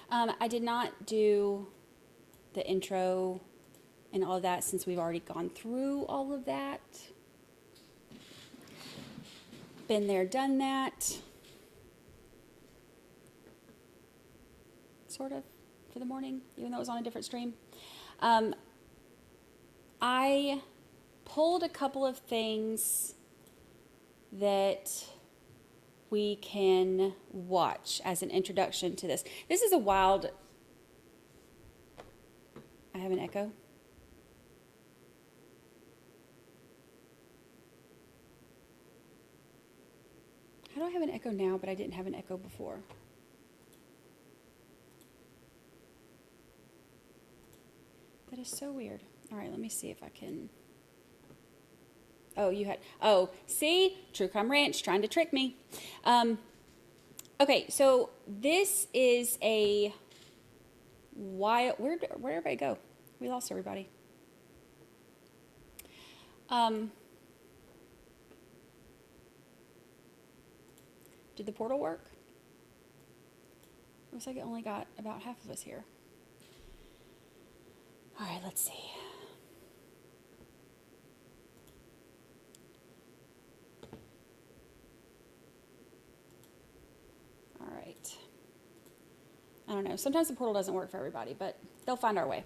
I did not do the intro and all of that since we've already gone through all of that. Been there, done that. Sort of, for the morning, even though it was on a different stream. I pulled a couple of things that we can watch as an introduction to this. This is a wild... I have an echo. How do I have an echo now, but I didn't have an echo before? That is so weird. All right, let me see if I can... Oh, you had... Oh, see? True Crime Ranch trying to trick me. Okay, so this is a wild... Where'd everybody go? We lost everybody. Did the portal work? Looks like it only got about half of us here. All right, let's see. All right. I don't know. Sometimes the portal doesn't work for everybody, but they'll find our way.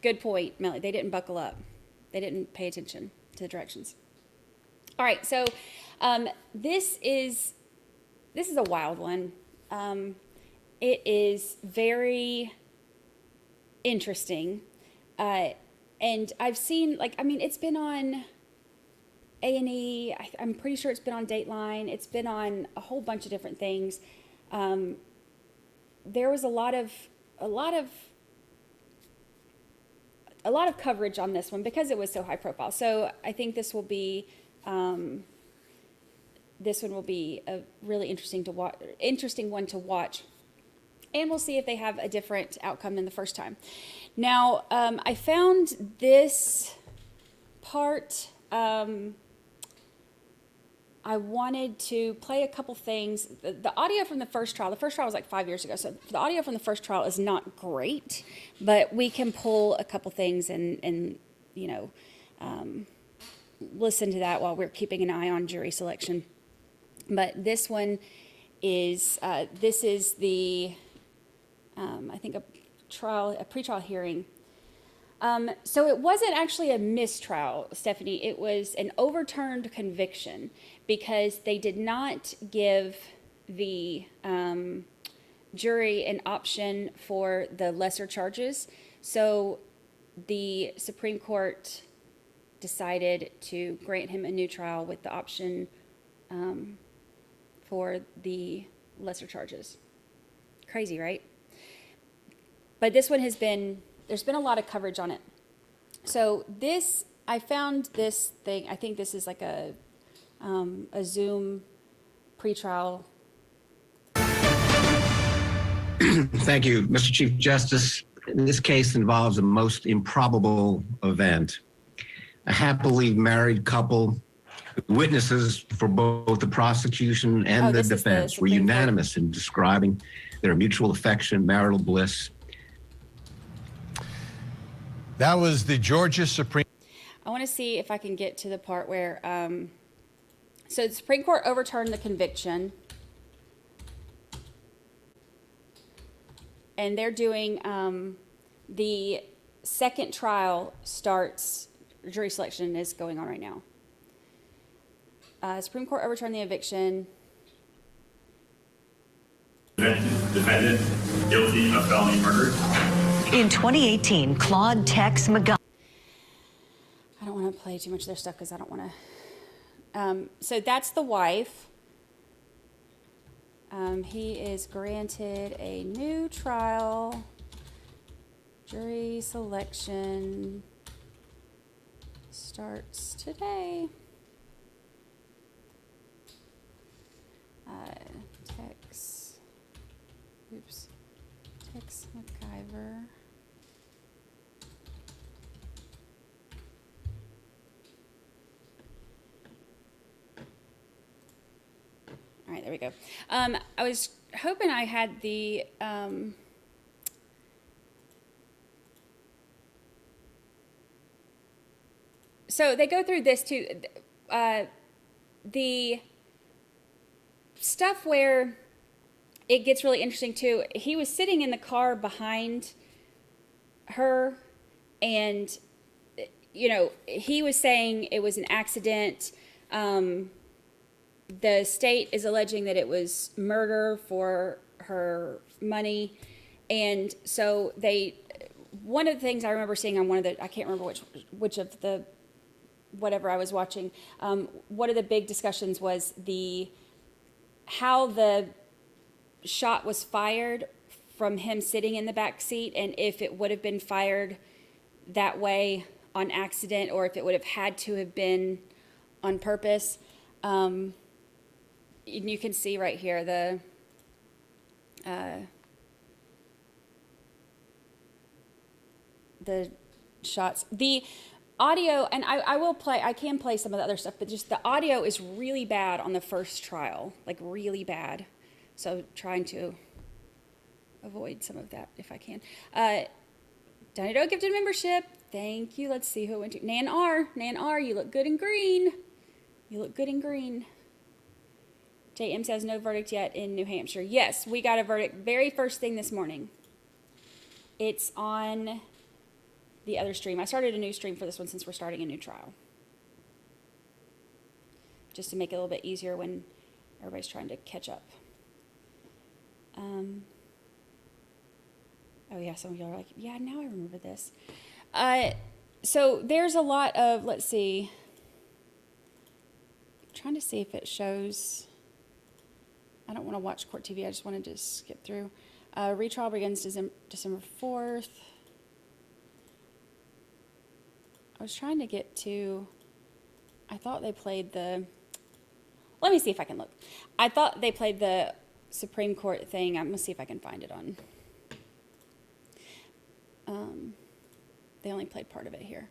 Good point, Melly. They didn't buckle up. They didn't pay attention to the directions. All right, so this is a wild one. It is very interesting, and I've seen, like, I mean, it's been on A&E. I'm pretty sure it's been on Dateline. It's been on a whole bunch of different things. There was a lot of coverage on this one because it was so high profile. So I think this will be a really interesting one to watch, and we'll see if they have a different outcome than the first time. Now, I found this part. I wanted to play a couple things. The audio from the first trial was like 5 years ago, so the audio from the first trial is not great, but we can pull a couple things and you know, listen to that while we're keeping an eye on jury selection. But this one is, this is the, I think a pretrial hearing. So it wasn't actually a mistrial, Stephanie. It was an overturned conviction because they did not give the jury an option for the lesser charges. So the Supreme Court decided to grant him a new trial with the option for the lesser charges. Crazy, right? But this one has been... There's been a lot of coverage on it. So this, I found this thing, I think this is like a Zoom pretrial. Thank you, Mr. Chief Justice. This case involves a most improbable event. A happily married couple, witnesses for both the prosecution and the defense were unanimous in describing their mutual affection, marital bliss. That was the Georgia Supreme. I want to see if I can get to the part where, so the Supreme Court overturned the conviction, and they're doing, the second trial starts, jury selection is going on right now. Supreme Court overturned the eviction. Defendant guilty of felony murder. In 2018, Claude Tex McIver. I don't want to play too much of their stuff because I don't want to. So that's the wife. He is granted a new trial. Jury selection starts today. Tex McIver. All right, there we go. I was hoping I had the, so they go through this too. The stuff where it gets really interesting too, he was sitting in the car behind her, and, you know, he was saying it was an accident. The state is alleging that it was murder for her money. And so one of the things I remember seeing on one of the, I can't remember which of the, whatever I was watching, one of the big discussions was how the shot was fired from him sitting in the back seat, and if it would have been fired that way on accident or if it would have had to have been on purpose. You can see right here the shots. The audio, and I can play some of the other stuff, but just the audio is really bad on the first trial, like really bad. So trying to avoid some of that if I can. Donado gifted membership. Thank you. Let's see who it went to. Nan R, you look good in green. You look good in green. JM says no verdict yet in New Hampshire. Yes, we got a verdict very first thing this morning. It's on the other stream. I started a new stream for this one since we're starting a new trial. Just to make it a little bit easier when everybody's trying to catch up. Oh yeah, some of y'all are like, yeah, now I remember this. So there's a lot of, let's see. I'm trying to see if it shows. I don't want to watch court TV. I just wanted to skip through. Retrial begins December 4th. I was trying to get to, I thought they played the, let me see if I can look. I thought they played the Supreme Court thing. I'm going to see if I can find it on. They only played part of it here.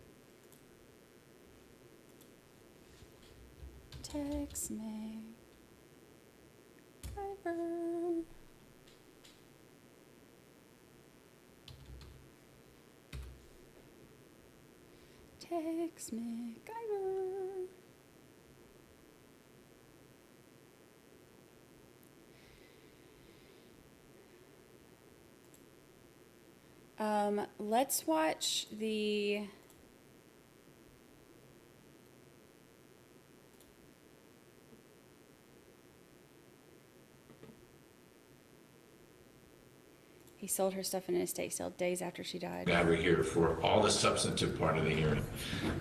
Text me. McIver. Text McIver. Let's watch the he sold her stuff in an estate sale days after she died. We're here for all the substantive part of the hearing,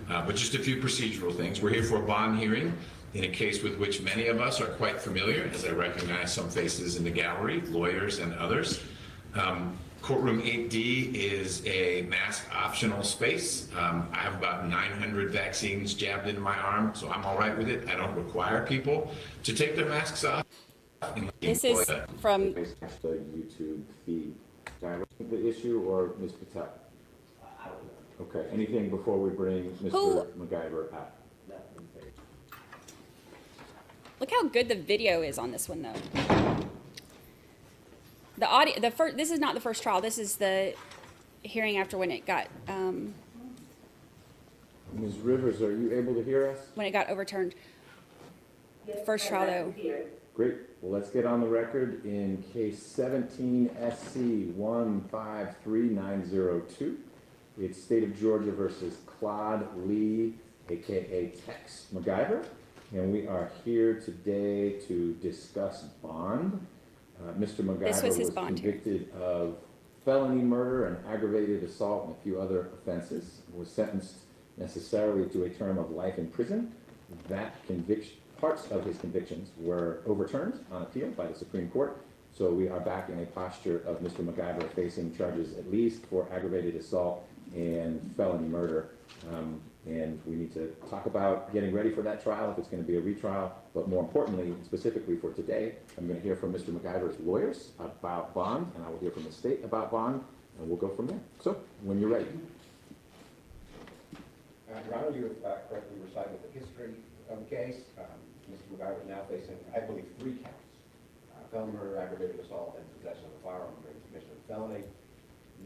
but just a few procedural things. We're here for a bond hearing in a case with which many of us are quite familiar, as I recognize some faces in the gallery, lawyers and others. Courtroom 8D is a mask optional space. I have about 900 vaccines jabbed into my arm, so I'm all right with it. I don't require people to take their masks off. This is from the YouTube feed. The issue or Ms. Patel? Okay, anything before we bring Mr. McIver out? Look how good the video is on this one, though. The audio, this is not the first trial. This is the hearing after when it got Ms. Rivers, are you able to hear us? when it got overturned. First trial, though. Great. Well, let's get on the record in case 17 SC 153902. It's State of Georgia versus Claude Lee, aka Tex McIver, and we are here today to discuss bond. Mr. McIver was convicted of felony murder and aggravated assault and a few other offenses. Was sentenced necessarily to a term of life in prison. That conviction, parts of his convictions were overturned on appeal by the Supreme Court. So we are back in a posture of Mr. McIver facing charges at least for aggravated assault and felony murder. And we need to talk about getting ready for that trial if it's going to be a retrial. But more importantly, specifically for today, I'm going to hear from Mr. McIver's lawyers about bond, and I will hear from the state about bond, and we'll go from there. So, when you're ready. Your Honor, you have correctly recited the history of the case. Mr. McIver is now facing, I believe, 3 counts felony murder, aggravated assault, and possession of a firearm during the commission of a felony.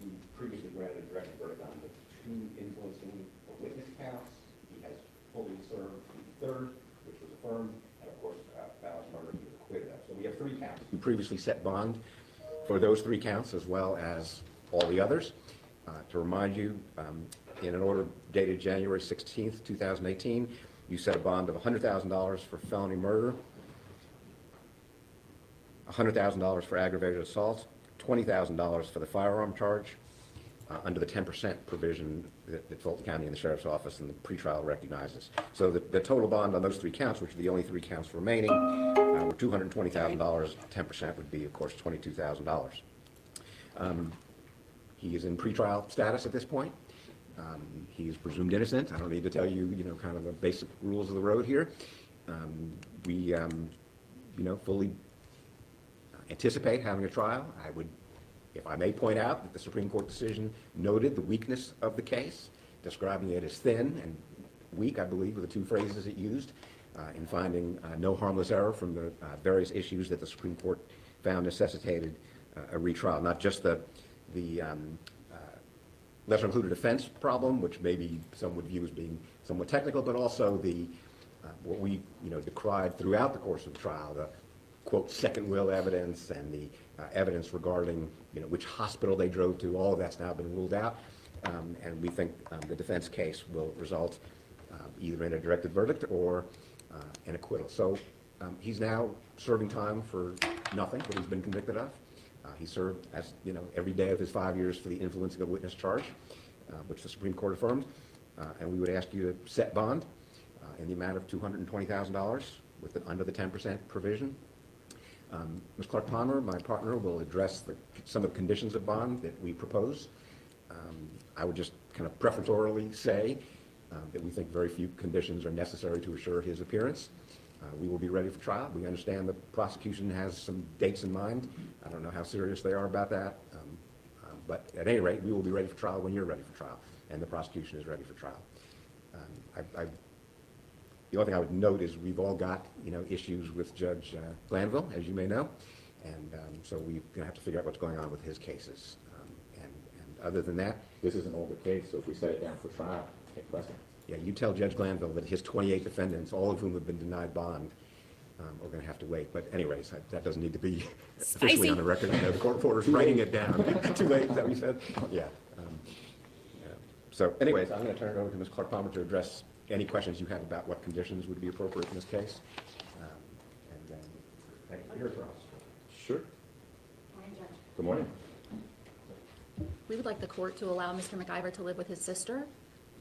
You previously granted a directed verdict on the 2 influencing the witness counts. He has fully served the 3rd, which was affirmed, and of course, Fowler's murder he was acquitted of. So we have 3 counts. You previously set bond for those 3 counts as well as all the others. To remind you, in an order dated January 16th, 2018, you set a bond of $100,000 for felony murder, $100,000 for aggravated assault, $20,000 for the firearm charge, under the 10% provision that Fulton County and the Sheriff's Office and the pretrial recognizes. So the total bond on those 3 counts, which are the only 3 counts remaining, were $220,000. 10% would be, of course, $22,000. He is in pretrial status at this point. He is presumed innocent. I don't need to tell you, kind of the basic rules of the road here. We, fully anticipate having a trial. I would, if I may point out, that the Supreme Court decision noted the weakness of the case, describing it as thin and weak, I believe, were the 2 phrases it used, in finding no harmless error from the various issues that the Supreme Court found necessitated a retrial, not just the lesser included offense problem, which maybe some would view as being somewhat technical, but also the what we decried throughout the course of the trial, the quote second will evidence and the evidence regarding which hospital they drove to. All of that's now been ruled out, and we think the defense case will result either in a directed verdict or an acquittal. So he's now serving time for nothing that he's been convicted of. He served, as every day of his 5 years for the influencing of witness charge, which the Supreme Court affirmed, and we would ask you to set bond in the amount of $220,000 under the 10% provision. Ms. Clark-Palmer, my partner, will address some of the conditions of bond that we propose. I would just kind of prefatory say that we think very few conditions are necessary to assure his appearance. We will be ready for trial. We understand the prosecution has some dates in mind. I don't know how serious they are about that, but at any rate, we will be ready for trial when you're ready for trial, and the prosecution is ready for trial. The only thing I would note is we've all got issues with Judge Glanville, as you may know, and so we're going to have to figure out what's going on with his cases. And other than that, this is an older case, so if we set it down for trial, take precedence. yeah, you tell Judge Glanville that his 28 defendants, all of whom have been denied bond, are going to have to wait. But anyways, that doesn't need to be officially on the record. I know the court reporter's writing it down. Too late, is that what you said? Yeah. So anyways, I'm going to turn it over to Ms. Clark-Palmer to address any questions you have about what conditions would be appropriate in this case. And then, thank you for your thoughts. Sure. Good morning. We would like the court to allow Mr. McIver to live with his sister,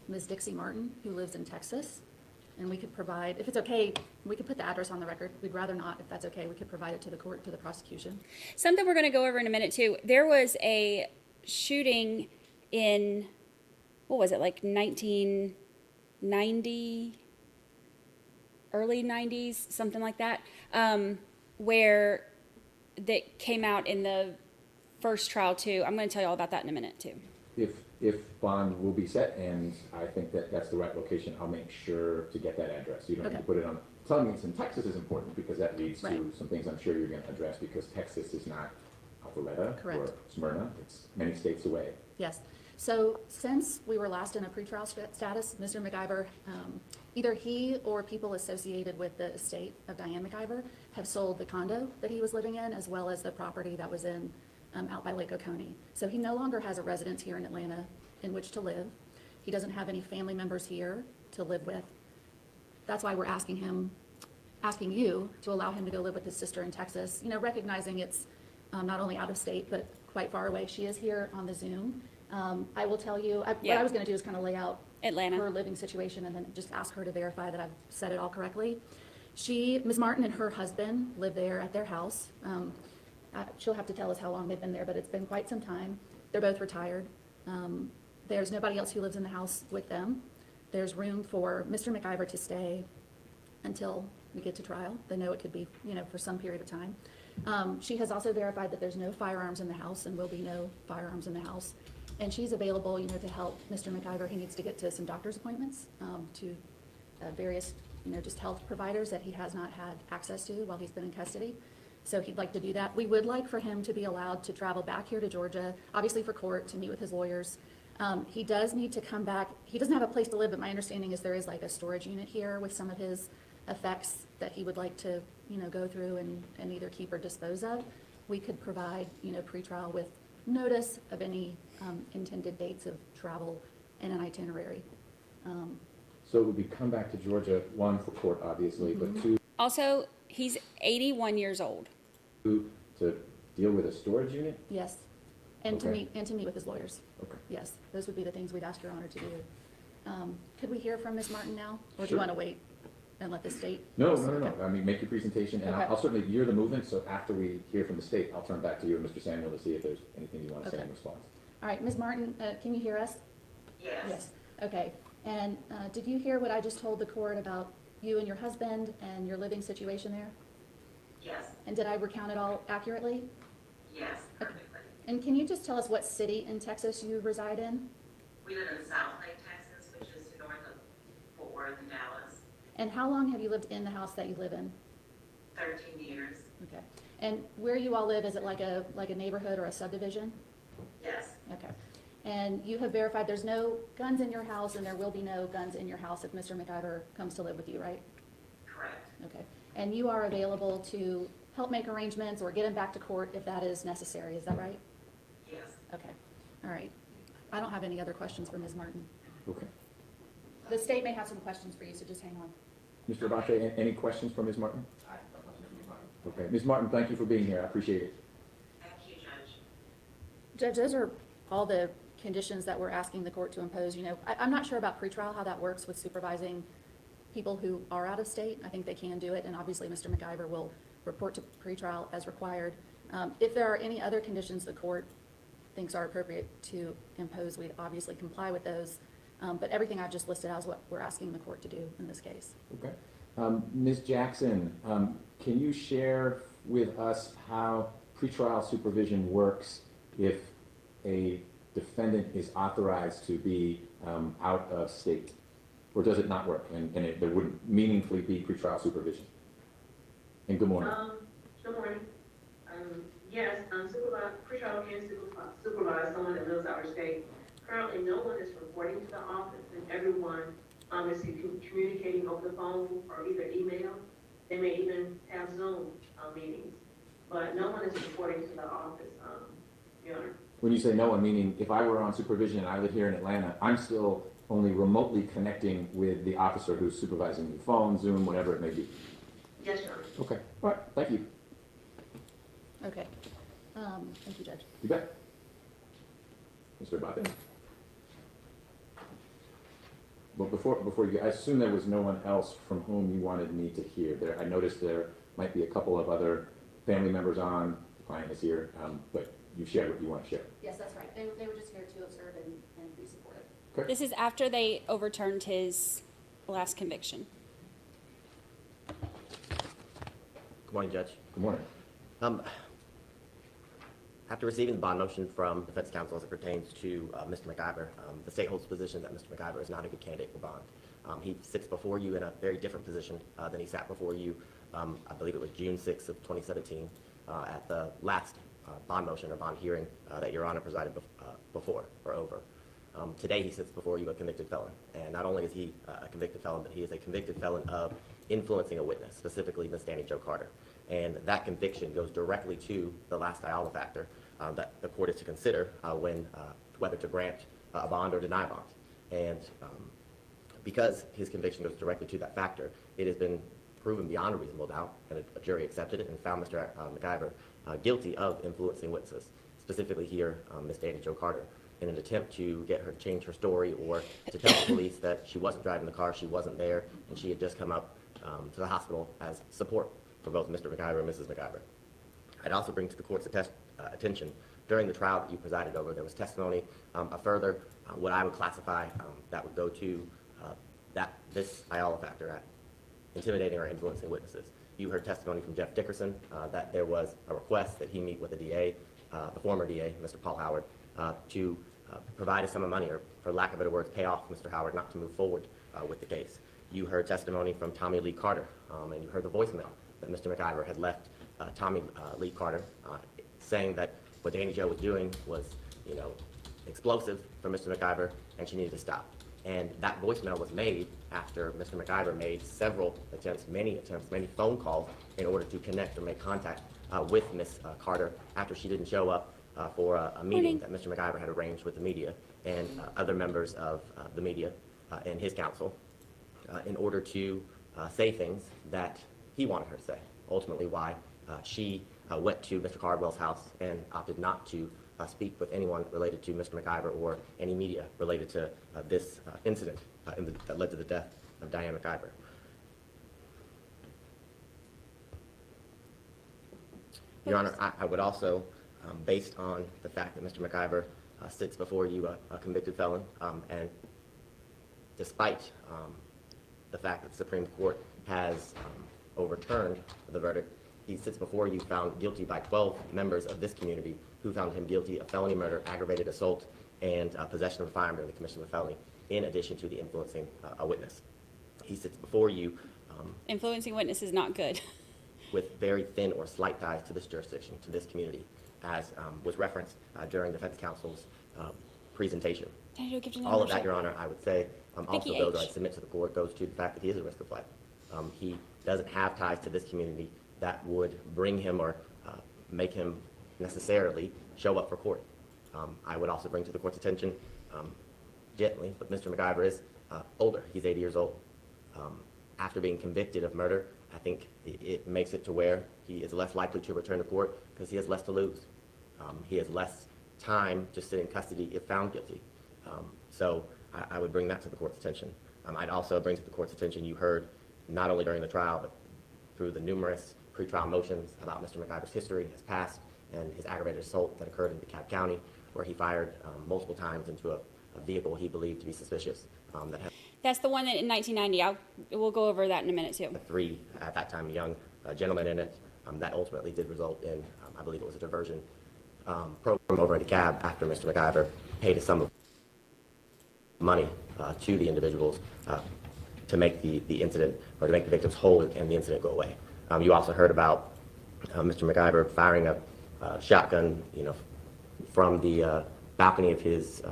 Ms. Dixie Martin, who lives in Texas. And we could provide, if it's okay, we could put the address on the record. We'd rather not, if that's okay. We could provide it to the court, to the prosecution. Something we're going to go over in a minute too. There was a shooting in, what was it, like 1990, early 90s, something like that, where that came out in the first trial too. I'm going to tell you all about that in a minute too. If bond will be set, and I think that that's the right location, I'll make sure to get that address. You don't Okay. have to put it on. Telling me it's in Texas is important because that leads Right. to some things I'm sure you're going to address, because Texas is not Alpharetta Correct. or Smyrna. It's many states away. Yes. So since we were last in a pretrial status, Mr. McIver, either he or people associated with the estate of Diane McIver have sold the condo that he was living in, as well as the property that was in out by Lake Oconee. So he no longer has a residence here in Atlanta in which to live. He doesn't have any family members here to live with. That's why we're asking you to allow him to go live with his sister in Texas, recognizing it's not only out of state, but quite far away. She is here on the Zoom. I will tell you, what I was going to do is kind of lay out Atlanta. her living situation and then just ask her to verify that I've said it all correctly. Ms. Martin and her husband live there at their house. She'll have to tell us how long they've been there, but it's been quite some time. They're both retired. There's nobody else who lives in the house with them. There's room for Mr. McIver to stay until we get to trial. They know it could be, for some period of time. She has also verified that there's no firearms in the house and will be no firearms in the house. And she's available, to help Mr. McIver. He needs to get to some doctor's appointments, to various, just health providers that he has not had access to while he's been in custody. So he'd like to do that. We would like for him to be allowed to travel back here to Georgia, obviously for court, to meet with his lawyers. He does need to come back. He doesn't have a place to live, but my understanding is there is like a storage unit here with some of his effects that he would like to, go through and either keep or dispose of. We could provide, pretrial with notice of any intended dates of travel and an itinerary. So it would be come back to Georgia, one, for court, obviously, but two, Also, he's 81 years old. to deal with a storage unit? Yes, and to Okay. meet with his lawyers. Okay. Yes, those would be the things we'd ask Your Honor to do. Could we hear from Ms. Martin now, or do Sure. you want to wait and let the state? No. I mean, make your presentation, and Okay. I'll certainly, you're the movement, so after we hear from the state, I'll turn back to you and Mr. Samuel to see if there's anything you want to say in Okay. response. All right, Ms. Martin, can you hear us? Yes. Yes, okay. And did you hear what I just told the court about you and your husband and your living situation there? Yes. And did I recount it all accurately? Yes, perfectly. And can you just tell us what city in Texas you reside in? We live in South Lake, Texas, which is north of Fort Worth and Dallas. And how long have you lived in the house that you live in? 13 years. Okay. And where you all live, is it like a neighborhood or a subdivision? Yes. Okay. And you have verified there's no guns in your house, and there will be no guns in your house if Mr. McIver comes to live with you, right? Correct. Okay. And you are available to help make arrangements or get him back to court if that is necessary, is that right? Yes. Okay. All right. I don't have any other questions for Ms. Martin. Okay. The state may have some questions for you, so just hang on. Mr. Abate, any questions for Ms. Martin? Okay, Ms. Martin, thank you for being here, I appreciate it. Thank you, Judge. Judge, those are all the conditions that we're asking the court to impose. I'm not sure about pretrial, how that works with supervising people who are out of state. I think they can do it, and obviously Mr. McIver will report to pretrial as required. If there are any other conditions the court thinks are appropriate to impose, we'd obviously comply with those. But everything I've just listed out is what we're asking the court to do in this case. Okay. Ms. Jackson, can you share with us how pretrial supervision works if a defendant is authorized to be out of state? Or does it not work, and there wouldn't meaningfully be pretrial supervision? And good morning. Good morning. Yes, pretrial can supervise someone that lives out of state. Currently, no one is reporting to the office, and everyone is communicating over the phone or either email. They may even have Zoom meetings, but no one is reporting to the office, Your Honor. When you say no one, meaning if I were on supervision and I live here in Atlanta, I'm still only remotely connecting with the officer who's supervising me, phone, Zoom, whatever it may be. Yes, Your Honor. Okay, all right, thank you. Okay. Thank you, Judge. You bet. Mr. Abate. Well, before you, I assume there was no one else from whom you wanted me to hear. I noticed there might be a couple of other family members on, the client is here, but you shared what you want to share. Yes, that's right. They were just here to observe and be supportive. Okay. This is after they overturned his last conviction. Good morning, Judge. Good morning. After receiving the bond motion from defense counsel as it pertains to Mr. McIver, the state holds the position that Mr. McIver is not a good candidate for bond. He sits before you in a very different position than he sat before you, I believe it was June 6th of 2017, at the last bond motion or bond hearing that Your Honor presided before or over. Today he sits before you a convicted felon, and not only is he a convicted felon, but he is a convicted felon of influencing a witness, specifically Miss Danny Jo Carter. And that conviction goes directly to the last Iola factor that the court is to consider when whether to grant a bond or deny a bond. And because his conviction goes directly to that factor, it has been proven beyond a reasonable doubt, and a jury accepted it and found Mr. McIver guilty of influencing witnesses, specifically here Miss Danny Jo Carter, in an attempt to get her to change her story or to tell the police that she wasn't driving the car, she wasn't there, and she had just come up to the hospital as support for both Mr. McIver and Mrs. McIver. I'd also bring to the court's attention, during the trial that you presided over, there was testimony, a further, what I would classify that would go to this Iola factor at intimidating or influencing witnesses. You heard testimony from Jeff Dickerson that there was a request that he meet with the DA, the former DA, Mr. Paul Howard, to provide a sum of money, or for lack of better words, pay off Mr. Howard not to move forward with the case. You heard testimony from Tommy Lee Carter, and you heard the voicemail that Mr. McIver had left Tommy Lee Carter, saying that what Danny Jo was doing was, explosive for Mr. McIver, and she needed to stop. And that voicemail was made after Mr. McIver made several attempts, many phone calls in order to connect or make contact with Ms. Carter after she didn't show up for a meeting that Mr. McIver had arranged with the media and other members of the media and his counsel in order to say things that he wanted her to say. Ultimately, why she went to Mr. Cardwell's house and opted not to speak with anyone related to Mr. McIver or any media related to this incident that led to the death of Diane McIver. Your Honor, I would also, based on the fact that Mr. McIver sits before you a convicted felon, and despite the fact that the Supreme Court has overturned the verdict, he sits before you found guilty by 12 members of this community who found him guilty of felony murder, aggravated assault, and possession of a firearm during the commission of a felony, in addition to the influencing a witness. He sits before you Influencing witness is not good. with very thin or slight ties to this jurisdiction, to this community, as was referenced during defense counsel's presentation. All of that, Your Honor, I would say, also goes, I submit to the court, goes to the fact that he is a risk of flight. He doesn't have ties to this community that would bring him or make him necessarily show up for court. I would also bring to the court's attention, gently, but Mr. McIver is older. He's 80 years old. After being convicted of murder, I think it makes it to where he is less likely to return to court because he has less to lose. He has less time to sit in custody if found guilty. So I would bring that to the court's attention. I'd also bring to the court's attention, you heard not only during the trial, but through the numerous pretrial motions about Mr. McIver's history, his past, and his aggravated assault that occurred in DeKalb County, where he fired multiple times into a vehicle he believed to be suspicious. That had That's the one that in 1990. We'll go over that in a minute too. 3, at that time, young gentlemen in it. That ultimately did result in, I believe it was a diversion program over in DeKalb after Mr. McIver paid a sum of money to the individuals to make the incident, or to make the victims whole and the incident go away. You also heard about Mr. McIver firing a shotgun, from the balcony of his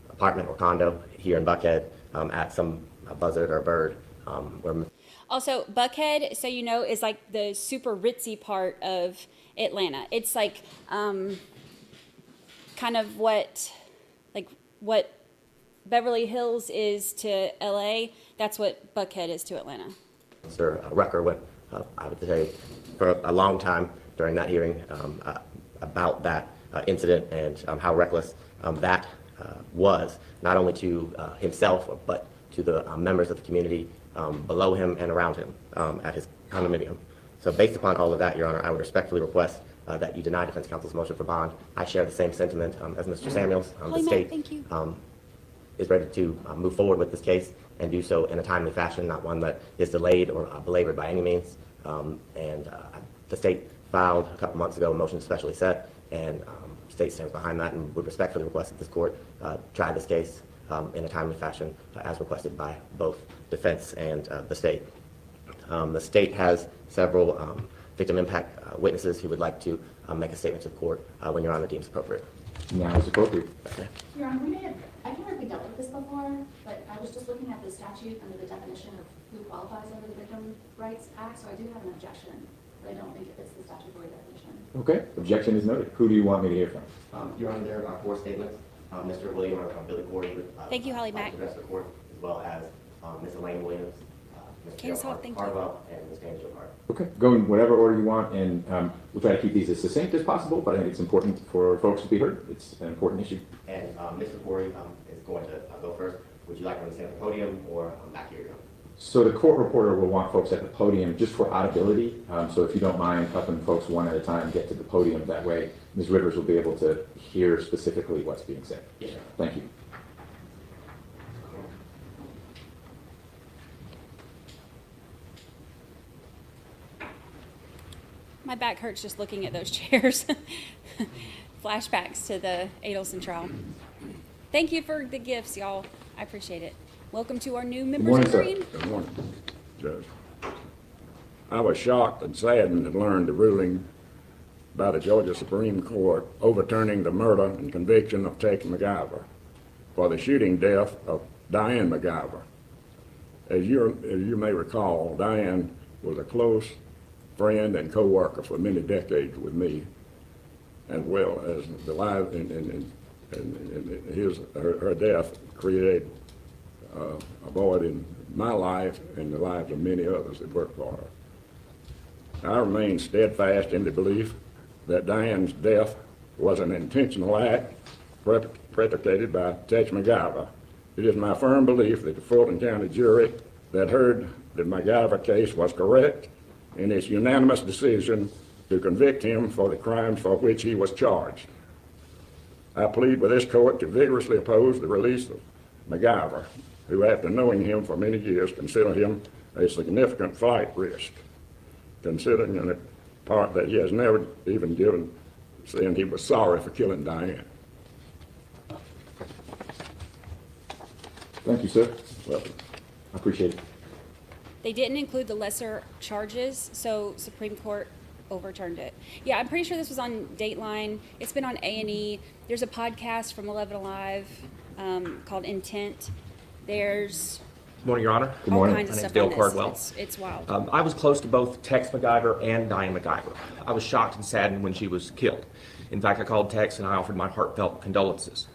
apartment or condo here in Buckhead at some buzzard or bird. Also, Buckhead, so you know, is like the super ritzy part of Atlanta. It's like kind of what Beverly Hills is to LA. That's what Buckhead is to Atlanta. Mr. Rucker went, I would say, for a long time during that hearing about that incident and how reckless that was, not only to himself, but to the members of the community below him and around him at his condominium. So based upon all of that, Your Honor, I would respectfully request that you deny defense counsel's motion for bond. I share the same sentiment as Mr. Samuels. The state is ready to move forward with this case and do so in a timely fashion, not one that is delayed or belabored by any means. The state filed a couple months ago a motion specially set, and the state stands behind that and would respectfully request that this court try this case in a timely fashion as requested by both defense and the state. The state has several victim impact witnesses who would like to make a statement to the court when Your Honor deems appropriate. Now is appropriate. Your Honor, I can't remember if we dealt with this before, but I was just looking at the statute under the definition of who qualifies under the Victim Rights Act, so I do have an objection, but I don't think it fits the statutory definition. Okay, objection is noted. Who do you want me to hear from? Your Honor, there are 4 statements. Mr. William or Billy Corey. Thank you, Holly Mack. Address the court, as well as Ms. Elaine Williams, Candace Hall, thank you. Harwell, and Ms. Danny Jo Carter. Okay, go in whatever order you want, and we'll try to keep these as succinct as possible, but I think it's important for folks to be heard. It's an important issue. And Mr. Corey is going to go first. Would you like him to stand at the podium or back here? So the court reporter will want folks at the podium just for audibility. So if you don't mind helping folks one at a time get to the podium, that way Ms. Rivers will be able to hear specifically what's being said. Yes, sir. Thank you. My back hurts just looking at those chairs. Flashbacks to the Adelson trial. Thank you for the gifts, y'all. I appreciate it. Welcome to our new members morning, of sir. Green. Good morning, Judge. I was shocked and saddened to learn the ruling by the Georgia Supreme Court overturning the murder and conviction of Tex McIver for the shooting death of Diane McIver. As you may recall, Diane was a close friend and co-worker for many decades with me, as well as the life and her death created a void in my life and the lives of many others that worked for her. I remain steadfast in the belief that Diane's death was an intentional act perpetrated by Tex McIver. It is my firm belief that the Fulton County jury that heard the McIver case was correct in its unanimous decision to convict him for the crimes for which he was charged. I plead with this court to vigorously oppose the release of McIver, who, after knowing him for many years, consider him a significant flight risk, considering in a part that he has never even given, saying he was sorry for killing Diane. Thank you, sir. Welcome. I appreciate it. They didn't include the lesser charges, so Supreme Court overturned it. Yeah, I'm pretty sure this was on Dateline. It's been on A&E. There's a podcast from 11 Alive called Intent. There's Good morning, Your Honor. Good all morning. kinds of My name's stuff Dale on this. Cardwell. It's wild. I was close to both Tex McIver and Diane McIver. I was shocked and saddened when she was killed. In fact, I called Tex and I offered my heartfelt condolences.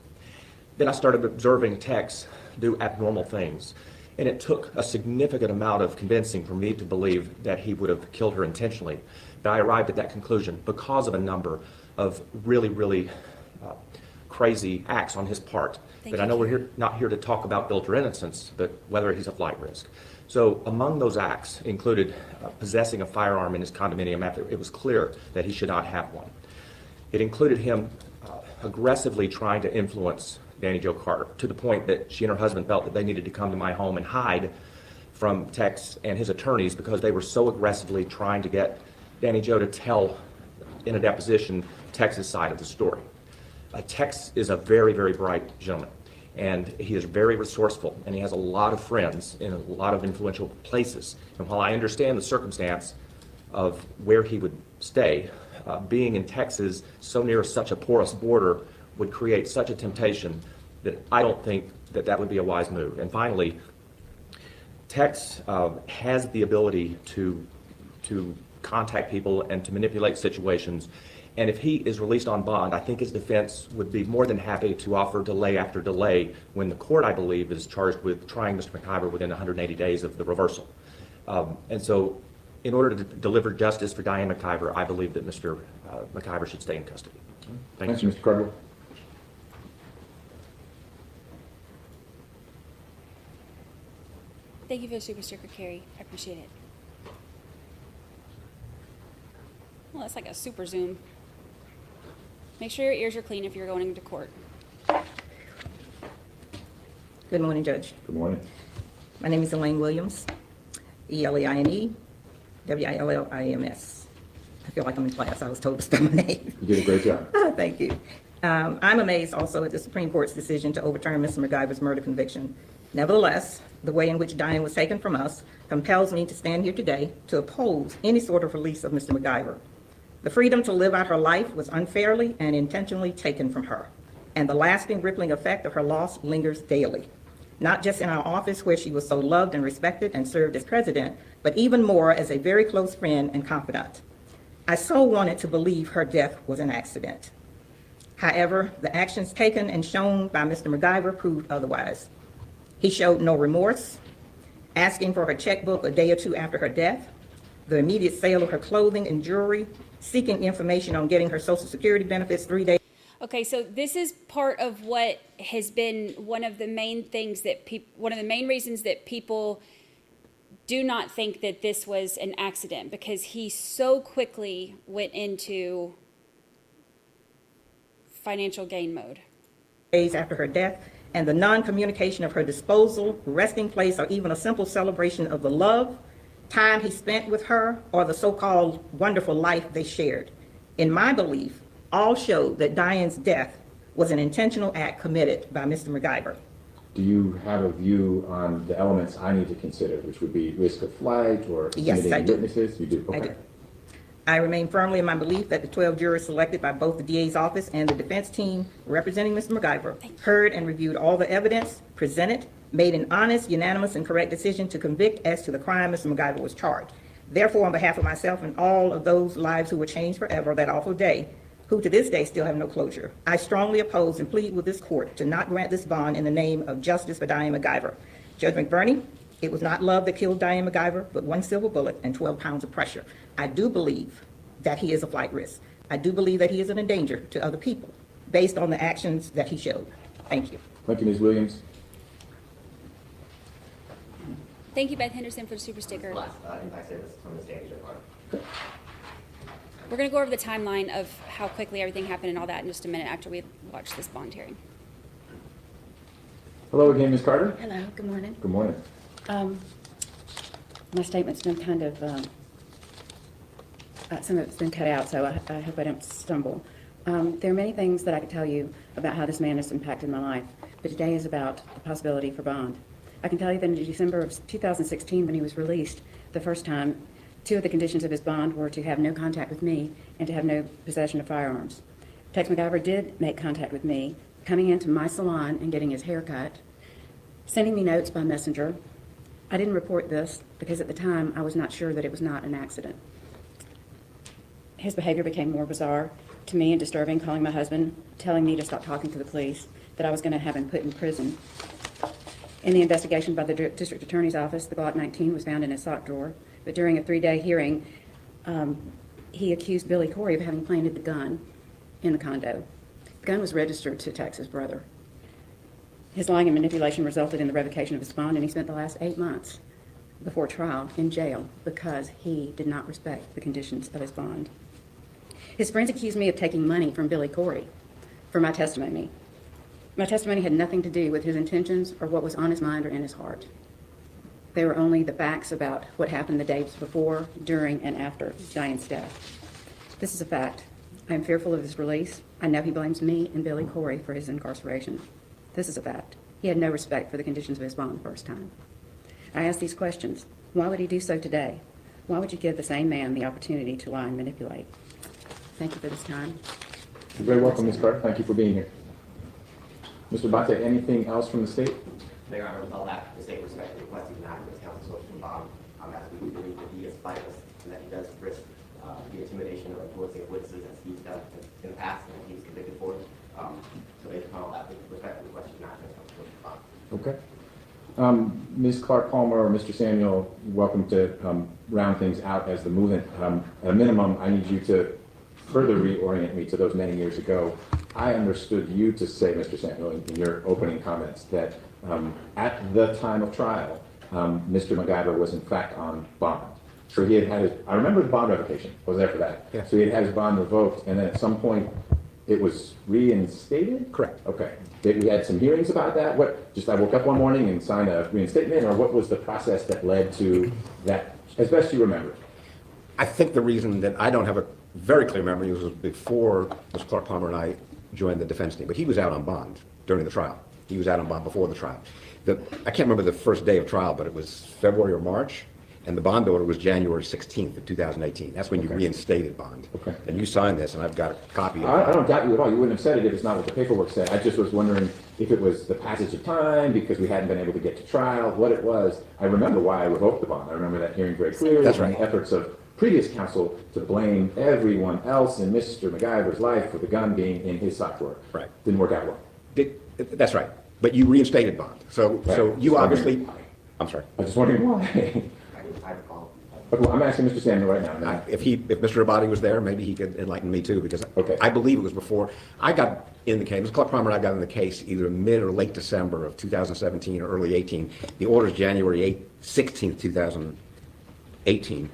Then I started observing Tex do abnormal things, and it took a significant amount of convincing for me to believe that he would have killed her intentionally. But I arrived at that conclusion because of a number of really crazy acts on his part. But I know we're not here to talk about guilt or innocence, but whether he's a flight risk. So among those acts included possessing a firearm in his condominium after it was clear that he should not have one. It included him aggressively trying to influence Danny Jo Carter to the point that she and her husband felt that they needed to come to my home and hide from Tex and his attorneys because they were so aggressively trying to get Danny Jo to tell in a deposition Tex's side of the story. Tex is a very bright gentleman, and he is very resourceful, and he has a lot of friends in a lot of influential places. And while I understand the circumstance of where he would stay, being in Texas so near such a porous border would create such a temptation that I don't think that that would be a wise move. And finally, Tex has the ability to contact people and to manipulate situations. And if he is released on bond, I think his defense would be more than happy to offer delay after delay when the court, I believe, is charged with trying Mr. McIver within 180 days of the reversal. And so in order to deliver justice for Diane McIver, I believe that Mr. McIver should stay in custody. Thank you, Mr. Cardwell. Thank you for the super sticker, Carrie. I appreciate it. Well, that's like a super zoom. Make sure your ears are clean if you're going into court. Good morning, Judge. Good morning. My name is Elaine Williams, E-L-A-I-N-E, W-I-L-L-I-M-S. I feel like I'm in class. I was told to spell my name. You did a great job. Thank you. I'm amazed also at the Supreme Court's decision to overturn Mr. McIver's murder conviction. Nevertheless, the way in which Diane was taken from us compels me to stand here today to oppose any sort of release of Mr. McIver. The freedom to live out her life was unfairly and intentionally taken from her, and the lasting rippling effect of her loss lingers daily. Not just in our office where she was so loved and respected and served as president, but even more as a very close friend and confidant. I so wanted to believe her death was an accident. However, the actions taken and shown by Mr. McIver proved otherwise. He showed no remorse, asking for her checkbook a day or two after her death, the immediate sale of her clothing and jewelry, seeking information on getting her Social Security benefits 3 days. Okay, so this is part of what has been one of the main things that one of the main reasons that people do not think that this was an accident, because he so quickly went into financial gain mode. Days after her death, and the non-communication of her disposal, resting place, or even a simple celebration of the love, time he spent with her, or the so-called wonderful life they shared. In my belief, all showed that Diane's death was an intentional act committed by Mr. McIver. do you have a view on the elements I need to consider, which would be risk of flight or Yes, I intimidating do. witnesses? You do? I Okay. do. I remain firmly in my belief that the 12 jurors selected by both the DA's office and the defense team representing Mr. McIver heard and reviewed all the evidence presented, made an honest, unanimous, and correct decision to convict as to the crime Mr. McIver was charged. Therefore, on behalf of myself and all of those lives who were changed forever that awful day, who to this day still have no closure, I strongly oppose and plead with this court to not grant this bond in the name of justice for Diane McIver. Judge McBurney, it was not love that killed Diane McIver, but one silver bullet and 12 pounds of pressure. I do believe that he is a flight risk. I do believe that he is a danger to other people based on the actions that he showed. Thank you. Thank you, Ms. Williams. Thank you, Beth Henderson, for the super sticker. Impact service from the stage. We're going to go over the timeline of how quickly everything happened and all that in just a minute after we watch this bond hearing. Hello again, Ms. Carter. Hello, good morning. Good morning. My statement's been kind of, some of it's been cut out, so I hope I don't stumble. There are many things that I could tell you about how this man has impacted my life, but today is about the possibility for bond. I can tell you that in December of 2016, when he was released the first time, 2 of the conditions of his bond were to have no contact with me and to have no possession of firearms. Tex McIver did make contact with me, coming into my salon and getting his hair cut, sending me notes by messenger. I didn't report this because at the time I was not sure that it was not an accident. His behavior became more bizarre to me and disturbing, calling my husband, telling me to stop talking to the police, that I was going to have him put in prison. In the investigation by the district attorney's office, the Glock 19 was found in his sock drawer, but during a 3-day hearing, he accused Billy Corey of having planted the gun in the condo. The gun was registered to Tex's brother. His lying and manipulation resulted in the revocation of his bond, and he spent the last 8 months before trial in jail because he did not respect the conditions of his bond. His friends accused me of taking money from Billy Corey for my testimony. My testimony had nothing to do with his intentions or what was on his mind or in his heart. They were only the facts about what happened the days before, during, and after Diane's death. This is a fact. I am fearful of his release. I know he blames me and Billy Corey for his incarceration. This is a fact. He had no respect for the conditions of his bond the first time. I ask these questions. Why would he do so today? Why would you give the same man the opportunity to lie and manipulate? Thank you for this time. You're very welcome, Ms. Carter. Thank you for being here. Mr. Bate, anything else from the state? Mayor, I with all that, the state respectfully requests even after this council motion from bond, as we believe that he is flightless and that he does risk the intimidation or influencing of witnesses as he's done in the past and he was convicted for it. So based upon all that, we respectfully request even after this council motion from bond. Okay. Ms. Clark Palmer or Mr. Samuel, welcome to round things out as the movement. At a minimum, I need you to further reorient me to those many years ago. I understood you to say, Mr. Samuel, in your opening comments, that at the time of trial, Mr. McIver was in fact on bond. So he had had his, I remember the bond revocation, I was there for that. Yeah. So he had his bond revoked, and then at some point, it was reinstated? Correct. Okay. We had some hearings about that? What, just I woke up one morning and signed a reinstatement, or what was the process that led to that, as best you remember? I think the reason that I don't have a very clear memory was before Mr. Clark Palmer and I joined the defense team, but he was out on bond during the trial. He was out on bond before the trial. I can't remember the first day of trial, but it was February or March, and the bond order was January 16th of 2018. That's when you reinstated bond. Okay. And you signed this, and I've got a copy of it. I don't doubt you at all. You wouldn't have said it if it's not what the paperwork said. I just was wondering if it was the passage of time, because we hadn't been able to get to trial, what it was. I remember why I revoked the bond. I remember that hearing very clearly. That's and right. the efforts of previous counsel to blame everyone else in Mr. McIver's life for the gun being in his sock drawer. Right. Didn't work out well. That's right. But you reinstated bond. So you obviously, I'm sorry. I was just wondering why. I recall. Okay, well, I'm asking Mr. Samuel right now. If Mr. Abadi was there, maybe he could enlighten me too, because I believe it was before I got in the case. Mr. Clark Palmer and I got in the case either mid or late December of 2017 or early 18. The order is January 16th, 2018.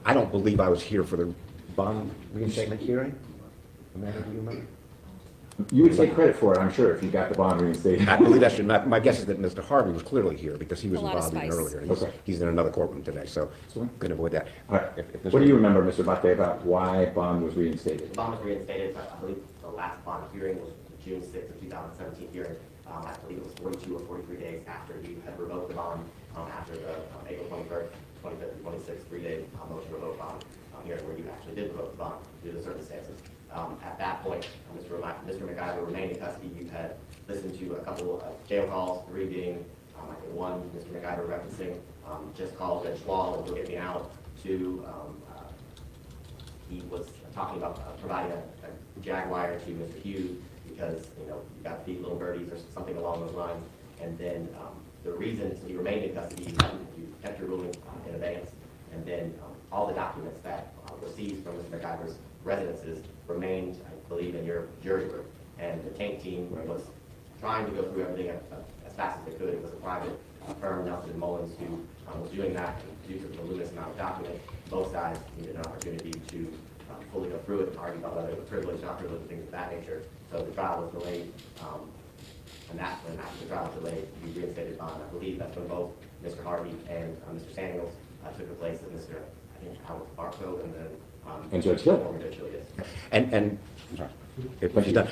I don't believe I was here for the bond reinstatement hearing. Amanda, do you remember? You would take credit for it, I'm sure, if you got the bond reinstated. I believe that's true. My guess is that Mr. Harvey was clearly here because he was A lot of involved even spice. earlier. He's in another courtroom today, so couldn't avoid that. All right. What do you remember, Mr. Bate, about why bond was reinstated? The bond was reinstated, but I believe the last bond hearing was June 6th of 2017 hearing. I believe it was 42 or 43 days after you had revoked the bond, after the April 23rd, 25th, and 26th, 3-day motion to revoke bond hearing where you actually did revoke the bond due to circumstances. At that point, Mr. McIver remained in custody. You had listened to a couple of jail calls, 3 being, I think one, Mr. McIver referencing, just called Judge Schwall and will get me out. 2, he was talking about providing a Jaguar to Mr. Hughes because, you got to feed little birdies or something along those lines. And then the reason he remained in custody, you kept your ruling in abeyance. And then all the documents that were seized from Mr. McIver's residences remained, I believe, in your jury room. And the taint team was trying to go through everything as fast as they could. It was a private firm, Nelson & Mullins, who was doing that. Due to the voluminous amount of documents, both sides needed an opportunity to fully go through it and argue about whether it was privileged, not privileged, and things of that nature. So the trial was delayed, and that's when after the trial was delayed, you reinstated bond. I believe that's when both Mr. Harvey and Mr. Samuels took the place of Mr. I think Howard Barco and then and Judge Hill. Former Judge Hill, yes. And I'm sorry, when she's done,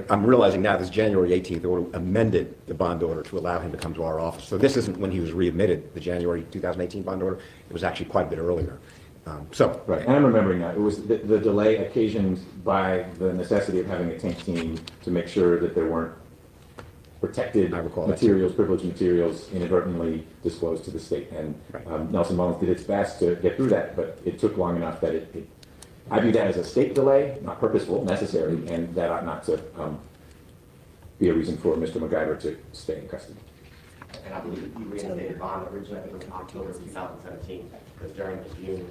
I'm realizing now this January 18th order amended the bond order to allow him to come to our office. So this isn't when he was readmitted, the January 2018 bond order. It was actually quite a bit earlier. Right, and I'm remembering that. It was the delay occasioned by the necessity of having a tank team to make sure that there weren't protected materials, privileged materials inadvertently disclosed to the state. And Nelson Mullins did its best to get through that, but it took long enough that I view that as a state delay, not purposeful, necessary, and that ought not to be a reason for Mr. McIver to stay in custody. And I believe you reinstated bond originally, I think it was October of 2017, because during the June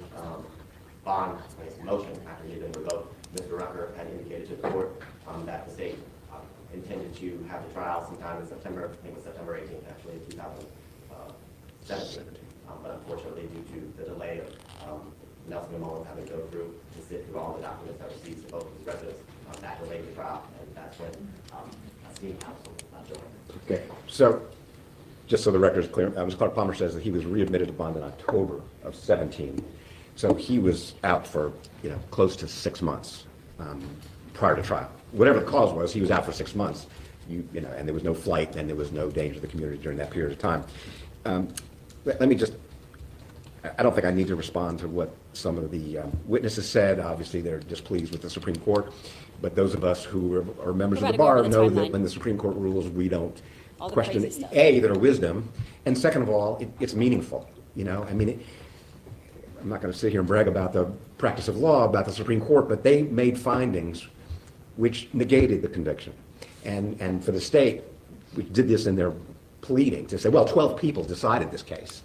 bond motion, after he had been revoked, Mr. Rucker had indicated to the court that the state intended to have the trial sometime in September, I think it was September 18th, actually, 2017. But unfortunately, due to the delay of Nelson and Mullins having to go through to sit through all the documents that were seized to both of his residents, that delayed the trial, and that's when esteemed counsel joined. Okay, so just so the record is clear, Mr. Clark Palmer says that he was readmitted to bond in October of 17. So he was out for close to 6 months prior to trial. Whatever the cause was, he was out for 6 months. And there was no flight, and there was no danger to the community during that period of time. Let me just. I don't think I need to respond to what some of the witnesses said. Obviously, they're displeased with the Supreme Court. But those of us who are members of the bar know that when the Supreme Court rules, we don't question, A, their wisdom, and second of all, it's meaningful. I mean, I'm not going to sit here and brag about the practice of law, about the Supreme Court, but they made findings which negated the conviction. And for the state, which did this in their pleading, to say, well, 12 people decided this case.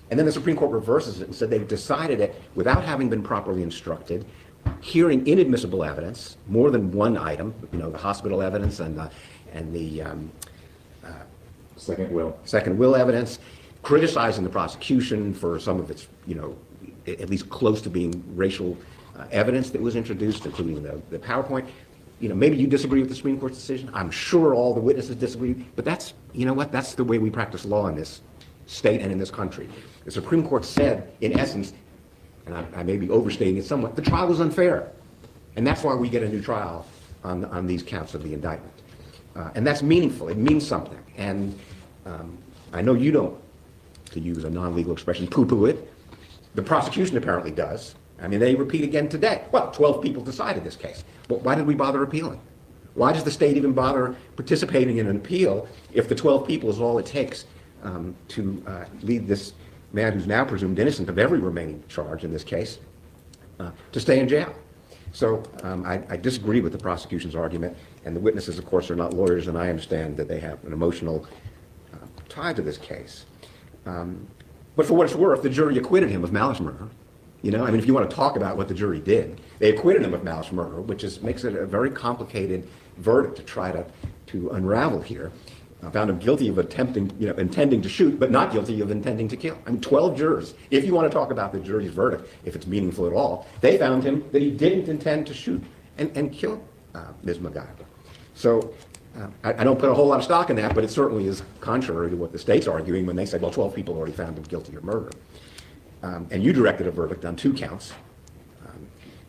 And then the Supreme Court reverses it and said they decided it without having been properly instructed, hearing inadmissible evidence, more than one item, the hospital evidence and the second will evidence, criticizing the prosecution for some of its, at least close to being racial evidence that was introduced, including the PowerPoint. Maybe you disagree with the Supreme Court's decision. I'm sure all the witnesses disagree, but that's, that's the way we practice law in this state and in this country. The Supreme Court said, in essence, and I may be overstating it somewhat, the trial was unfair. And that's why we get a new trial on these counts of the indictment. And that's meaningful. It means something. And I know you don't, to use a non-legal expression, poo-poo it. The prosecution apparently does. I mean, they repeat again today. Well, 12 people decided this case. Well, why did we bother appealing? Why does the state even bother participating in an appeal if the 12 people is all it takes to lead this man who's now presumed innocent of every remaining charge in this case to stay in jail? So I disagree with the prosecution's argument, and the witnesses, of course, are not lawyers, and I understand that they have an emotional tie to this case. But for what it's worth, the jury acquitted him of malice murder. If you want to talk about what the jury did, they acquitted him of malice murder, which makes it a very complicated verdict to try to unravel here. Found him guilty of intending to shoot, but not guilty of intending to kill. 12 jurors. If you want to talk about the jury's verdict, if it's meaningful at all, they found him that he didn't intend to shoot and kill Ms. McIver. So I don't put a whole lot of stock in that, but it certainly is contrary to what the state's arguing when they say, well, 12 people already found him guilty of murder. And you directed a verdict on 2 counts.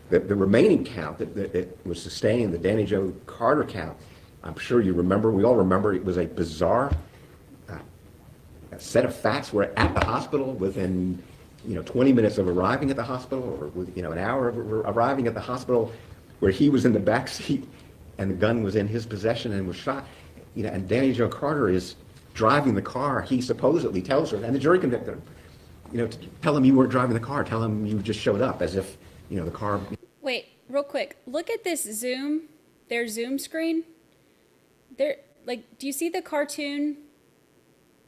The remaining count that was sustained, the Danny Joe Carter count, I'm sure you remember, we all remember, it was a bizarre set of facts. We're at the hospital within 20 minutes of arriving at the hospital, or with, an hour of arriving at the hospital, where he was in the back seat and the gun was in his possession and was shot. And Danny Jo Carter is driving the car. He supposedly tells her, and the jury convicted him, to tell him you weren't driving the car, tell him you just showed up, as if, the car. Wait, real quick. Look at this their Zoom screen. Do you see the cartoon?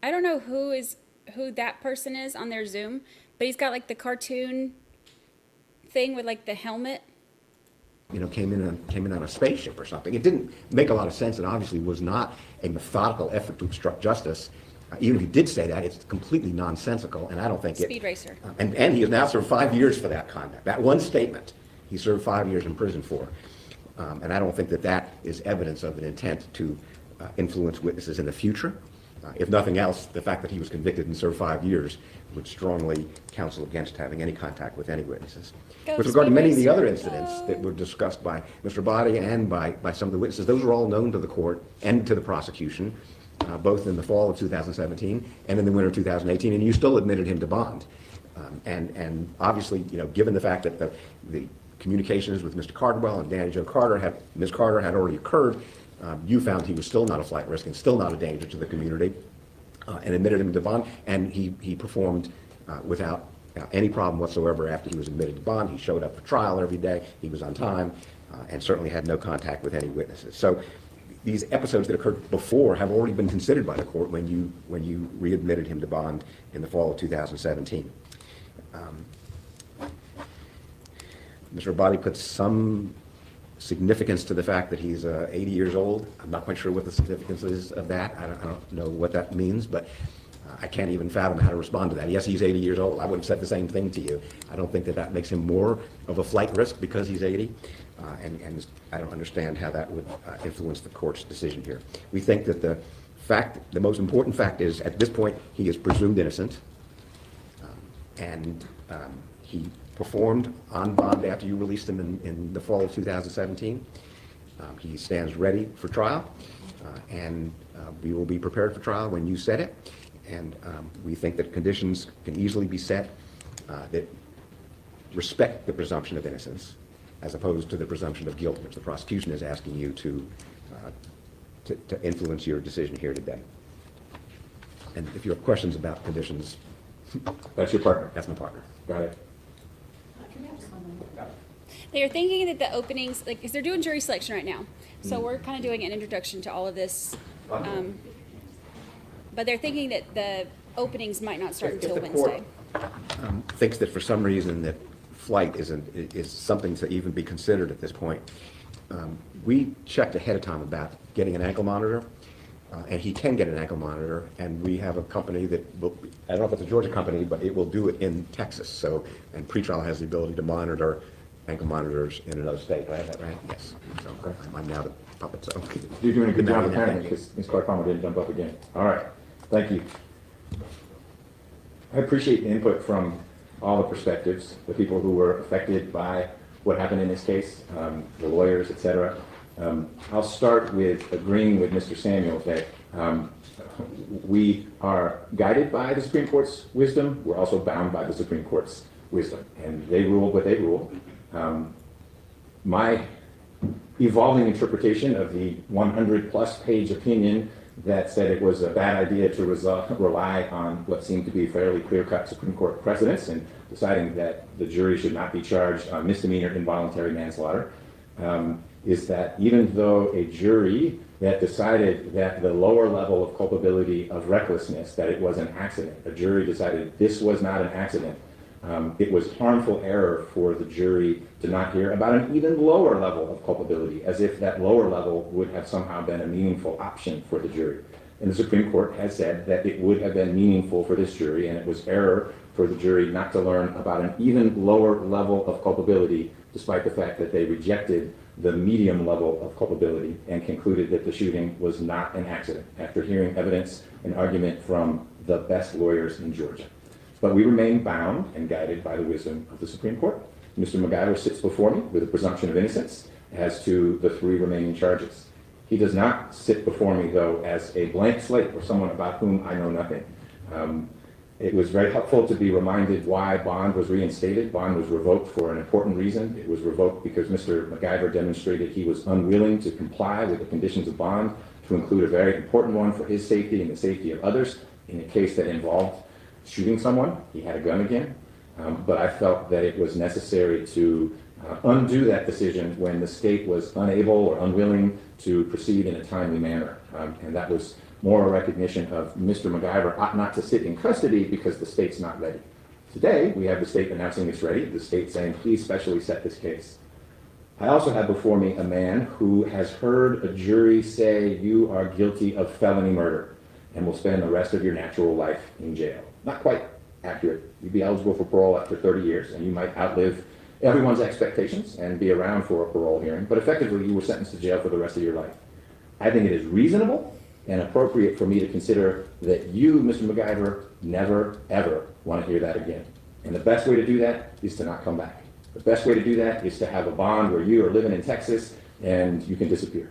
I don't know who that person is on their Zoom, but he's got like the cartoon thing with like the helmet. Came in on a spaceship or something. It didn't make a lot of sense, and obviously was not a methodical effort to obstruct justice. Even if he did say that, it's completely nonsensical, and I don't think Speed racer. And he has now served 5 years for that conduct. That one statement, he served 5 years in prison for. And I don't think that is evidence of an intent to influence witnesses in the future. If nothing else, the fact that he was convicted and served 5 years would strongly counsel against having any contact with any witnesses. With regard to many of the other incidents that were discussed by Mr. Brandi and by some of the witnesses, those were all known to the court and to the prosecution, both in the fall of 2017 and in the winter of 2018, and you still admitted him to bond. And obviously, given the fact that the communications with Mr. Cardwell and Danny Jo Carter Ms. Carter had already occurred, you found he was still not a flight risk and still not a danger to the community, and admitted him to bond, and he performed without any problem whatsoever after he was admitted to bond. He showed up for trial every day, he was on time, and certainly had no contact with any witnesses. So these episodes that occurred before have already been considered by the court when you readmitted him to bond in the fall of 2017. Mr. Brandi put some significance to the fact that he's 80 years old. I'm not quite sure what the significance is of that. I don't know what that means, but I can't even fathom how to respond to that. Yes, he's 80 years old. I would have said the same thing to you. I don't think that makes him more of a flight risk because he's 80, and I don't understand how that would influence the court's decision here. We think that the most important fact is, at this point, he is presumed innocent, and he performed on bond after you released him in the fall of 2017. He stands ready for trial, and we will be prepared for trial when you set it. And we think that conditions can easily be set that respect the presumption of innocence, as opposed to the presumption of guilt, which the prosecution is asking you to influence your decision here today. And if you have questions about conditions, That's your partner? That's my partner. Got it. They're thinking that the openings, because they're doing jury selection right now. So we're kind of doing an introduction to all of this. But they're thinking that the openings might not start until Wednesday. Thinks that for some reason that flight is something to even be considered at this point. We checked ahead of time about getting an ankle monitor, and he can get an ankle monitor, and we have a company that will, I don't know if it's a Georgia company, but it will do it in Texas. So, and Pretrial has the ability to monitor ankle monitors in another state. Do I have that right? Yes. So I'm now the puppet. So you're doing a good job apparently, because Ms. Clark-Palmer didn't jump up again. All right. Thank you. I appreciate the input from all the perspectives, the people who were affected by what happened in this case, the lawyers, etc. I'll start with agreeing with Mr. Samuels that we are guided by the Supreme Court's wisdom. We're also bound by the Supreme Court's wisdom, and they ruled what they ruled. My evolving interpretation of the 100-plus page opinion that said it was a bad idea to rely on what seemed to be fairly clear-cut Supreme Court precedents and deciding that the jury should not be charged on misdemeanor involuntary manslaughter, is that even though a jury that decided that the lower level of culpability of recklessness, that it was an accident, a jury decided this was not an accident, it was harmful error for the jury to not hear about an even lower level of culpability, as if that lower level would have somehow been a meaningful option for the jury. And the Supreme Court has said that it would have been meaningful for this jury, and it was error for the jury not to learn about an even lower level of culpability, despite the fact that they rejected the medium level of culpability and concluded that the shooting was not an accident, after hearing evidence and argument from the best lawyers in Georgia. But we remain bound and guided by the wisdom of the Supreme Court. Mr. McIver sits before me with a presumption of innocence as to the 3 remaining charges. He does not sit before me, though, as a blank slate or someone about whom I know nothing. It was very helpful to be reminded why bond was reinstated. Bond was revoked for an important reason. It was revoked because Mr. McIver demonstrated he was unwilling to comply with the conditions of bond, to include a very important one for his safety and the safety of others in a case that involved shooting someone. He had a gun again. But I felt that it was necessary to undo that decision when the state was unable or unwilling to proceed in a timely manner. And that was more a recognition of Mr. McIver ought not to sit in custody because the state's not ready. Today, we have the state announcing it's ready, the state saying, please specially set this case. I also have before me a man who has heard a jury say you are guilty of felony murder and will spend the rest of your natural life in jail. Not quite accurate. You'd be eligible for parole after 30 years, and you might outlive everyone's expectations and be around for a parole hearing, but effectively you were sentenced to jail for the rest of your life. I think it is reasonable and appropriate for me to consider that you, Mr. McIver, never, ever want to hear that again. And the best way to do that is to not come back. The best way to do that is to have a bond where you are living in Texas and you can disappear.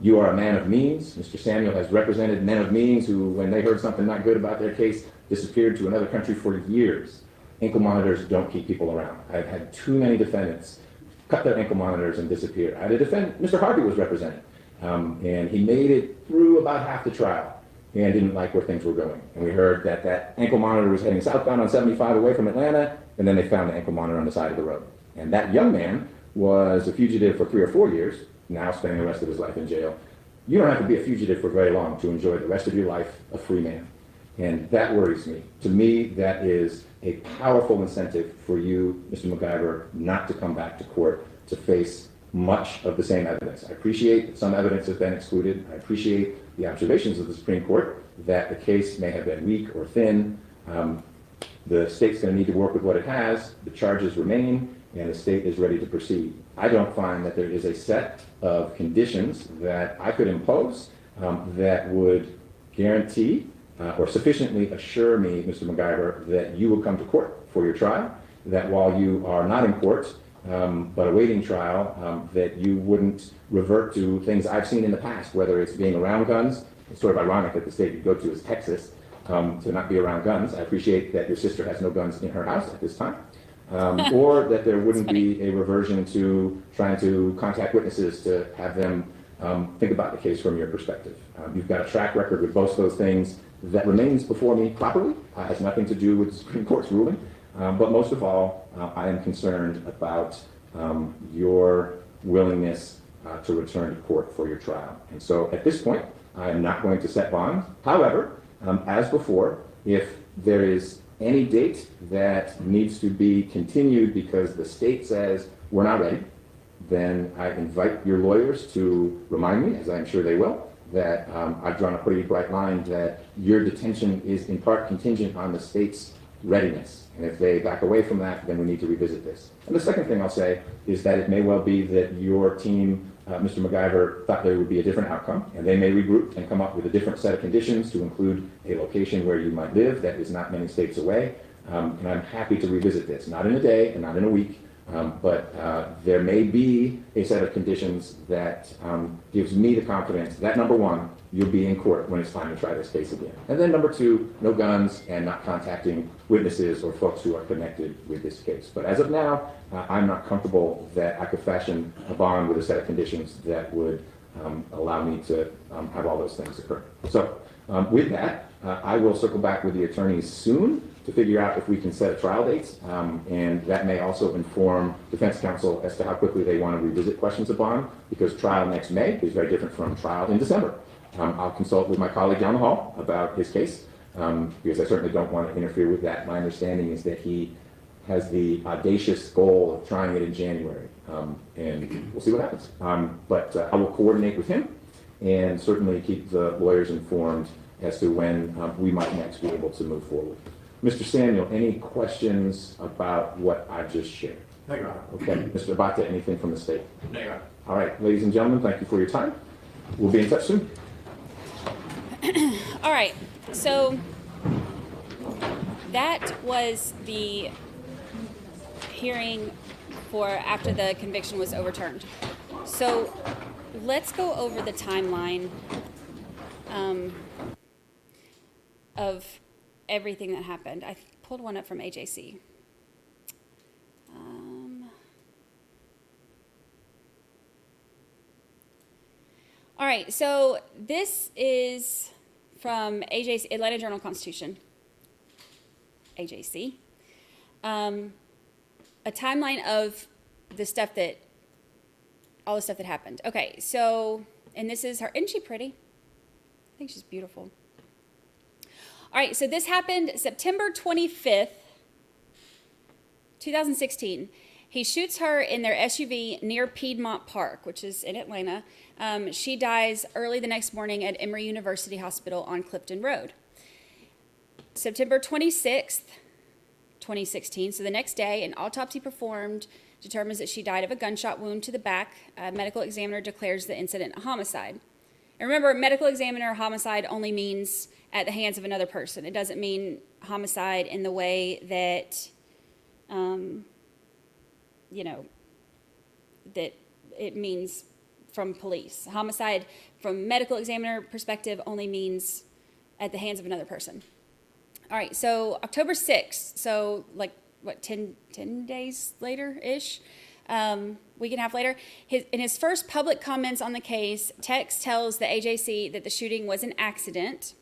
You are a man of means. Mr. Samuel has represented men of means who, when they heard something not good about their case, disappeared to another country for years. Ankle monitors don't keep people around. I've had too many defendants cut their ankle monitors and disappear. I had a defendant, Mr. Harvey was represented, and he made it through about half the trial and didn't like where things were going. And we heard that that ankle monitor was heading southbound on 75 away from Atlanta, and then they found the ankle monitor on the side of the road. And that young man was a fugitive for 3 or 4 years, now spending the rest of his life in jail. You don't have to be a fugitive for very long to enjoy the rest of your life a free man. And that worries me. To me, that is a powerful incentive for you, Mr. McIver, not to come back to court to face much of the same evidence. I appreciate that some evidence has been excluded. I appreciate the observations of the Supreme Court that the case may have been weak or thin. The state's going to need to work with what it has. The charges remain, and the state is ready to proceed. I don't find that there is a set of conditions that I could impose that would guarantee or sufficiently assure me, Mr. McIver, that you will come to court for your trial, that while you are not in court, but awaiting trial, that you wouldn't revert to things I've seen in the past, whether it's being around guns. It's sort of ironic that the state you go to is Texas, to not be around guns. I appreciate that your sister has no guns in her house at this time. Or that there wouldn't be a reversion to trying to contact witnesses to have them think about the case from your perspective. You've got a track record with both those things that remains before me properly. Has nothing to do with the Supreme Court's ruling. But most of all, I am concerned about your willingness to return to court for your trial. And so at this point, I am not going to set bond. However, as before, if there is any date that needs to be continued because the state says we're not ready, then I invite your lawyers to remind me, as I'm sure they will, that I've drawn a pretty bright line that your detention is in part contingent on the state's readiness. And if they back away from that, then we need to revisit this. And the second thing I'll say is that it may well be that your team, Mr. McIver, thought there would be a different outcome, and they may regroup and come up with a different set of conditions to include a location where you might live that is not many states away. And I'm happy to revisit this, not in a day and not in a week, but there may be a set of conditions that gives me the confidence that, number one, you'll be in court when it's time to try this case again. And then number two, no guns and not contacting witnesses or folks who are connected with this case. But as of now, I'm not comfortable that I could fashion a bond with a set of conditions that would allow me to have all those things occur. So with that, I will circle back with the attorneys soon to figure out if we can set a trial date, and that may also inform defense counsel as to how quickly they want to revisit questions of bond, because trial next May is very different from trial in December. I'll consult with my colleague down the hall about his case, because I certainly don't want to interfere with that. My understanding is that he has the audacious goal of trying it in January, and we'll see what happens. But I will coordinate with him and certainly keep the lawyers informed as to when we might next be able to move forward. Mr. Samuel, any questions about what I just shared? No, Your Honor. Okay. Mr. Abate, anything from the state? No, Your Honor. All right, ladies and gentlemen, thank you for your time. We'll be in touch soon. All right, so that was the hearing for after the conviction was overturned. So let's go over the timeline of everything that happened. I pulled one up from AJC. All right, so this is from AJC, Atlanta Journal-Constitution, AJC. A timeline of the stuff that, all the stuff that happened. Okay, so, and this is her, isn't she pretty? I think she's beautiful. All right, so this happened September 25th, 2016. He shoots her in their SUV near Piedmont Park, which is in Atlanta. She dies early the next morning at Emory University Hospital on Clifton Road. September 26th, 2016, so the next day, an autopsy performed determines that she died of a gunshot wound to the back. A medical examiner declares the incident a homicide. And remember, medical examiner homicide only means at the hands of another person. It doesn't mean homicide in the way that, that it means from police. Homicide from medical examiner perspective only means at the hands of another person. All right, so October 6th, so like, what, 10 days later-ish, week and a half later, in his first public comments on the case, Tex tells the AJC that the shooting was an accident.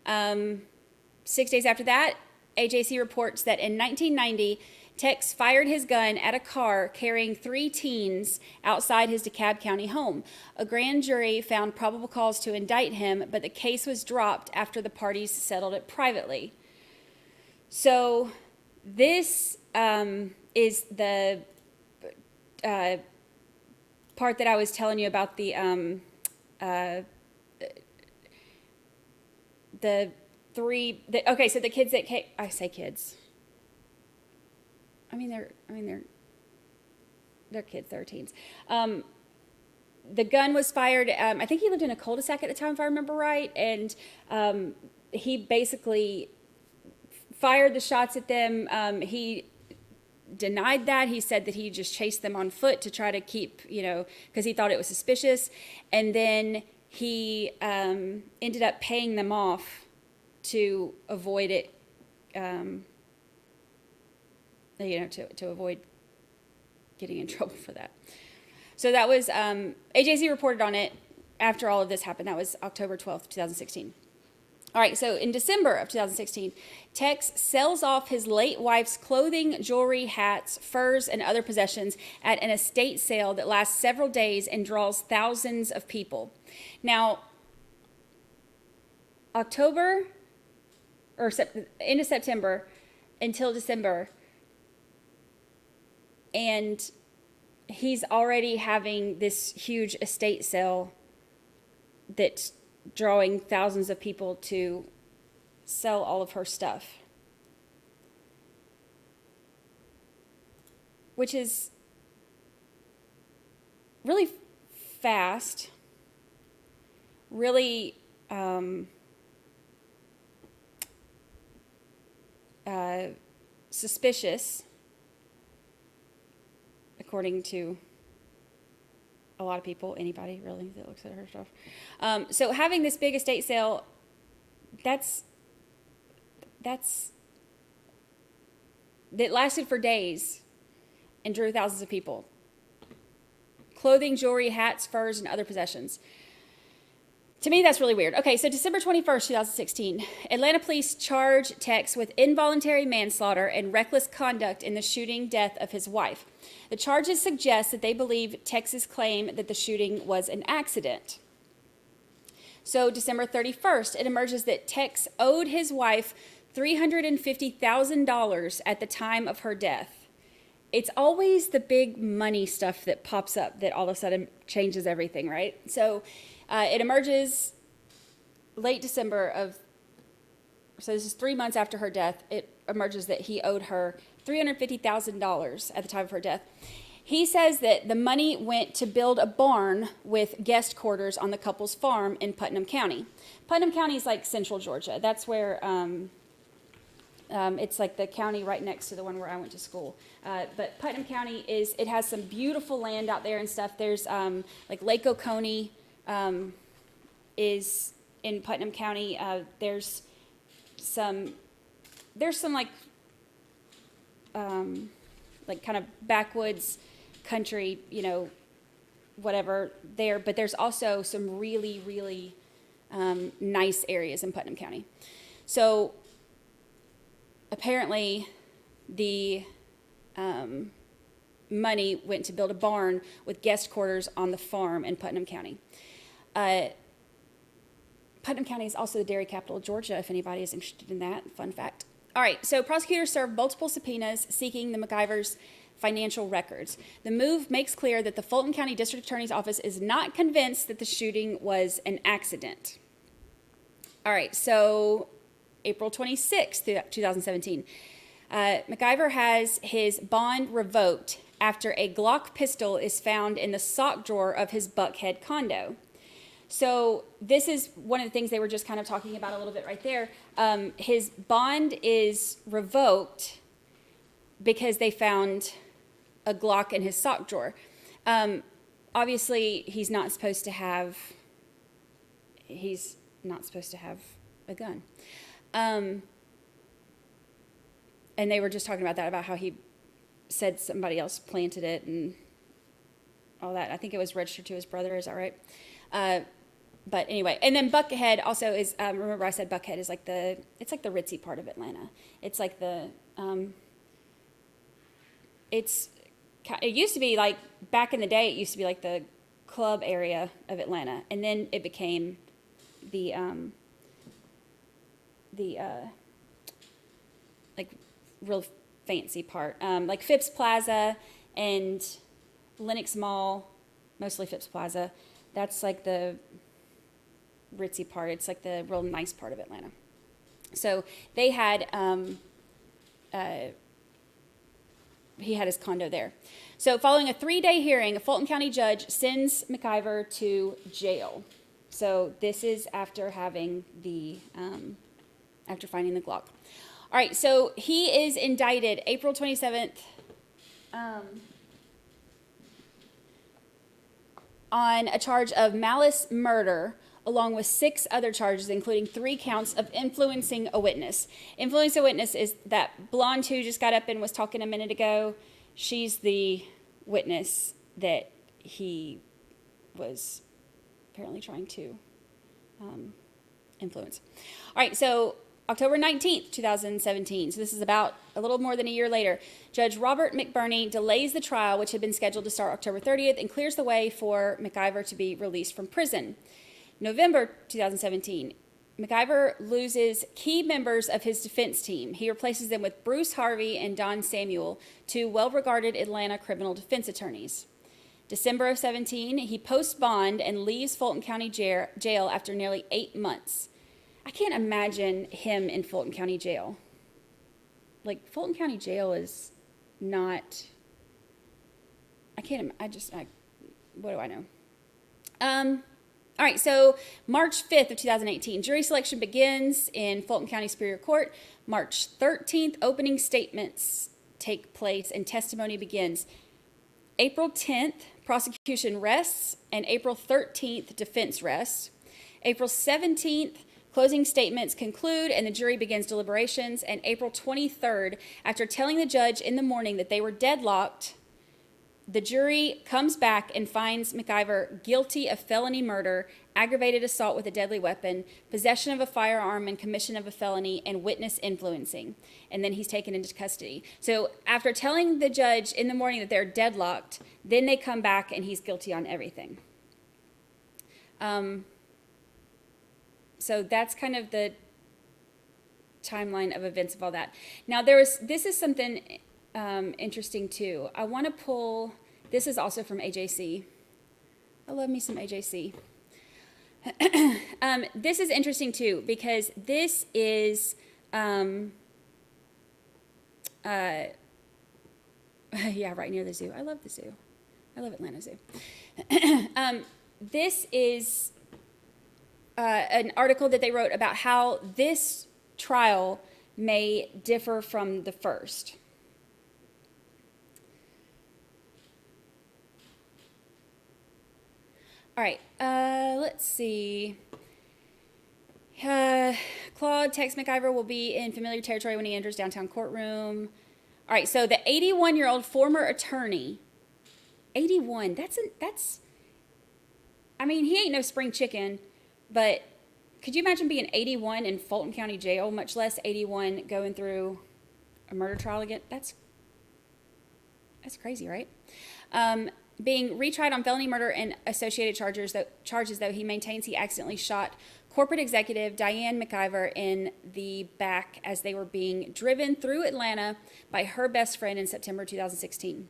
6 days after that, AJC reports that in 1990, Tex fired his gun at a car carrying 3 teens outside his DeKalb County home. A grand jury found probable cause to indict him, but the case was dropped after the parties settled it privately. So this is the part that I was telling you about the okay, so the kids that came, I say kids. They're kids, they're teens. The gun was fired, I think he lived in a cul-de-sac at the time, if I remember right, and he basically fired the shots at them. He denied that. He said that he just chased them on foot to try to keep, because he thought it was suspicious. And then he ended up paying them off to avoid it, to avoid getting in trouble for that. So that was, AJC reported on it after all of this happened. That was October 12th, 2016. All right, so in December of 2016, Tex sells off his late wife's clothing, jewelry, hats, furs, and other possessions at an estate sale that lasts several days and draws thousands of people. Now, end of September until December, and he's already having this huge estate sale that's drawing thousands of people to sell all of her stuff, which is really fast, really suspicious, according to a lot of people, anybody really that looks at her stuff. So having this big estate sale, that lasted for days and drew thousands of people. Clothing, jewelry, hats, furs, and other possessions. To me, that's really weird. Okay, so December 21st, 2016, Atlanta police charge Tex with involuntary manslaughter and reckless conduct in the shooting death of his wife. The charges suggest that they believe Tex's claim that the shooting was an accident. So December 31st, it emerges that Tex owed his wife $350,000 at the time of her death. It's always the big money stuff that pops up that all of a sudden changes everything, right? So it emerges late December so this is 3 months after her death, it emerges that he owed her $350,000 at the time of her death. He says that the money went to build a barn with guest quarters on the couple's farm in Putnam County. Putnam County is like central Georgia. That's where It's like the county right next to the one where I went to school. But Putnam County it has some beautiful land out there and stuff. There's like Lake Oconee is in Putnam County. There's some like kind of backwoods country, whatever there. But there's also some really, really nice areas in Putnam County. So apparently the money went to build a barn with guest quarters on the farm in Putnam County. Putnam County is also the dairy capital of Georgia, if anybody is interested in that. Fun fact. All right, so prosecutors served multiple subpoenas seeking the McIver's financial records. The move makes clear that the Fulton County District Attorney's Office is not convinced that the shooting was an accident. All right, so April 26, 2017. McIver has his bond revoked after a Glock pistol is found in the sock drawer of his Buckhead condo. So this is one of the things they were just kind of talking about a little bit right there. His bond is revoked because they found a Glock in his sock drawer. Obviously, he's not supposed to have a gun. And they were just talking about that, about how he said somebody else planted it and all that. I think it was registered to his brother. Is that right? But anyway, and then Buckhead also is, remember I said Buckhead is it's like the ritzy part of Atlanta. It's like it used to be like, back in the day, it used to be like the club area of Atlanta. And then it became the like real fancy part. Like Phipps Plaza and Lenox Mall, mostly Phipps Plaza. That's like the ritzy part. It's like the real nice part of Atlanta. So they had, he had his condo there. So following a 3-day hearing, a Fulton County judge sends McIver to jail. So this is after having after finding the Glock. All right, so he is indicted April 27th on a charge of malice murder, along with 6 other charges, including 3 counts of influencing a witness. Influencing a witness is that blonde who just got up and was talking a minute ago. She's the witness that he was apparently trying to influence. All right, so October 19th, 2017, so this is about a little more than a year later, Judge Robert McBurney delays the trial, which had been scheduled to start October 30th, and clears the way for McIver to be released from prison. November 2017, McIver loses key members of his defense team. He replaces them with Bruce Harvey and Don Samuel, 2 well-regarded Atlanta criminal defense attorneys. December of 17, he posts bond and leaves Fulton County jail after nearly 8 months. I can't imagine him in Fulton County jail. Like, Fulton County jail is not, what do I know? All right, so March 5th of 2018, jury selection begins in Fulton County Superior Court. March 13th, opening statements take place and testimony begins. April 10th, prosecution rests, and April 13th, defense rests. April 17th, closing statements conclude and the jury begins deliberations. And April 23rd, after telling the judge in the morning that they were deadlocked, the jury comes back and finds McIver guilty of felony murder, aggravated assault with a deadly weapon, possession of a firearm and commission of a felony, and witness influencing. And then he's taken into custody. So after telling the judge in the morning that they're deadlocked, then they come back and he's guilty on everything. So that's kind of the timeline of events of all that. Now this is something interesting too. I want to pull, this is also from AJC. I love me some AJC. This is interesting too, because this is, yeah, right near the zoo. I love the zoo. I love Atlanta Zoo. This is an article that they wrote about how this trial may differ from the first. All right, let's see. Claude Tex McIver will be in familiar territory when he enters downtown courtroom. All right, so the 81-year-old former attorney, 81, I mean, he ain't no spring chicken, but could you imagine being 81 in Fulton County Jail, much less 81 going through a murder trial again? That's crazy, right? Being retried on felony murder and associated charges, though he maintains he accidentally shot corporate executive Diane McIver in the back as they were being driven through Atlanta by her best friend in September 2016.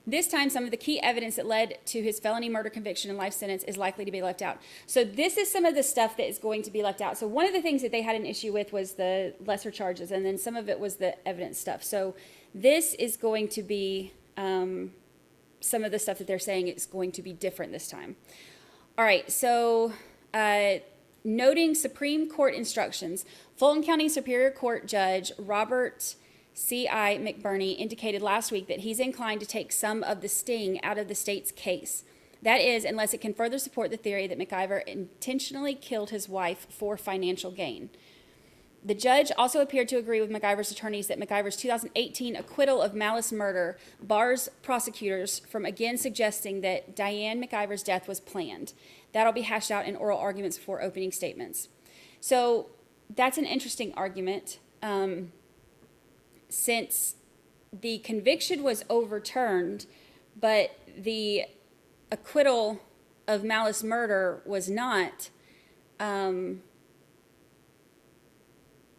This time, some of the key evidence that led to his felony murder conviction and life sentence is likely to be left out. So this is some of the stuff that is going to be left out. So one of the things that they had an issue with was the lesser charges, and then some of it was the evidence stuff. So this is going to be some of the stuff that they're saying is going to be different this time. All right, so noting Supreme Court instructions, Fulton County Superior Court Judge Robert C.I. McBurney indicated last week that he's inclined to take some of the sting out of the state's case. That is, unless it can further support the theory that McIver intentionally killed his wife for financial gain. The judge also appeared to agree with McIver's attorneys that McIver's 2018 acquittal of malice murder bars prosecutors from again suggesting that Diane McIver's death was planned. That'll be hashed out in oral arguments before opening statements. So that's an interesting argument. Since the conviction was overturned, but the acquittal of malice murder was not,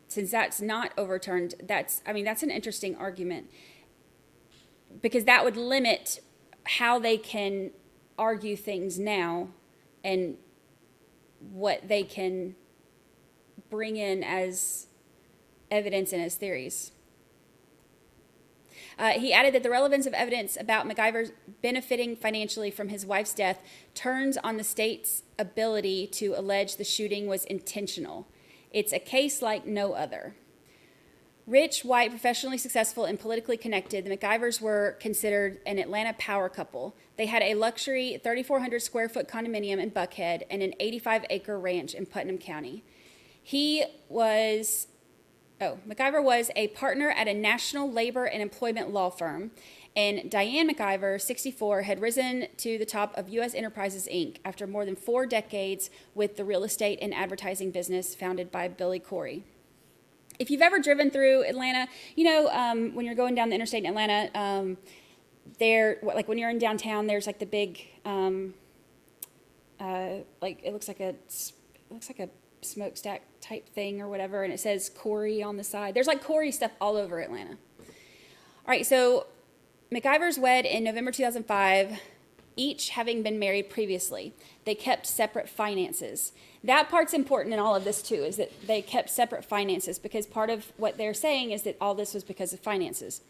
since that's not overturned, that's an interesting argument, because that would limit how they can argue things now and what they can bring in as evidence and as theories. He added that the relevance of evidence about McIver benefiting financially from his wife's death turns on the state's ability to allege the shooting was intentional. It's a case like no other. Rich, white, professionally successful, and politically connected, the McIvers were considered an Atlanta power couple. They had a luxury 3,400 square foot condominium in Buckhead and an 85-acre ranch in Putnam County. McIver was a partner at a national labor and employment law firm, and Diane McIver, 64, had risen to the top of U.S. Enterprises, Inc. after more than 4 decades with the real estate and advertising business founded by Billy Corey. If you've ever driven through Atlanta, when you're going down the interstate in Atlanta, when you're in downtown, there's like the big, it looks like a smokestack type thing or whatever, and it says Corey on the side. There's like Corey stuff all over Atlanta. All right, so McIvers wed in November 2005, each having been married previously. They kept separate finances. That part's important in all of this too, is that they kept separate finances, because part of what they're saying is that all this was because of finances.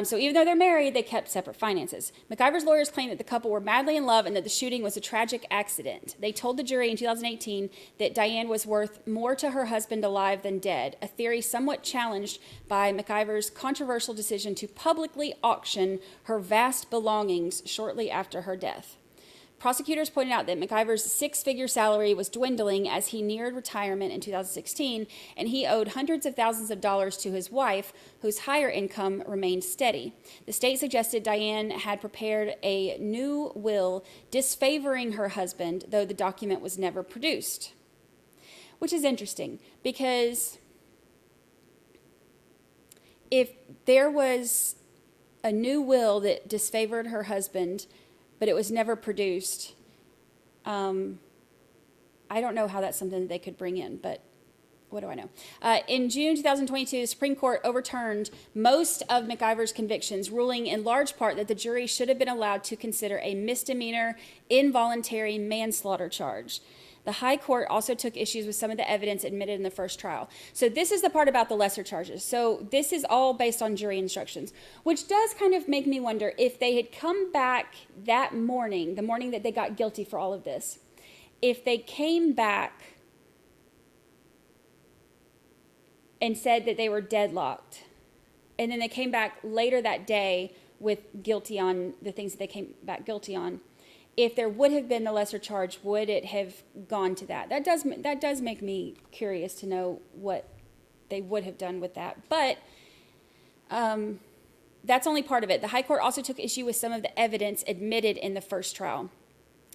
So even though they're married, they kept separate finances. McIver's lawyers claimed that the couple were madly in love and that the shooting was a tragic accident. They told the jury in 2018 that Diane was worth more to her husband alive than dead, a theory somewhat challenged by McIver's controversial decision to publicly auction her vast belongings shortly after her death. Prosecutors pointed out that McIver's 6-figure salary was dwindling as he neared retirement in 2016, and he owed hundreds of thousands of dollars to his wife, whose higher income remained steady. The state suggested Diane had prepared a new will disfavoring her husband, though the document was never produced. Which is interesting, because if there was a new will that disfavored her husband, but it was never produced, I don't know how that's something that they could bring in, but what do I know? In June 2022, the Supreme Court overturned most of McIver's convictions, ruling in large part that the jury should have been allowed to consider a misdemeanor involuntary manslaughter charge. The High Court also took issues with some of the evidence admitted in the first trial. So this is the part about the lesser charges. So this is all based on jury instructions, which does kind of make me wonder if they had come back that morning, the morning that they got guilty for all of this, if they came back and said that they were deadlocked. And then they came back later that day with guilty on the things that they came back guilty on. If there would have been the lesser charge, would it have gone to that? That does make me curious to know what they would have done with that. But that's only part of it. The High Court also took issue with some of the evidence admitted in the first trial.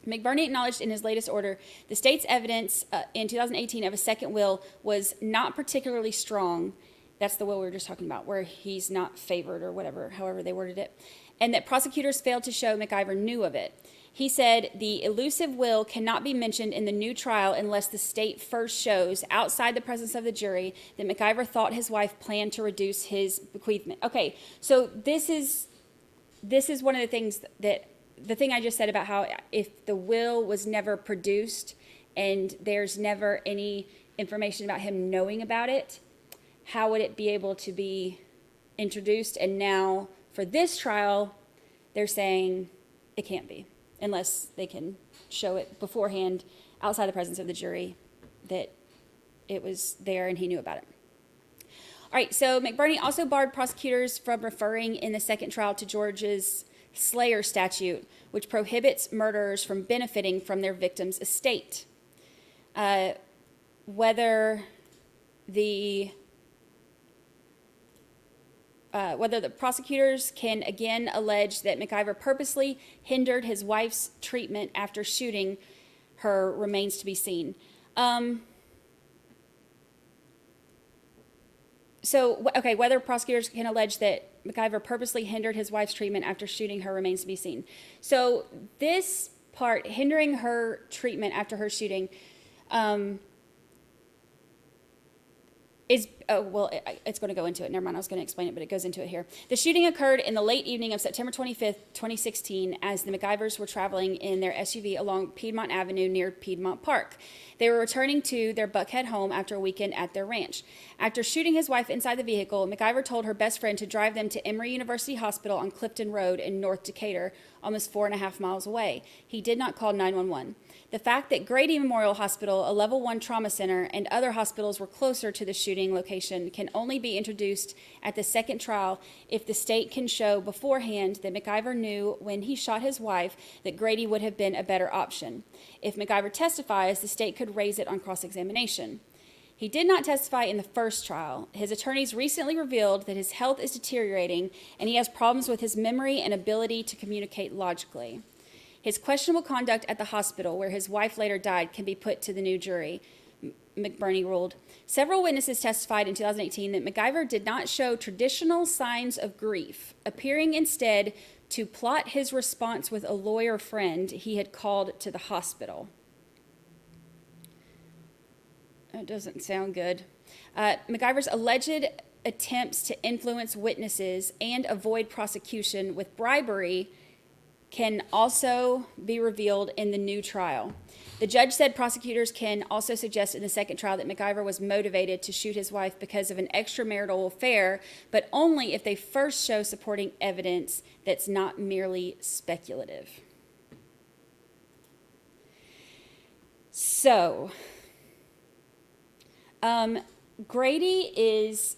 McBurney acknowledged in his latest order the state's evidence in 2018 of a second will was not particularly strong. That's the will we were just talking about, where he's not favored or whatever, however they worded it, and that prosecutors failed to show McIver knew of it. He said the elusive will cannot be mentioned in the new trial unless the state first shows, outside the presence of the jury, that McIver thought his wife planned to reduce his bequeathment. Okay, so this is one of the things that, the thing I just said about how if the will was never produced and there's never any information about him knowing about it, how would it be able to be introduced? And now for this trial, they're saying it can't be, unless they can show it beforehand outside the presence of the jury that it was there and he knew about it. All right, so McBurney also barred prosecutors from referring in the second trial to Georgia's Slayer statute, which prohibits murderers from benefiting from their victim's estate. Whether the prosecutors can again allege that McIver purposely hindered his wife's treatment after shooting her remains to be seen. Whether prosecutors can allege that McIver purposely hindered his wife's treatment after shooting her remains to be seen. So this part, hindering her treatment after her shooting, it's going to go into it. Never mind, I was going to explain it, but it goes into it here. The shooting occurred in the late evening of September 25th, 2016, as the McIvers were traveling in their SUV along Piedmont Avenue near Piedmont Park. They were returning to their Buckhead home after a weekend at their ranch. After shooting his wife inside the vehicle, McIver told her best friend to drive them to Emory University Hospital on Clifton Road in North Decatur, almost 4.5 miles away. He did not call 911. The fact that Grady Memorial Hospital, a level 1 trauma center, and other hospitals were closer to the shooting location can only be introduced at the second trial if the state can show beforehand that McIver knew when he shot his wife that Grady would have been a better option. If McIver testifies, the state could raise it on cross-examination. He did not testify in the first trial. His attorneys recently revealed that his health is deteriorating and he has problems with his memory and ability to communicate logically. His questionable conduct at the hospital, where his wife later died, can be put to the new jury, McBurney ruled. Several witnesses testified in 2018 that McIver did not show traditional signs of grief, appearing instead to plot his response with a lawyer friend he had called to the hospital. That doesn't sound good. McIver's alleged attempts to influence witnesses and avoid prosecution with bribery can also be revealed in the new trial. The judge said prosecutors can also suggest in the second trial that McIver was motivated to shoot his wife because of an extramarital affair, but only if they first show supporting evidence that's not merely speculative. So, Grady is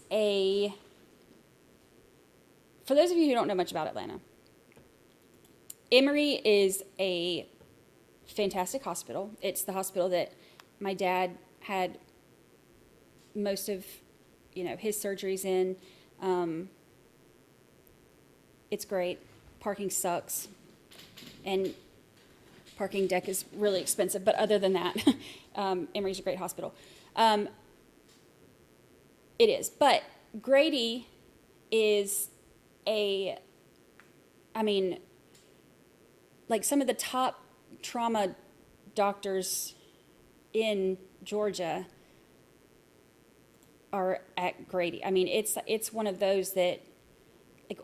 for those of you who don't know much about Atlanta, Emory is a fantastic hospital. It's the hospital that my dad had most of, his surgeries in. It's great. Parking sucks. And parking deck is really expensive. But other than that, Emory's a great hospital. It is. But Grady is like some of the top trauma doctors in Georgia are at Grady. It's one of those that,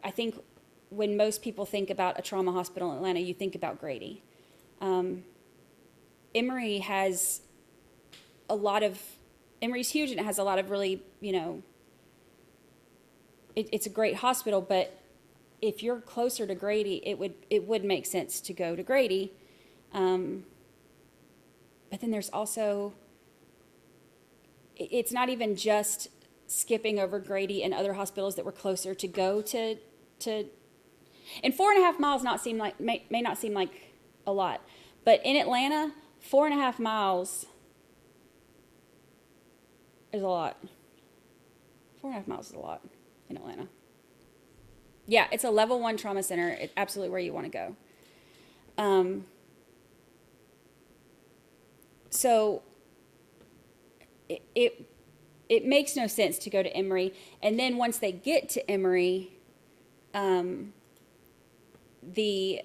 I think when most people think about a trauma hospital in Atlanta, you think about Grady. Emory has Emory's huge and it has a lot of really, it's a great hospital, but if you're closer to Grady, it would make sense to go to Grady. But then there's also, it's not even just skipping over Grady and other hospitals that were closer to go to, and 4.5 miles may not seem like a lot, but in Atlanta, 4.5 miles is a lot. 4.5 miles is a lot in Atlanta. Yeah, it's a level 1 trauma center. It's absolutely where you want to go. So it makes no sense to go to Emory. And then once they get to Emory, the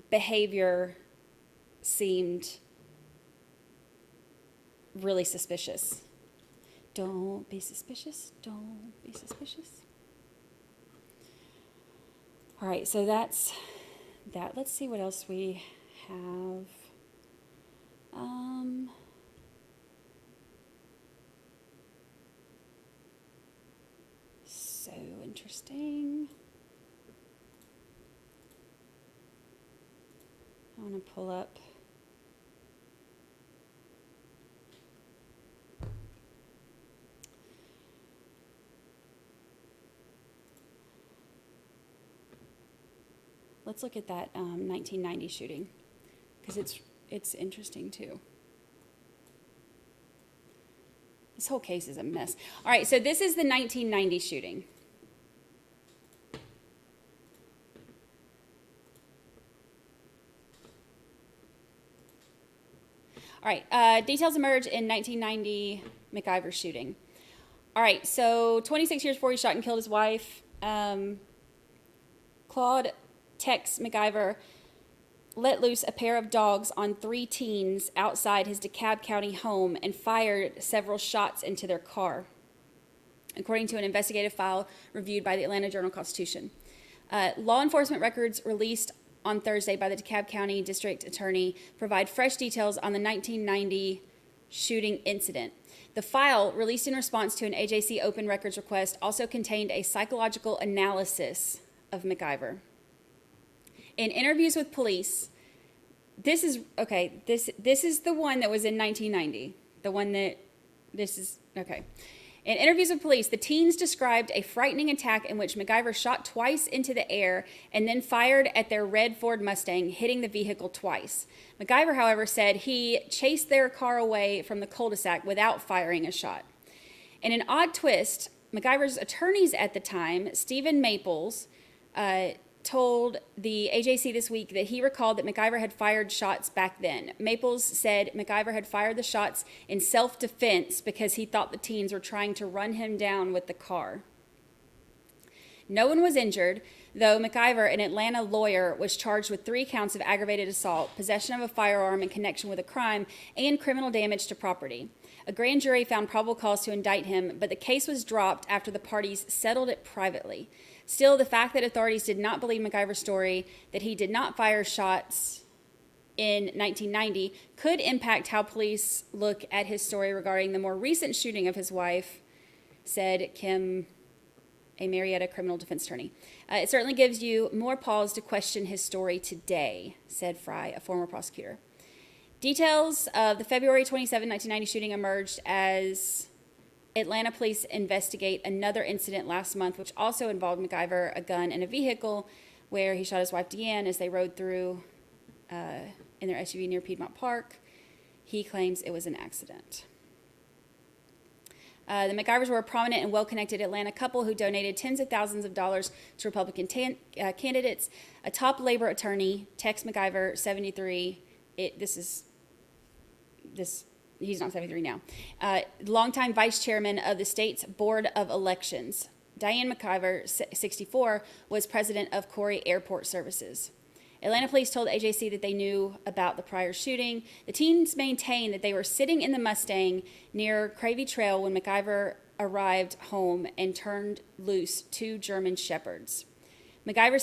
behavior seemed really suspicious. Don't be suspicious. Don't be suspicious. All right, so that's that. Let's see what else we have. So interesting. I want to pull up. Let's look at that 1990 shooting, because it's interesting too. This whole case is a mess. All right, so this is the 1990 shooting. All right, details emerge in 1990 McIver shooting. All right, so 26 years before he shot and killed his wife, Claude Tex McIver let loose a pair of dogs on 3 teens outside his DeKalb County home and fired several shots into their car, according to an investigative file reviewed by the Atlanta Journal-Constitution. Law enforcement records released on Thursday by the DeKalb County District Attorney provide fresh details on the 1990 shooting incident. The file, released in response to an AJC open records request, also contained a psychological analysis of McIver. In interviews with police, this is the one that was in 1990. In interviews with police, the teens described a frightening attack in which McIver shot twice into the air and then fired at their red Ford Mustang, hitting the vehicle twice. McIver, however, said he chased their car away from the cul-de-sac without firing a shot. In an odd twist, McIver's attorneys at the time, Stephen Maples, told the AJC this week that he recalled that McIver had fired shots back then. Maples said McIver had fired the shots in self-defense because he thought the teens were trying to run him down with the car. No one was injured, though McIver, an Atlanta lawyer, was charged with 3 counts of aggravated assault, possession of a firearm in connection with a crime, and criminal damage to property. A grand jury found probable cause to indict him, but the case was dropped after the parties settled it privately. Still, the fact that authorities did not believe McIver's story that he did not fire shots in 1990 could impact how police look at his story regarding the more recent shooting of his wife, said Kim, a Marietta criminal defense attorney. It certainly gives you more pause to question his story today, said Fry, a former prosecutor. Details of the February 27, 1990 shooting emerged as Atlanta police investigate another incident last month, which also involved McIver, a gun, and a vehicle, where he shot his wife Deanne as they rode through in their SUV near Piedmont Park. He claims it was an accident. The McIvers were a prominent and well-connected Atlanta couple who donated tens of thousands of dollars to Republican candidates. A top labor attorney, Tex McIver, 73, he's not 73 now, longtime vice chairman of the state's Board of Elections. Diane McIver, 64, was president of Corey Airport Services. Atlanta police told AJC that they knew about the prior shooting. The teens maintained that they were sitting in the Mustang near Cravey Trail when McIver arrived home and turned loose 2 German Shepherds. McIver,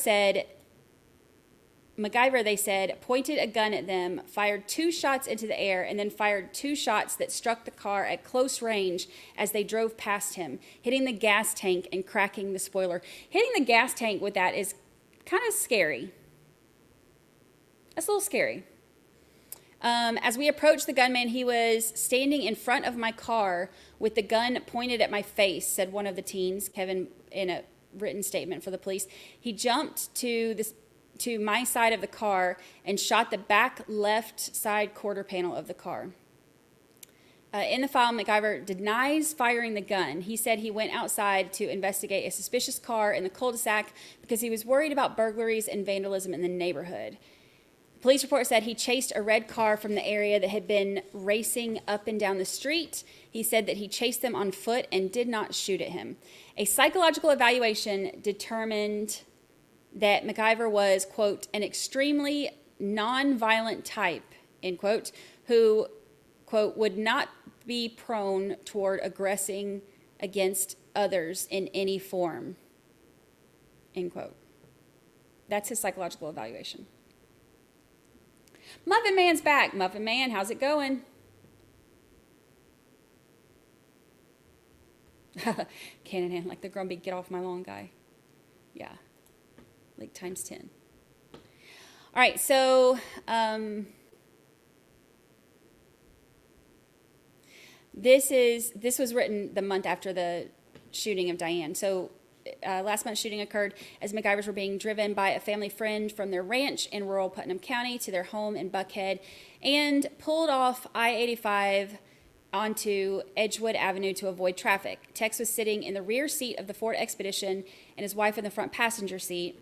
they said, pointed a gun at them, fired 2 shots into the air, and then fired 2 shots that struck the car at close range as they drove past him, hitting the gas tank and cracking the spoiler. Hitting the gas tank with that is kind of scary. That's a little scary. As we approached the gunman, he was standing in front of my car with the gun pointed at my face, said one of the teens, Kevin, in a written statement for the police. He jumped to my side of the car and shot the back left side quarter panel of the car. In the file, McIver denies firing the gun. He said he went outside to investigate a suspicious car in the cul-de-sac because he was worried about burglaries and vandalism in the neighborhood. The police report said he chased a red car from the area that had been racing up and down the street. He said that he chased them on foot and did not shoot at him. A psychological evaluation determined that McIver was, quote, an extremely non-violent type, end quote, who, quote, would not be prone toward aggressing against others in any form, end quote. That's his psychological evaluation. Muffin Man's back. Muffin Man, how's it going? Cannon like the grumpy get off my lawn guy. Yeah, like times 10. All right, so this was written the month after the shooting of Diane. So last month's shooting occurred as McIvers were being driven by a family friend from their ranch in rural Putnam County to their home in Buckhead and pulled off I-85 onto Edgewood Avenue to avoid traffic. Tex was sitting in the rear seat of the Ford Expedition and his wife in the front passenger seat.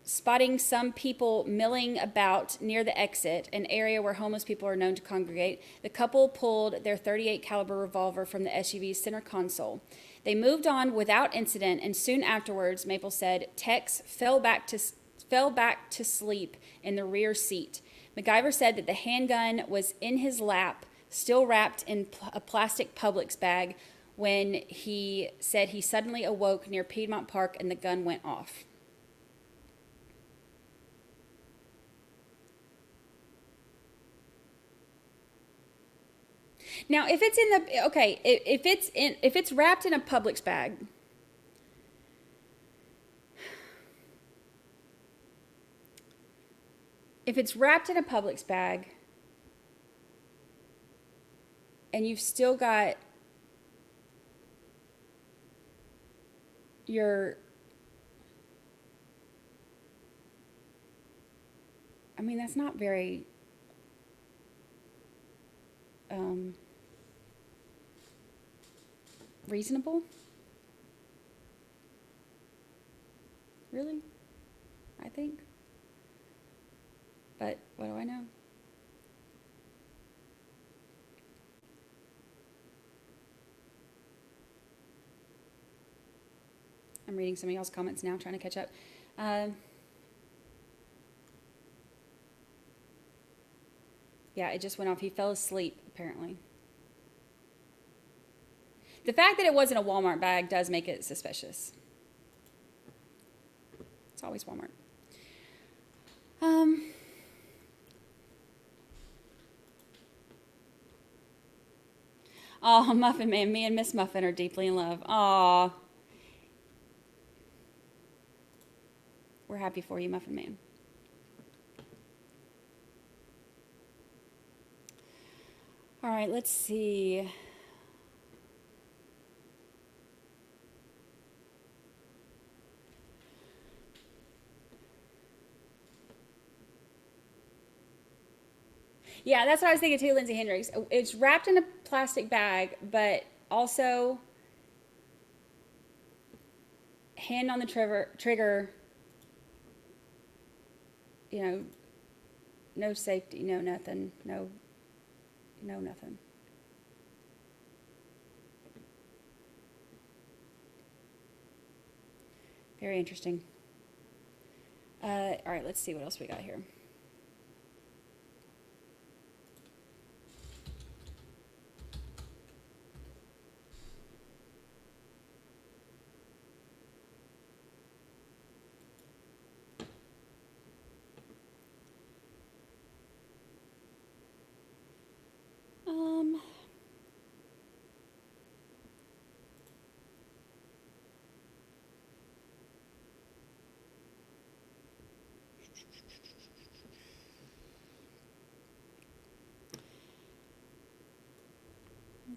Spotting some people milling about near the exit, an area where homeless people are known to congregate, the couple pulled their .38 caliber revolver from the SUV's center console. They moved on without incident, and soon afterwards, Maple said, Tex fell back to sleep in the rear seat. McIver said that the handgun was in his lap, still wrapped in a plastic Publix bag, when he said he suddenly awoke near Piedmont Park and the gun went off. Now, if it's in the, okay, if it's wrapped in a Publix bag, and you've still got your, I mean, that's not very, reasonable? Really? I think. But what do I know? I'm reading some of y'all's comments now, trying to catch up. Yeah, it just went off. He fell asleep, apparently. The fact that it wasn't a Walmart bag does make it suspicious. It's always Walmart. Oh, Muffin Man, me and Miss Muffin are deeply in love. Aw. We're happy for you, Muffin Man. All right, let's see. Yeah, that's what I was thinking too, Lindsay Hendricks. It's wrapped in a plastic bag, but also hand on the trigger, you know, no safety, no nothing, no nothing. Very interesting. All right, let's see what else we got here.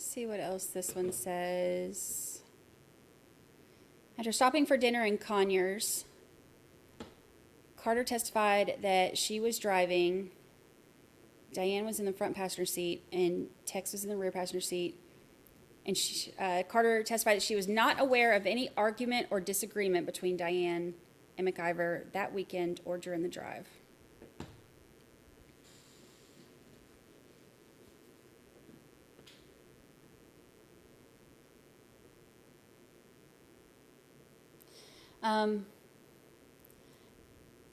Let's see what else this one says. After stopping for dinner in Conyers, Carter testified that she was driving. Diane was in the front passenger seat, and Tex was in the rear passenger seat. And Carter testified that she was not aware of any argument or disagreement between Diane and McIver that weekend or during the drive.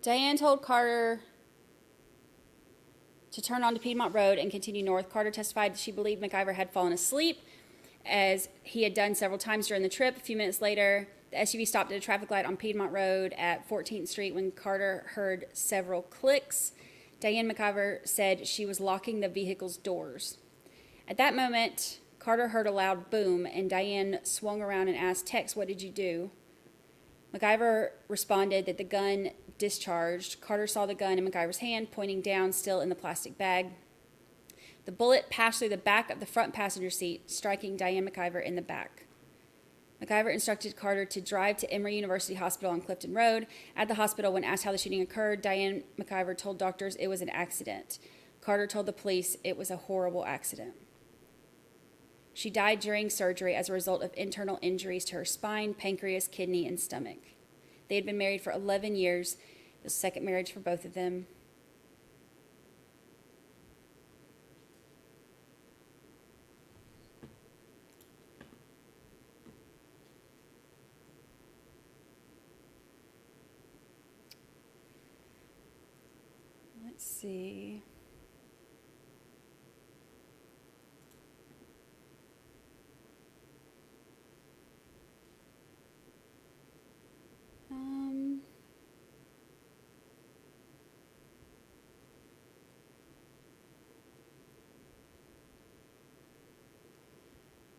Diane told Carter to turn onto Piedmont Road and continue north. Carter testified that she believed McIver had fallen asleep, as he had done several times during the trip. A few minutes later, the SUV stopped at a traffic light on Piedmont Road at 14th Street when Carter heard several clicks. Diane McIver said she was locking the vehicle's doors. At that moment, Carter heard a loud boom, and Diane swung around and asked Tex, "What did you do?" McIver responded that the gun discharged. Carter saw the gun in McIver's hand, pointing down, still in the plastic bag. The bullet passed through the back of the front passenger seat, striking Diane McIver in the back. McIver instructed Carter to drive to Emory University Hospital on Clifton Road. At the hospital, when asked how the shooting occurred, Diane McIver told doctors it was an accident. Carter told the police it was a horrible accident. She died during surgery as a result of internal injuries to her spine, pancreas, kidney, and stomach. They had been married for 11 years. It was the second marriage for both of them. Let's see.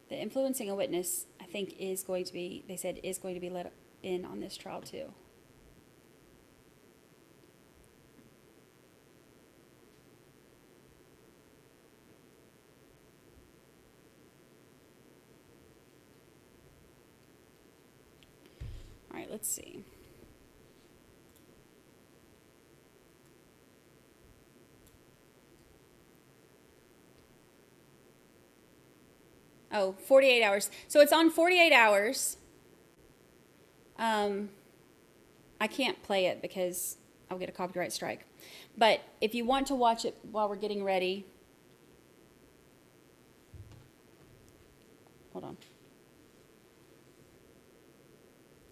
The influencing a witness, I think, is going to be, they said, is going to be let in on this trial too. All right, let's see. Oh, 48 hours. So it's on 48 hours. I can't play it because I'll get a copyright strike. But if you want to watch it while we're getting ready, hold on.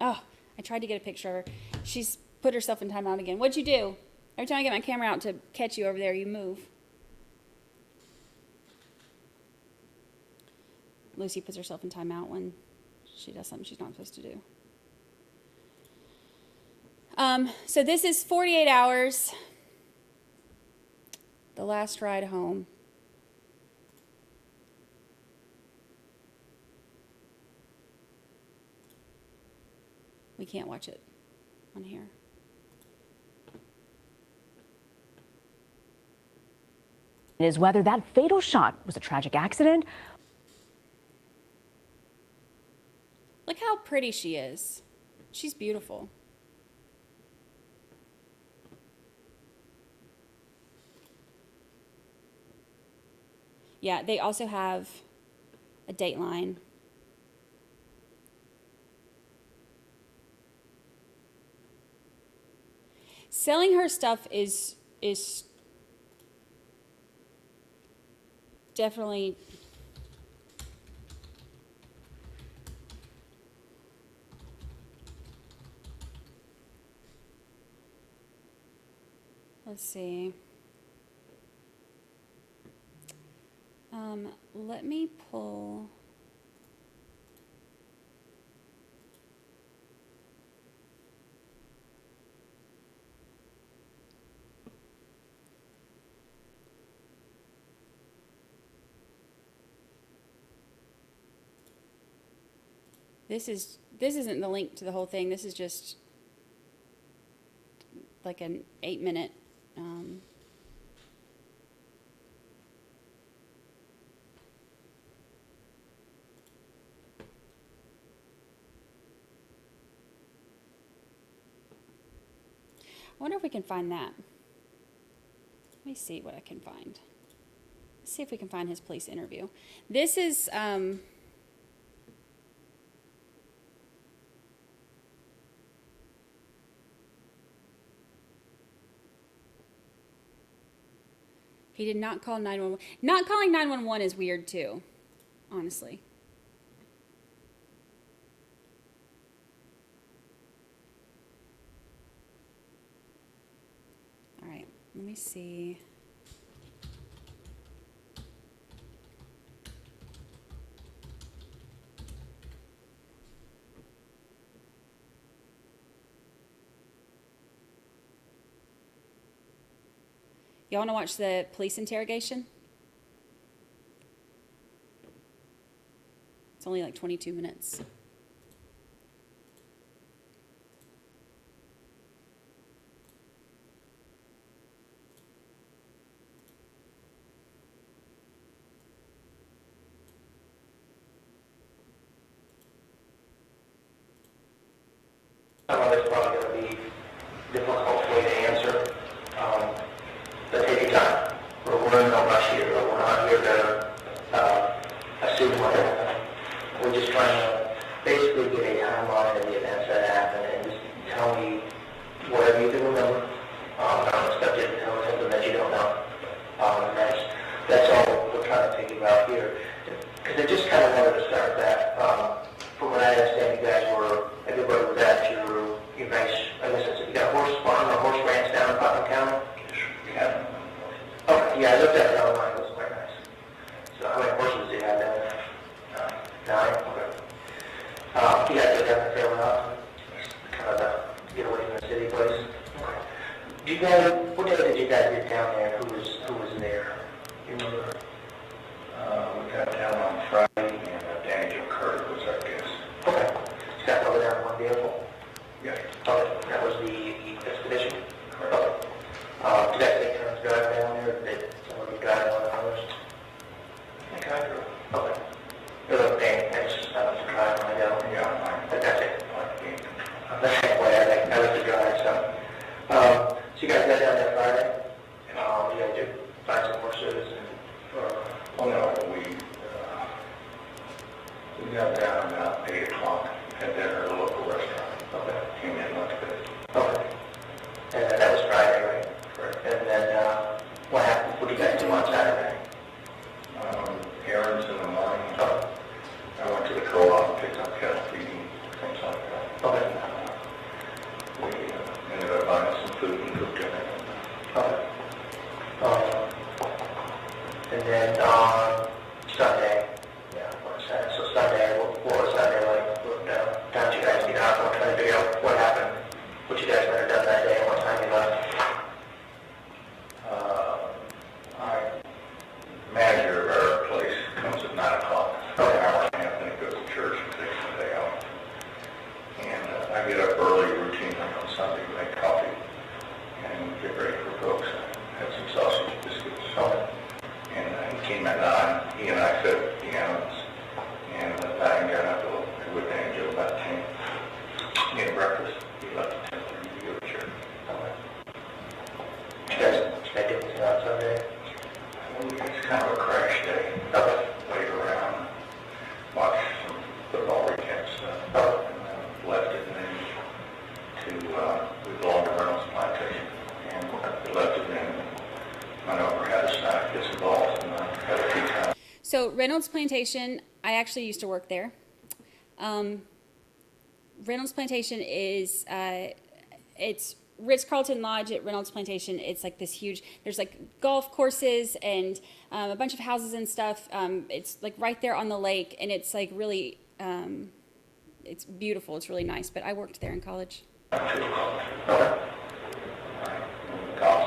Oh, I tried to get a picture of her. She's put herself in timeout again. What'd you do? Every time I get my camera out to catch you over there, you move. Lucy puts herself in timeout when she does something she's not supposed to do. So this is 48 hours. The last ride home. We can't watch it on here. Is whether that fatal shot was a tragic accident. Look how pretty she is. She's beautiful. Yeah, they also have a Dateline. Selling her stuff is definitely let's see. Let me pull. This isn't the link to the whole thing. This is just like an 8-minute. if we can find that. Let me see what I can find. Let's see if we can find his police interview. This is, he did not call 911. Not calling 911 is weird too, honestly. All right, let me see. Y'all want to watch the police interrogation? It's only like 22 minutes. It's probably going to be difficult for you to answer. But take your time. We're in no rush here. We're not here to assume whatever. We're just trying to basically get a timeline of the events that happened and just tell me whatever you can remember. I don't expect you to tell me something that you don't know. That's all we're trying to figure out here. Because I just kind of wanted to start that. From what I understand, you guys were, everybody was at your nice, I guess you got a horse farm or horse ranch down in Putnam County? Yeah. Okay, yeah, I looked at it online, it was quite nice. So how many horses do you have down there? 9? Okay. You guys go down there fairly often? Kind of to get away from the city place? Okay. Do you guys, what day did you guys get down there? Who was there? You remember? We got down on Friday and Danny Joe Curry was our guest. Okay. You got over there in one vehicle? Yes. Okay, that was the expedition? Correct. Okay. Did you guys take turns driving down there? Did somebody drive one of others? I think I drove. Okay. You're looking at I just drive when I go. Yeah, but that's it. That's the way I like to drive, so. So you guys got down there Friday? You guys did find some horses and, no, we got down about 8 o'clock, had dinner at a local restaurant. Okay. Came in much bit. Okay. And then that was Friday, right? Correct. And then, what happened? What did you guys do on Saturday? Errands in the morning. Oh. I went to the co-op and picked up cattle feeding, things like that. Okay. We ended up buying some food and cooked dinner. Okay. And then on Sunday, yeah, so Sunday, what was Sunday like? How did you guys get out? I'm trying to figure out what happened, what you guys might have done that day, and what time you left. Manager of our place comes at 9 o'clock. About an hour and a half, then he goes to church and takes the day off. And I get up early routinely on Sunday to make coffee and get ready for folks. Had some sausage biscuits. And he came at 9. He and I fed the animals. And I got up with Angel about 10. He had breakfast. He left at 10:30 to go to church. You guys spend anything on Sunday? It's kind of a crash day. Laid around, watched some football weekend stuff, and then left it then we belong to Reynolds Plantation, and we left it then, went over, had a snack, get some balls, and had a few times. So Reynolds Plantation, I actually used to work there. Reynolds Plantation is, it's Ritz-Carlton Lodge at Reynolds Plantation. It's like this huge, there's like golf courses and a bunch of houses and stuff. It's like right there on the lake, and it's like really, it's beautiful. It's really nice, but I worked there in college. Cost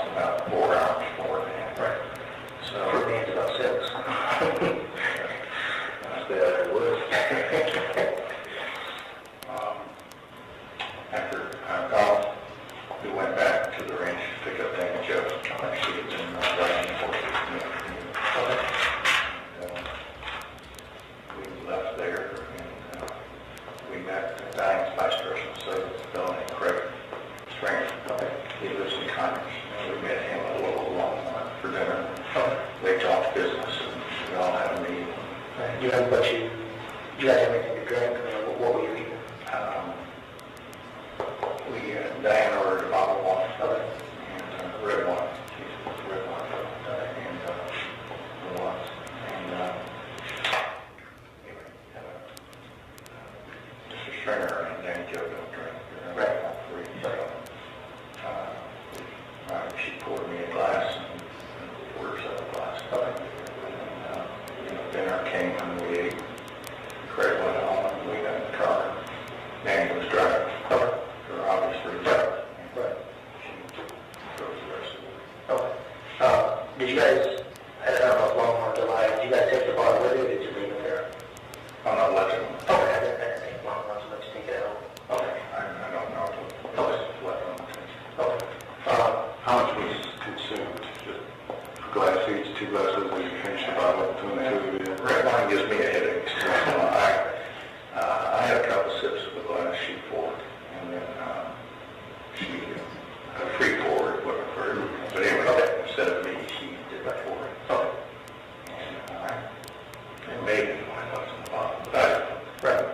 about 4 hours, 4.5, right? So For me, it's about 6. That's the other word. After golf, we went back to the range to pick up Danny Joe. She had been riding horses. We left there and we met Diane's vice person, so it's a fellow named Craig Stranger. He lives in you know what you guys have anything to drink? I mean, what were you eating? Diane ordered a bottle of wine. Okay. And red wine. Red wine. And wines. And anyway, Mr. Stringer and Danny Joe don't drink. They're free. So, she poured me a glass and poured us up a glass. And, dinner came and we ate. Craig went home and we got in the car. Danny was driving. For obvious reasons. Right. She drove the rest of the way. Okay. Did you guys, I don't know if Longhorn July, did you guys take the bar with you or did you leave it there? I'm not letting them. Okay, I didn't think Longhorn, so let's take it out. Okay. I don't know. Okay. Okay. How much was consumed? Just glass each, 2 glasses, we finished the bottle between the two of you. Red wine gives me a headache. So I had a couple sips of the glass she poured, and then she free poured, whatever. But anyway, instead of me, she did that for it. Okay. And maybe wine was in the bottle, but I don't know. Right.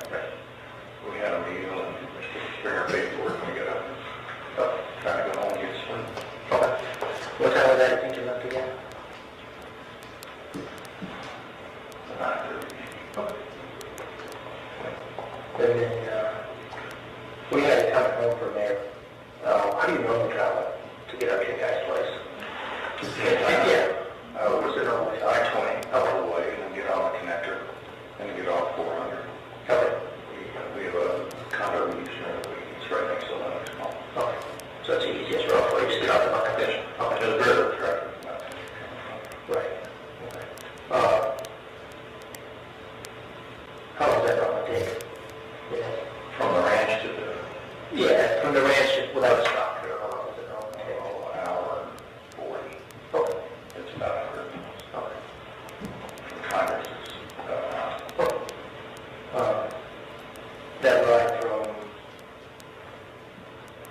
We had a meal, and Mr. Springer paid for it, and we got up and trying to go home and get sleep. Okay. What time was that you think you left again? 9:30. Okay. And then, we had to come home from there. How do you normally travel to get up to your guys' place? Yeah. Was it on I-20 all the way, and then get on the connector, and get off 400. Okay. We have a condo we use, it's right next to Lennox Mall. Okay. So that's the easiest route for you, just get off the bucket. Okay. There's very little traffic. Right. Okay. How long does that probably take? From the ranch to the... Yeah, from the ranch without a stop. How long does it take? An hour and 40. Okay. It's about 100 miles. Okay. From Congress, it's about an hour. That ride from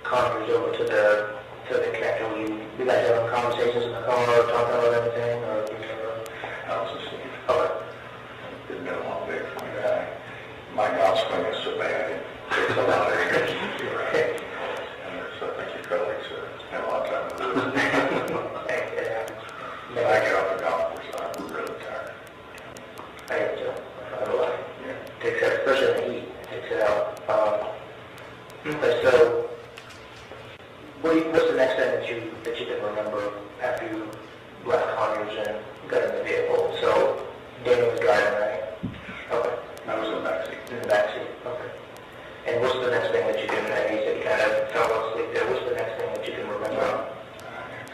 Congress over to the connector, you guys having conversations in the car, talking about everything, or you never? I was asleep. Okay. It's been a long day for me. My golf swing is so bad, it takes a lot of energy. Right. And there's, I think your colleagues spend a lot of time with this. But I get off the golf course, I'm really tired. I get to. Yeah. Takes it, especially in the heat, it takes it out. So, what's the next thing that you can remember after you left Conyers and got in the vehicle? So, Danny was driving, right? Okay. I was in the backseat. In the backseat, okay. And what's the next thing that you can, you said you kind of fell asleep there, what's the next thing that you can remember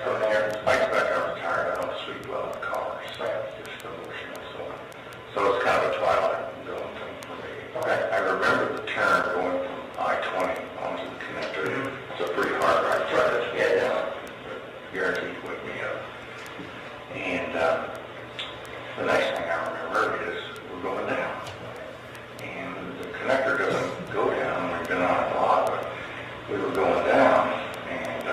from there? I expect I was tired, I don't sleep well in cars. It's just emotional, so it's kind of a twilight zone thing for me. Okay. I remember the turn going from I-20 onto the connector. It's a pretty hard ride. Yeah. Guaranteed to wake me up. And the next thing I remember is we're going down. And the connector doesn't go down. We've been on it a lot, but we were going down. And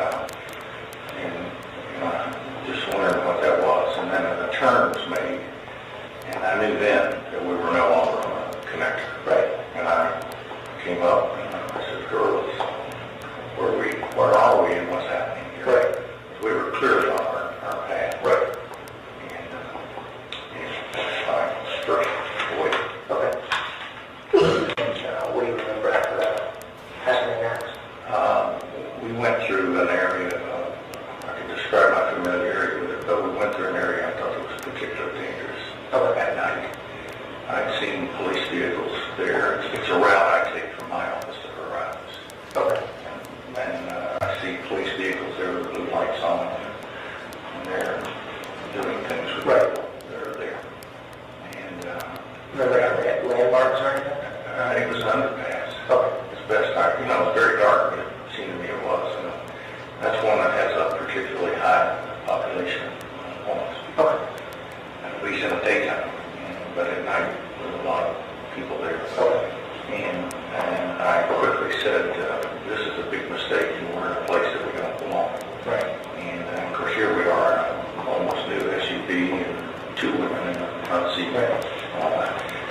just wondering what that was. And then a turn was made. And I knew then that we were no longer on the connector. Right. And I came up and I said, girls, where are we and what's happening here? Right. We were clearly on our path. Right. And I first away. Okay. What do you remember after that? Happening next? We went through an area, I can describe my familiarity with it, but we went through an area I thought it was particularly dangerous at night. I'd seen police vehicles there. It's a route I take from my office to her office. Okay. And I see police vehicles there with blue lights on, and they're doing things with people that are there. And landmarks or anything? it was an underpass. Okay. It's best it was very dark, but it seemed to me it was. And that's one that has a particularly high population of homes. Okay. At least in the daytime. But at night, there's a lot of people there. Okay. And I quickly said, this is a big mistake, and we're in a place that we don't belong. Right. And of course, here we are, almost new SUV, and 2 women in the front seat. Right.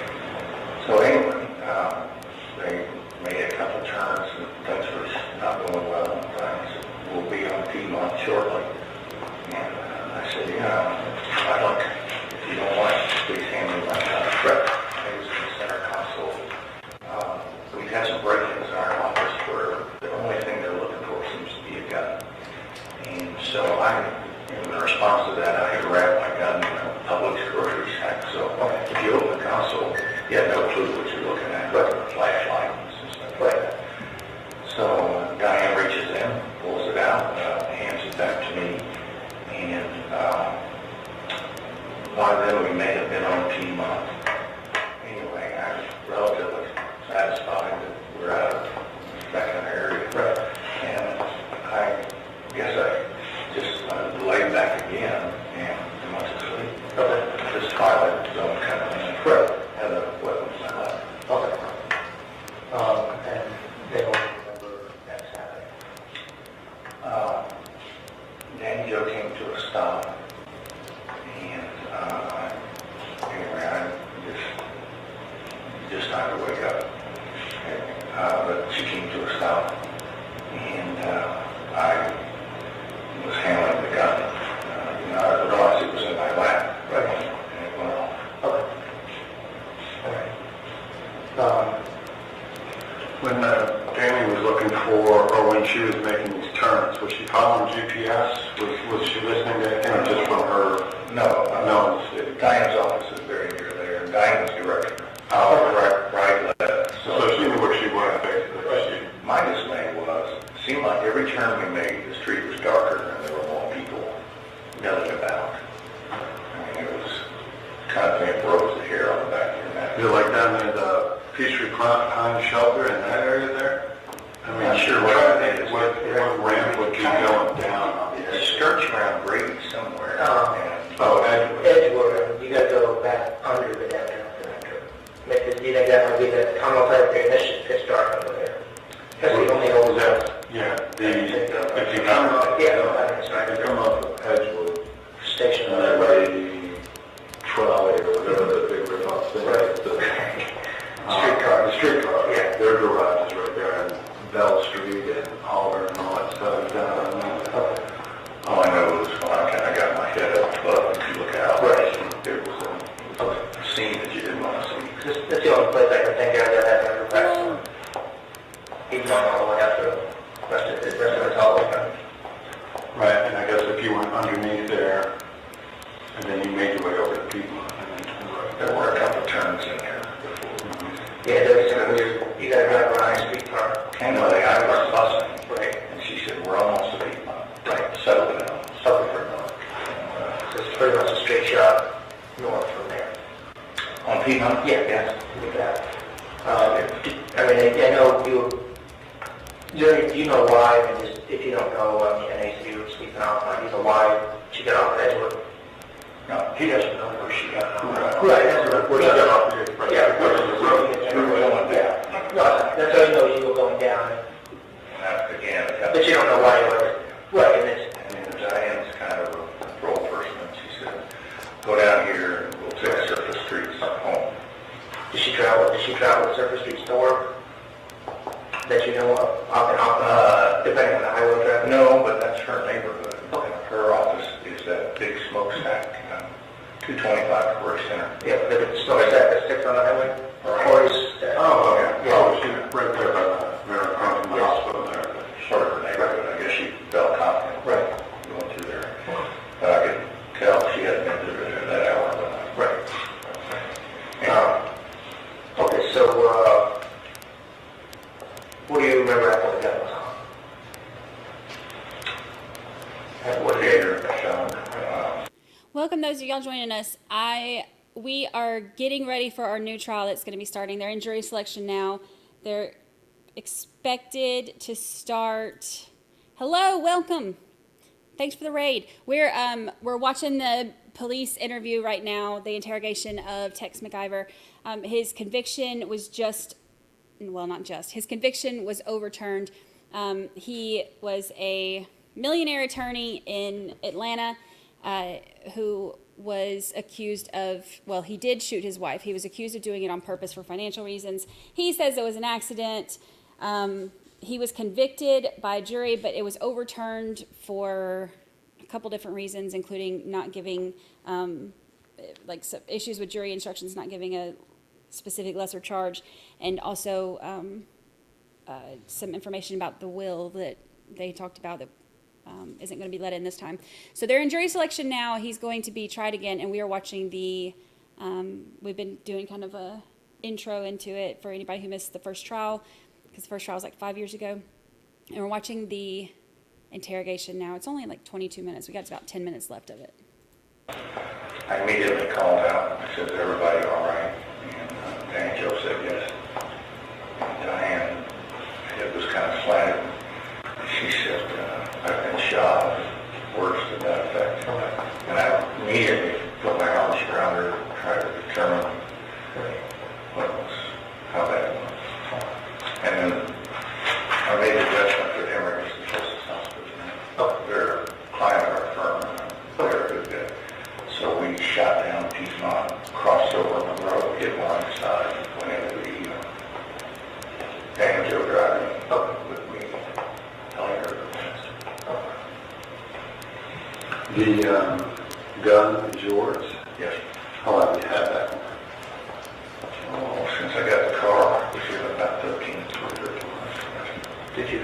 So in response to that, I had wrapped my gun in a Publix grocery sack. So if you open the console, you have no clue what you're looking at, but the flashlight and stuff like that. So Diane reaches in, pulls it out, hands it back to me, and by then we may have been on Piedmont. Anyway, I was relatively satisfied that we're out of that kind of area. And I guess I just laid back again and went to sleep. This twilight zone kind of thing. Had a weapon in my lap. And they don't remember that Saturday. Danny Joe came to a stop. And anyway, I just time to wake up. But she came to a stop, and I was handling the gun. I realized it was in my lap, and it went off. When Danny was looking for, or when she was making these turns, was she following GPS? Was she listening to anything just from her? No. Diane's office is very near there, and Diane was directing her. Right, left. So she knew where she was, basically. My dismay was, it seemed like every turn we made, the street was darker and there were more people milling about. I mean, it was kind of thing that rose the hair on the back of your neck. Is it like down in the Peachtree Pine Shelter in that area there? I mean, sure what ramp would be going down? It skirts around Brady somewhere. Edgewood, you gotta go back under the downtown. Do you think that might be the tunnel type there? It's dark under there. That's the only old zone. Yeah, if you come up, of Edgewood Station and that way, trolley or whatever the big rip-off thing. The streetcar, yeah. Their garage is right there in Bell Street and Auburn and all that stuff. All I know is when I kind of got my head up above and you look out, it was a scene that you didn't want to see. That's the only place I can think of that has a professional. He's not all the way up to the rest of the hallway. Right, and I guess if you went underneath there, and then you made your way over to Piedmont, and then there were a couple turns in there before. Yeah, there was some weird, you gotta drive around a street car. And the guy was busing, and she said, we're almost to Piedmont. Settle down. So it's pretty much a straight shot north from there. On Piedmont? Yeah, with that. I mean, I know you know why, and just, if you don't know, NAC was speaking out, you know why she got off Edgewood? No, he doesn't know where she got off. Right, that's where she got off. Yeah, where she was going down. No, that's how you know you were going down. Again, but you don't know why you were. Right, and it's. Diane's kind of a control person, and she said, go down here and we'll take surface streets home. Did she travel the surface streets to work? That you know of, depending on the highway traffic? No, but that's her neighborhood. Okay. Her office is that big smokestack, 225 Corey Center. Yeah, the smokestack that sticks on the highway? Corey's. Oh, okay. Yeah. She's right there by the hospital there. Sort of her neighborhood. I guess she felt confident. Right. Going through there. But I could tell she hadn't been through there that hour. Right. Okay, so, what do you remember after the gun was on? At what year? Welcome those of y'all joining us. We are getting ready for our new trial that's going to be starting. They're in jury selection now. They're expected to start. Hello, welcome. Thanks for the raid. We're watching the police interview right now, the interrogation of Tex McIver. His conviction was his conviction was overturned. He was a millionaire attorney in Atlanta who was accused of, he did shoot his wife. He was accused of doing it on purpose for financial reasons. He says it was an accident. He was convicted by a jury, but it was overturned for a couple different reasons, including not giving, some issues with jury instructions, not giving a specific lesser charge, and also some information about the will that they talked about that isn't going to be let in this time. So they're in jury selection now. He's going to be tried again, and we are watching the, we've been doing kind of a intro into it for anybody who missed the first trial, because the first trial was like 5 years ago. And we're watching the interrogation now. It's only like 22 minutes. We got about 10 minutes left of it. I immediately called out. I said, "Is everybody all right?" And Danny Joe said yes. And Diane, it was kind of slanted. She said, "I've been shot," words to that effect. And I immediately put my arms around her, tried to determine what it was, how bad it was. And then I made the judgment that Emory was the closest hospital. They're a client of our firm, and they're a good bit. So we shot down Piedmont, crossed over the road, hit one side, went into the Daniel Joe driving up with me, telling her the gun is yours? Yes. How long have you had that one? Oh, since I got the car, which was about 13 months. Did you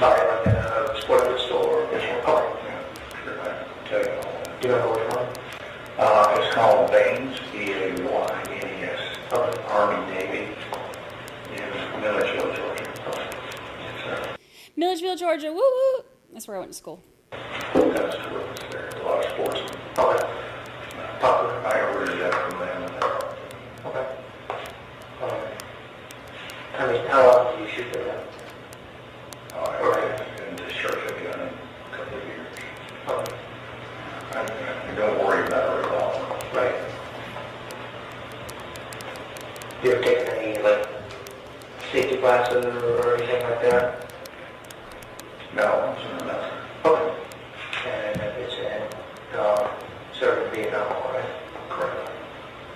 buy it like in a sporting goods store? Yes, Oh, yeah, sure, I can tell you all that. do you know which one? It's called Baines, B-A-Y-N-E-S, Army, Navy, in Milledgeville, Georgia. Milledgeville, Georgia, woo woo! That's where I went to school. That's terrific there. A lot of sportsmen. Okay. Popular. I ordered that from them. Okay. How often do you shoot them? I haven't been discharged a gun in a couple of years. Okay. I don't worry about it at all. Right. You ever taken any, like, safety classes or anything like that? No, nothing. Okay. And it's in, serving Vietnam, right? Correct.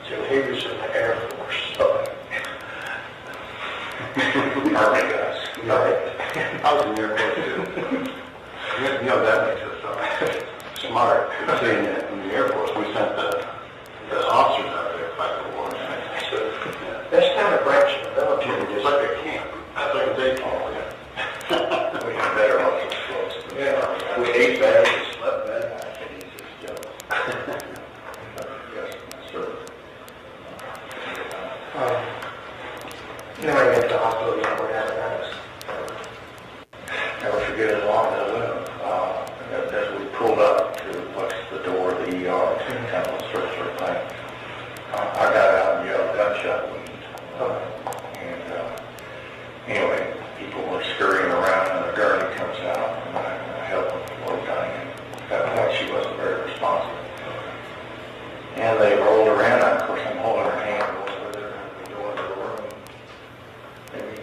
So he was in the Air Force. Okay. Army guys. Right. I was in the Air Force too. You know, that makes us smart. Seeing that in the Air Force, we sent the officers out there to fight the war. So, that's kind of branch of the military. It's like a camp. That's like a day camp. Yeah. We had better officers close. Yeah. We ate better, we slept better. I think he's just jealous. Yes, sir. You know, I went to the hospital, you know, where that is. Never forget as long as I live. As we pulled up to what's the door of the ER, kind of a sort of thing, I got out and yelled gunshot wound. And anyway, people were scurrying around and the gurney comes out and I helped them poor Diane. At that point she wasn't very responsive. And they rolled around, and of course I'm holding her hand over there and we go into the room. Maybe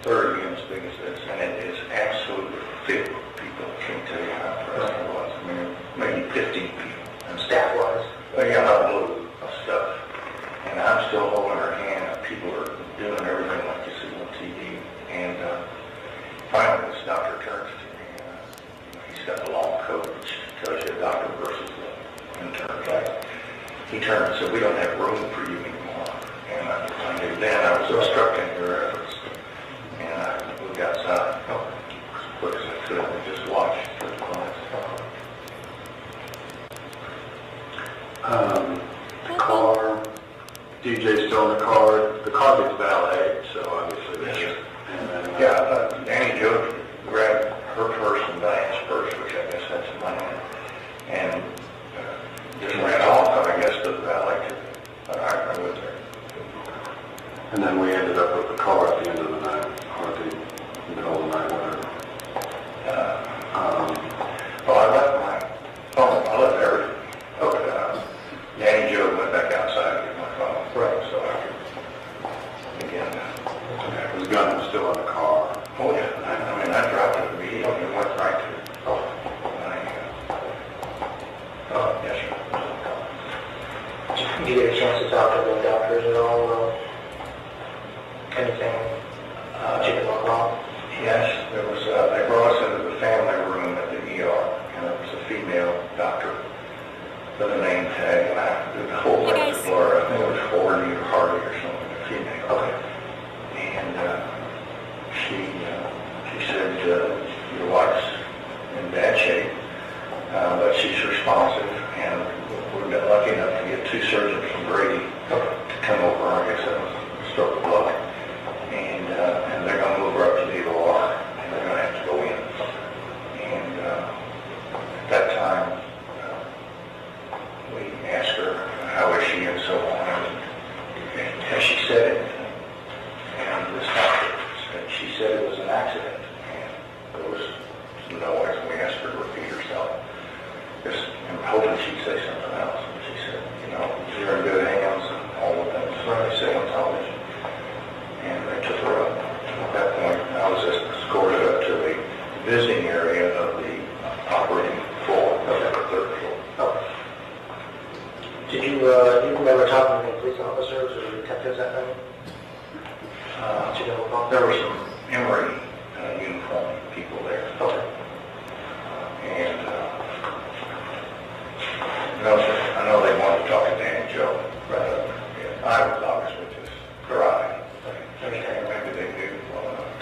30 as big as this, and it is absolutely filled with people. I can't tell you how impressed I was. I mean, maybe 15 people. And staff-wise, they got a blue of stuff. And I'm still holding her hand, and people are doing everything like you see on TV. And finally, this doctor turns to me, and he's got the long coat, which tells you a doctor versus the intern guy. He turned and said, "We don't have room for you anymore." And I knew then I was obstructing your efforts. And I moved outside as quick as I could and just watched for the class. The car, DJ's still in the car. The car gets valeted, so obviously that's just. Yeah, Danny Joe grabbed her purse and Diane's purse, which I guess had some money in it, and just ran off, I guess, to the valet. I was there. And then we ended up with the car at the end of the night, or at the middle of the night, whatever. Well, I left my phone. I left everything. Danny Joe went back outside to get my phone. Right. So I could, again, His gun was still in the car. oh yeah, I mean, I dropped it immediately and went right to it. Yes, sir. Did you get a chance to talk to the doctors at all? Anything wrong? Yes, there was, they brought us into the family room at the ER, and there was a female doctor with a name tag, and I did the whole record blur. I think it was Hardy or Hardy or something, a female. Okay. And she said, your wife's in bad shape, but she's responsive, and we've been lucky enough to get 2 surgeons from Brady to come over. I guess that was a stroke of luck, and they're going to move her up to the OR, and they're going to have to go in. And at that time, we asked her how is she and so on, and has she said anything? And this doctor said she said it was an accident, and there was no way. We asked her to repeat herself, just hoping she'd say something else. And she said, you know, you're in good hands, and all the things they say on television. And they took her up. At that point, I was escorted up to the visiting area of the operating floor, of the 3rd floor. Oh. Did you remember talking to police officers or detectives that night? There were some Emory uniform people there. Okay. And I know they wanted to talk to Dan and Joe. Right. I was obviously just crying. Understand. Maybe they knew well enough.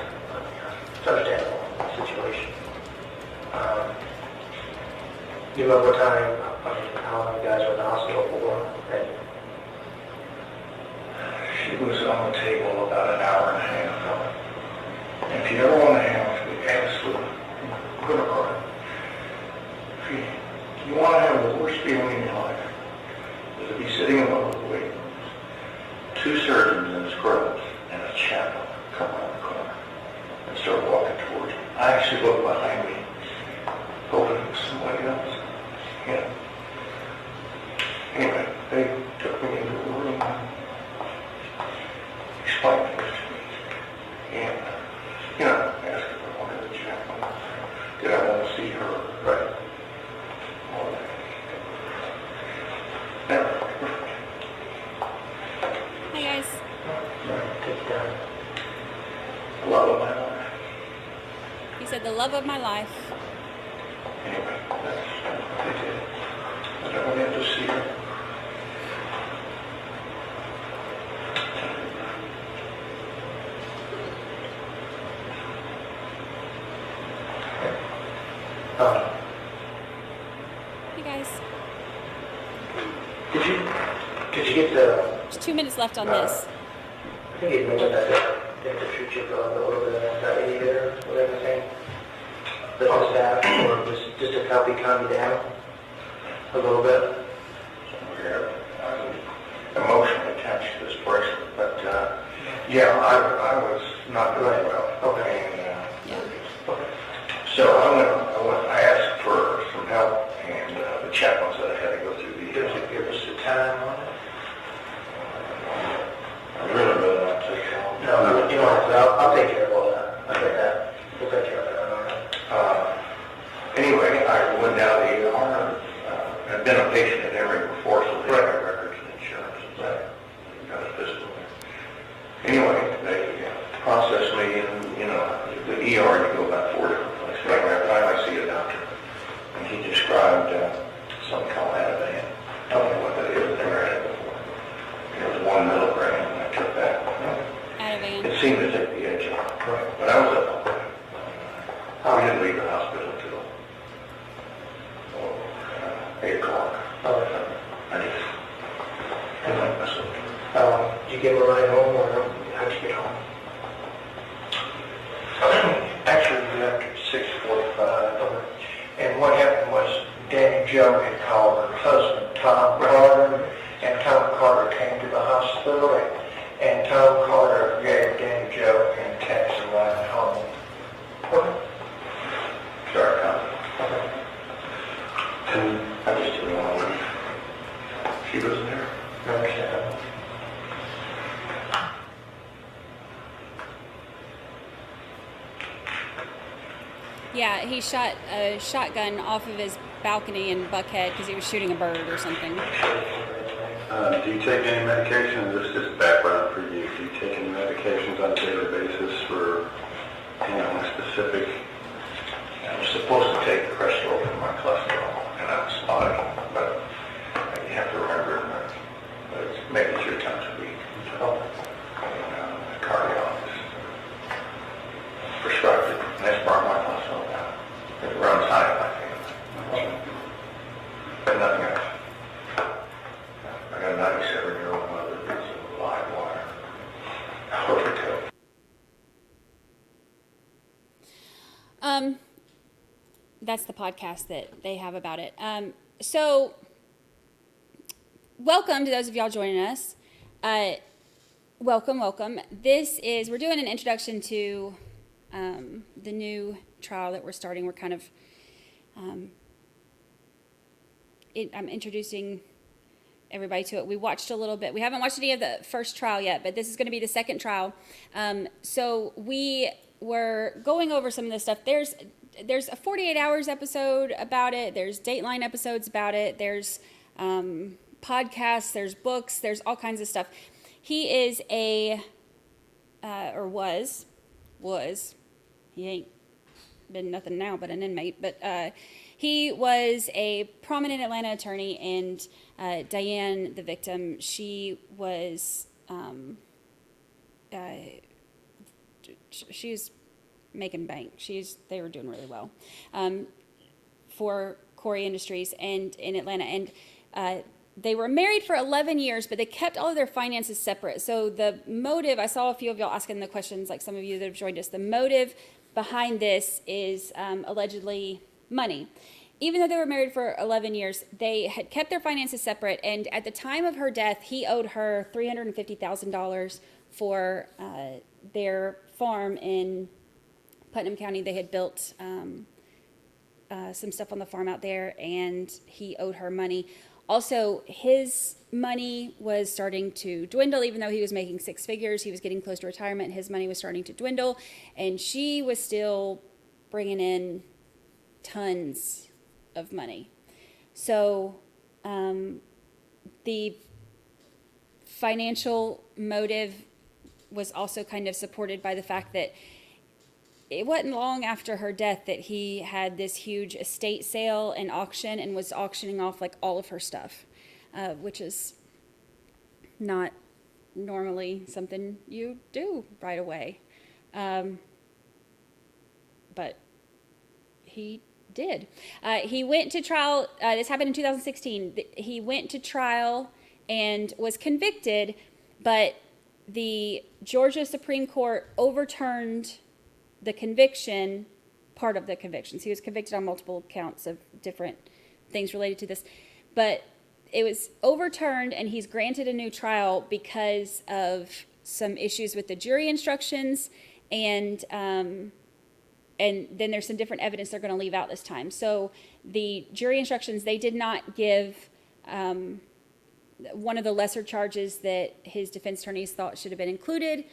It's understandable situation. Do you remember what time, how long you guys were in the hospital for? And she was on the table about an hour and a half. And if you ever want to have the absolute good of it, if you want to have the worst feeling in your life, is to be sitting in one of the waiting rooms, 2 surgeons in scrubs and a chaplain come around the corner and start walking towards me. I actually looked behind me, hoping it was somebody else. Yeah. Anyway, they took me into the room and explained things to me. And, you know, asked if I wanted the chaplain. Did I want to see her? Right. All that. Yeah. Hi, guys. take it down. The love of my life. He said, the love of my life. Anyway, that's what they did. But I went in to see her. Hey, guys. Did you get the? There's 2 minutes left on this. I think you mentioned that they had to treat you for a little bit of anxiety there, whatever thing. The staff, or just to help you calm you down a little bit. I'm emotionally attached to this bracelet, but yeah, I was not doing well. Okay. And, so I asked for some help, and the chaplain said I had to go through the. Did you give us a time on it? I really not take it. No, you don't have to. I'll take care of all that. I'll take that. We'll take care of that. Anyway, I went down to the ER. I've been a patient at Emory before, so they have my records and insurance. And got a physical there. Anyway, they processed me, and you know, the ER, you go about 4 different places. Anyway, I finally see a doctor, and he described something called Ativan. I don't know what that is. Never had it before. It was 1 milligram, and I took that. Ativan. It seemed to take the edge off. But I was up all night. I didn't leave the hospital until 8 o'clock. I just didn't mess with it. Did you give a ride home, or how'd you get home? Actually, we left at 6:45. And what happened was Danny Jo had called her husband, Tom Carter, and Tom Carter came to the hospital, and Tom Carter gave Danny Jo and taxi ride home. Sorry, Tom. And I just didn't want to leave. She wasn't there. I understand. Yeah, he shot a shotgun off of his balcony in Buckhead because he was shooting a bird or something. Do you take any medication? This is just background for you. Do you take any medications on a daily basis for, you know, a specific? I'm supposed to take Crestor for my cholesterol, and I'm spotty, but you have to remember it's maybe 3 times a week. The cardiologist prescribed it, and that's brought my cholesterol down. It runs high. that's the podcast that they have about it. So welcome to those of y'all joining us. Welcome. We're doing an introduction to the new trial that we're starting. We're kind of, I'm introducing everybody to it. We watched a little bit. We haven't watched any of the first trial yet, but this is going to be the second trial. So we were going over some of this stuff. There's a 48 Hours episode about it. There's Dateline episodes about it. There's podcasts. There's books. There's all kinds of stuff. He is he ain't been nothing now but an inmate, but he was a prominent Atlanta attorney, and Diane, the victim, she was making bank. They were doing really well for Corey Industries and in Atlanta, and they were married for 11 years, but they kept all of their finances separate. So the motive, I saw a few of y'all asking the questions, like some of you that have joined us, the motive behind this is allegedly money. Even though they were married for 11 years, they had kept their finances separate, and at the time of her death, he owed her $350,000 for their farm in Putnam County. They had built some stuff on the farm out there, and he owed her money. Also, his money was starting to dwindle. Even though he was making six figures, he was getting close to retirement, his money was starting to dwindle, and she was still bringing in tons of money. So the financial motive was also kind of supported by the fact that it wasn't long after her death that he had this huge estate sale and auction and was auctioning off like all of her stuff, which is not normally something you do right away. But he did. He went to trial. This happened in 2016. He went to trial and was convicted, but the Georgia Supreme Court overturned the conviction, part of the convictions. He was convicted on multiple counts of different things related to this, but it was overturned, and he's granted a new trial because of some issues with the jury instructions, and then there's some different evidence they're going to leave out this time. So the jury instructions, they did not give one of the lesser charges that his defense attorneys thought should have been included.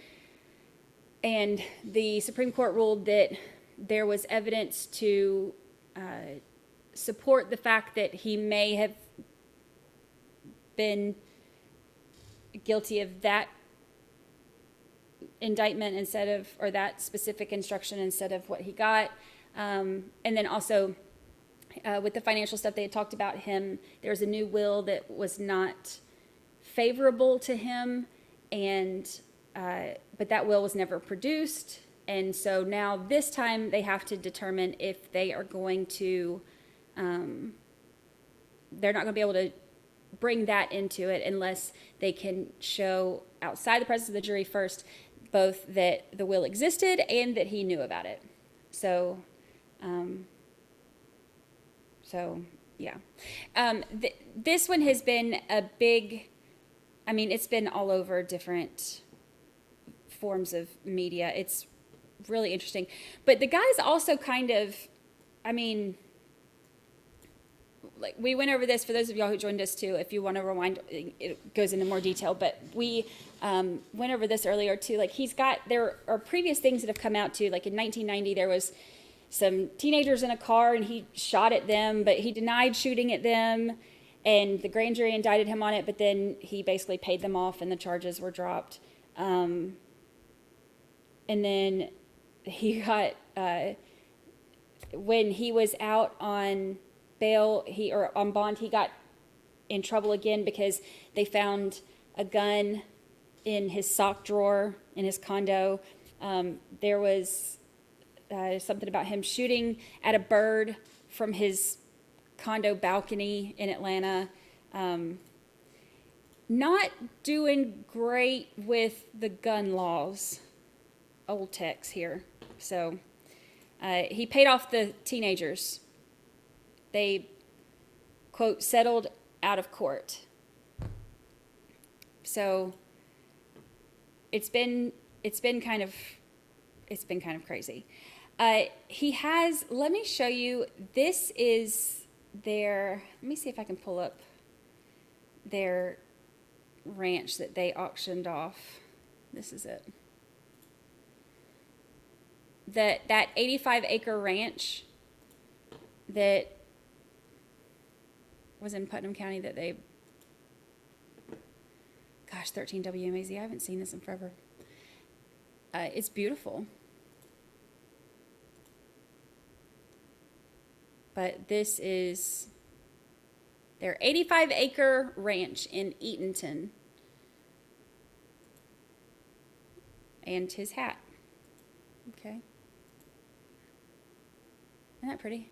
And the Supreme Court ruled that there was evidence to support the fact that he may have been guilty of that indictment or that specific instruction instead of what he got. And then also with the financial stuff they had talked about him, there was a new will that was not favorable to him, and but that will was never produced, and so now this time they have to determine if they are going to, they're not going to be able to bring that into it unless they can show outside the presence of the jury first, both that the will existed and that he knew about it. So yeah. This one has been a big, it's been all over different forms of media. It's really interesting. But the guy's also kind of, like we went over this for those of y'all who joined us too. If you want to rewind, it goes into more detail. But we went over this earlier too. Like there are previous things that have come out too. Like in 1990, there was some teenagers in a car and he shot at them, but he denied shooting at them. And the grand jury indicted him on it, but then he basically paid them off and the charges were dropped. And then he got, when he was out on bail, or on bond, he got in trouble again because they found a gun in his sock drawer in his condo. There was something about him shooting at a bird from his condo balcony in Atlanta. Not doing great with the gun laws, old Tex here. So he paid off the teenagers they, quote, settled out of court. So it's been kind of crazy. He has, let me show you, this is their, let me see if I can pull up their ranch that they auctioned off. This is it. That 85-acre ranch that was in Putnam County that they, gosh, 13 WMAZ, I haven't seen this in forever. It's beautiful. But this is their 85-acre ranch in Eatonton. And his hat. Okay. Isn't that pretty?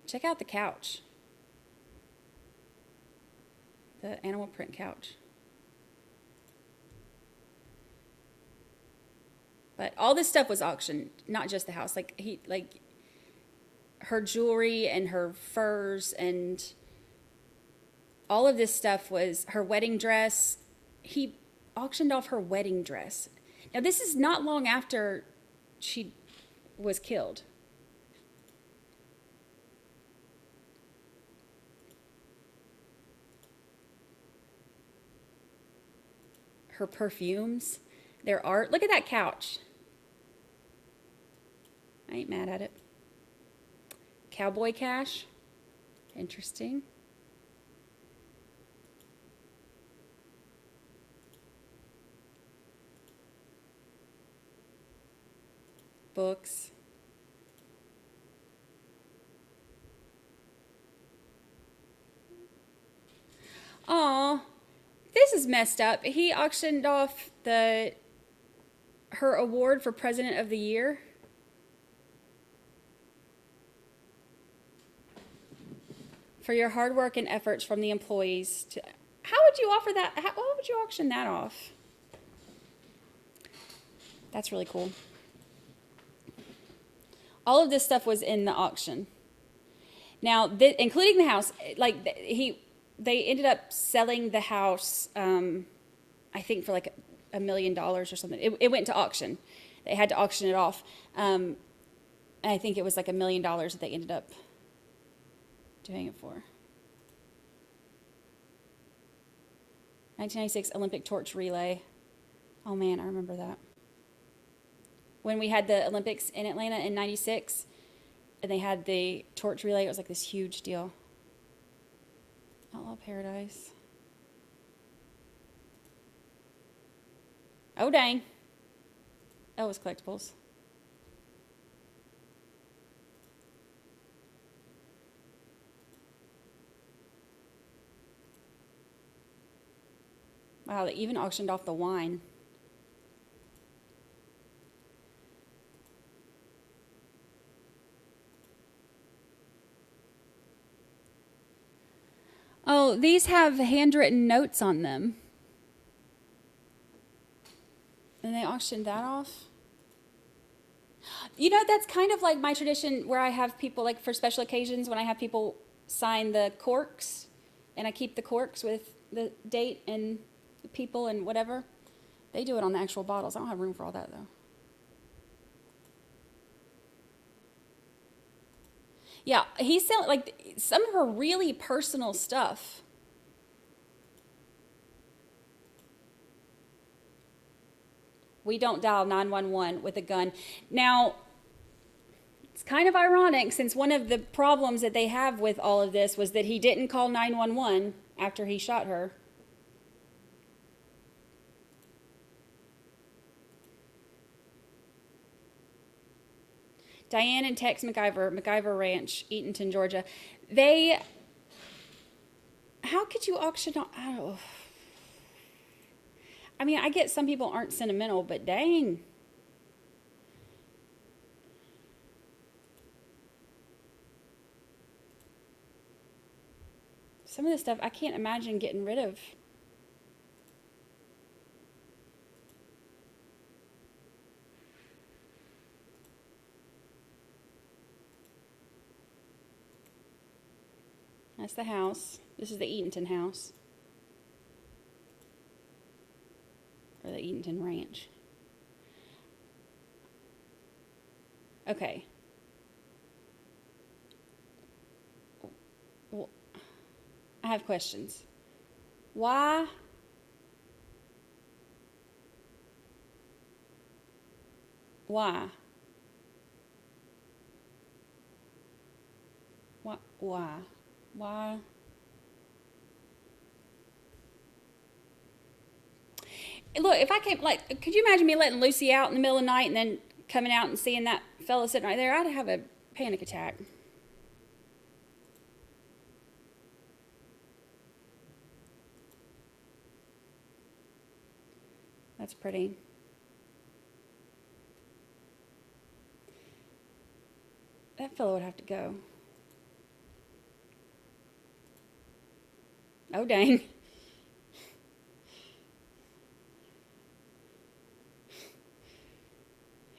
Check out the couch. The animal print couch. But all this stuff was auctioned, not just the house. Like her jewelry and her furs and all of this stuff was her wedding dress. He auctioned off her wedding dress. Now this is not long after she was killed. Her perfumes, their art. Look at that couch. I ain't mad at it. Cowboy cash. Interesting. Books. Aw, this is messed up. He auctioned off her award for President of the Year. For your hard work and efforts from the employees. How would you offer that? How would you auction that off? That's really cool. All of this stuff was in the auction. Now, including the house, like they ended up selling the house, I think for like $1 million or something. It went to auction. They had to auction it off. And I think it was like $1 million that they ended up doing it for. 1996 Olympic torch relay. Oh man, I remember that. When we had the Olympics in Atlanta in 96, and they had the torch relay, it was like this huge deal. Outlaw Paradise. Oh dang. That was collectibles. Wow, they even auctioned off the wine. Oh, these have handwritten notes on them. And they auctioned that off. You know, that's kind of like my tradition where I have people, like for special occasions, when I have people sign the corks, and I keep the corks with the date and the people and whatever. They do it on the actual bottles. I don't have room for all that, though. Yeah, he's selling, like, some of her really personal stuff. We don't dial 911 with a gun. Now, it's kind of ironic since one of the problems that they have with all of this was that he didn't call 911 after he shot her. Diane and Tex McIver, McIver Ranch, Eatonton, Georgia. How could you auction off? I mean, I get some people aren't sentimental, but dang. Some of this stuff I can't imagine getting rid of. That's the house. This is the Eatonton house. Or the Eatonton Ranch. Okay. Well, I have questions. Why? Why? Why? Why? Look, if I came, like, could you imagine me letting Lucy out in the middle of the night and then coming out and seeing that fella sitting right there? I'd have a panic attack. That's pretty. That fellow would have to go. Oh, dang.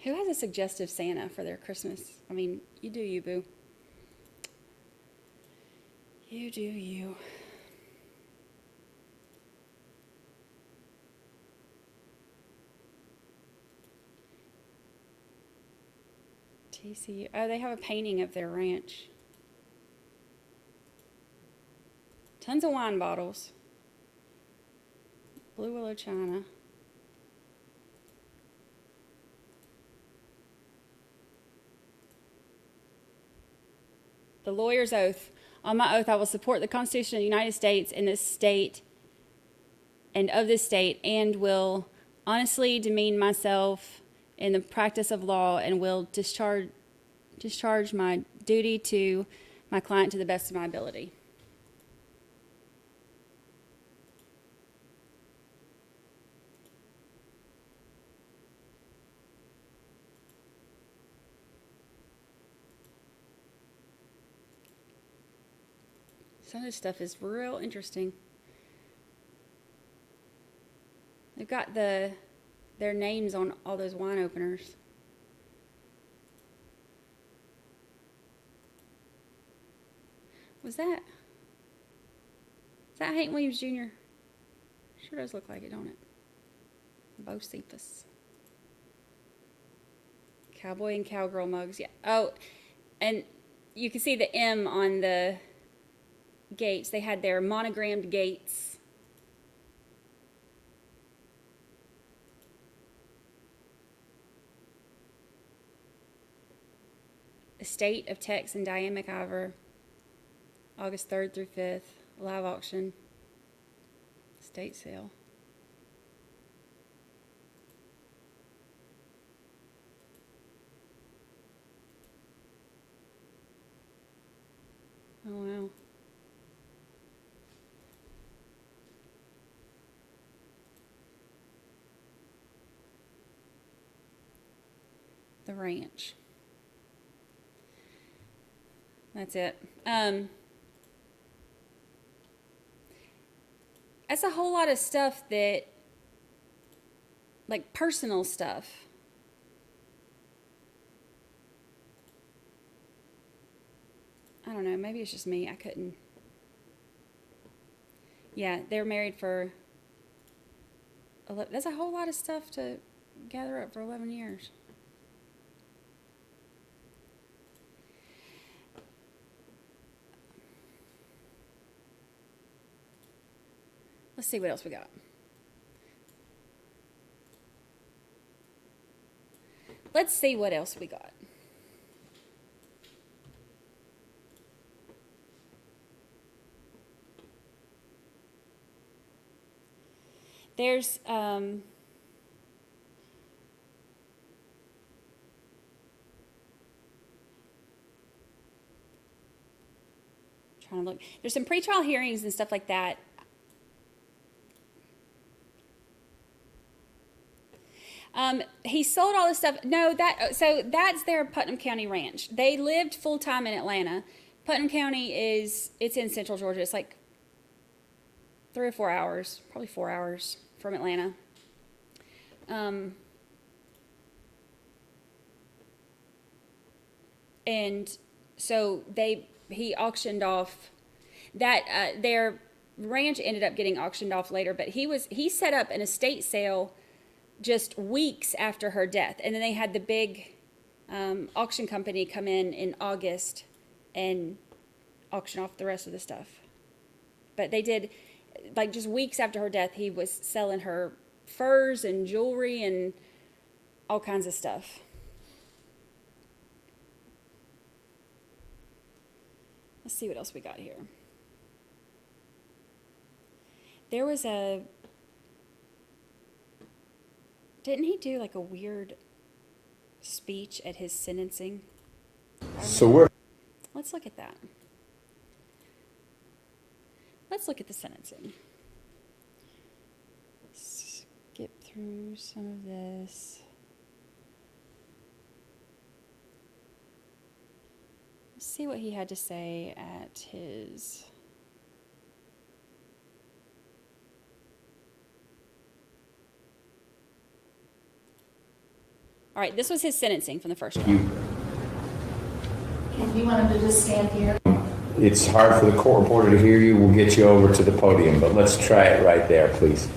Who has a suggestive Santa for their Christmas? I mean, you do you, boo. You do you. TCU. Oh, they have a painting of their ranch. Tons of wine bottles. Blue Willow China. The lawyer's oath. On my oath, I will support the Constitution of the United States and this state and of this state, and will honestly demean myself in the practice of law, and will discharge my duty to my client to the best of my ability. Some of this stuff is real interesting. They've got their names on all those wine openers. Is that Hank Williams Jr.? Sure does look like it, don't it? Bocephus. Cowboy and cowgirl mugs, yeah. Oh, and you can see the M on the gates. They had their monogrammed gates. Estate of Tex and Diane McIver, August 3rd through 5th, live auction, estate sale. Oh, wow. The ranch. That's it. That's a whole lot of stuff that, like, personal stuff. I don't know, maybe it's just me. I couldn't. Yeah, they were married for 11. That's a whole lot of stuff to gather up for 11 years. Let's see what else we got. Let's see what else we got. There's trying to look. There's some pretrial hearings and stuff like that. He sold all this stuff. No, so that's their Putnam County ranch. They lived full time in Atlanta. Putnam County it's in central Georgia. It's like 3 or 4 hours, probably 4 hours from Atlanta. And so he auctioned off. That their ranch ended up getting auctioned off later, but he set up an estate sale just weeks after her death, and then they had the big auction company come in August and auction off the rest of the stuff. But they did, like, just weeks after her death, he was selling her furs and jewelry and all kinds of stuff. Let's see what else we got here. There was didn't he do like a weird speech at his sentencing? So Let's look at that. Let's look at the sentencing. Skip through some of this. Let's see what he had to say at his... All right, this was his sentencing from the first trial. And you want him to just stand here? It's hard for the court reporter to hear you. We'll get you over to the podium, but let's try it right there, please.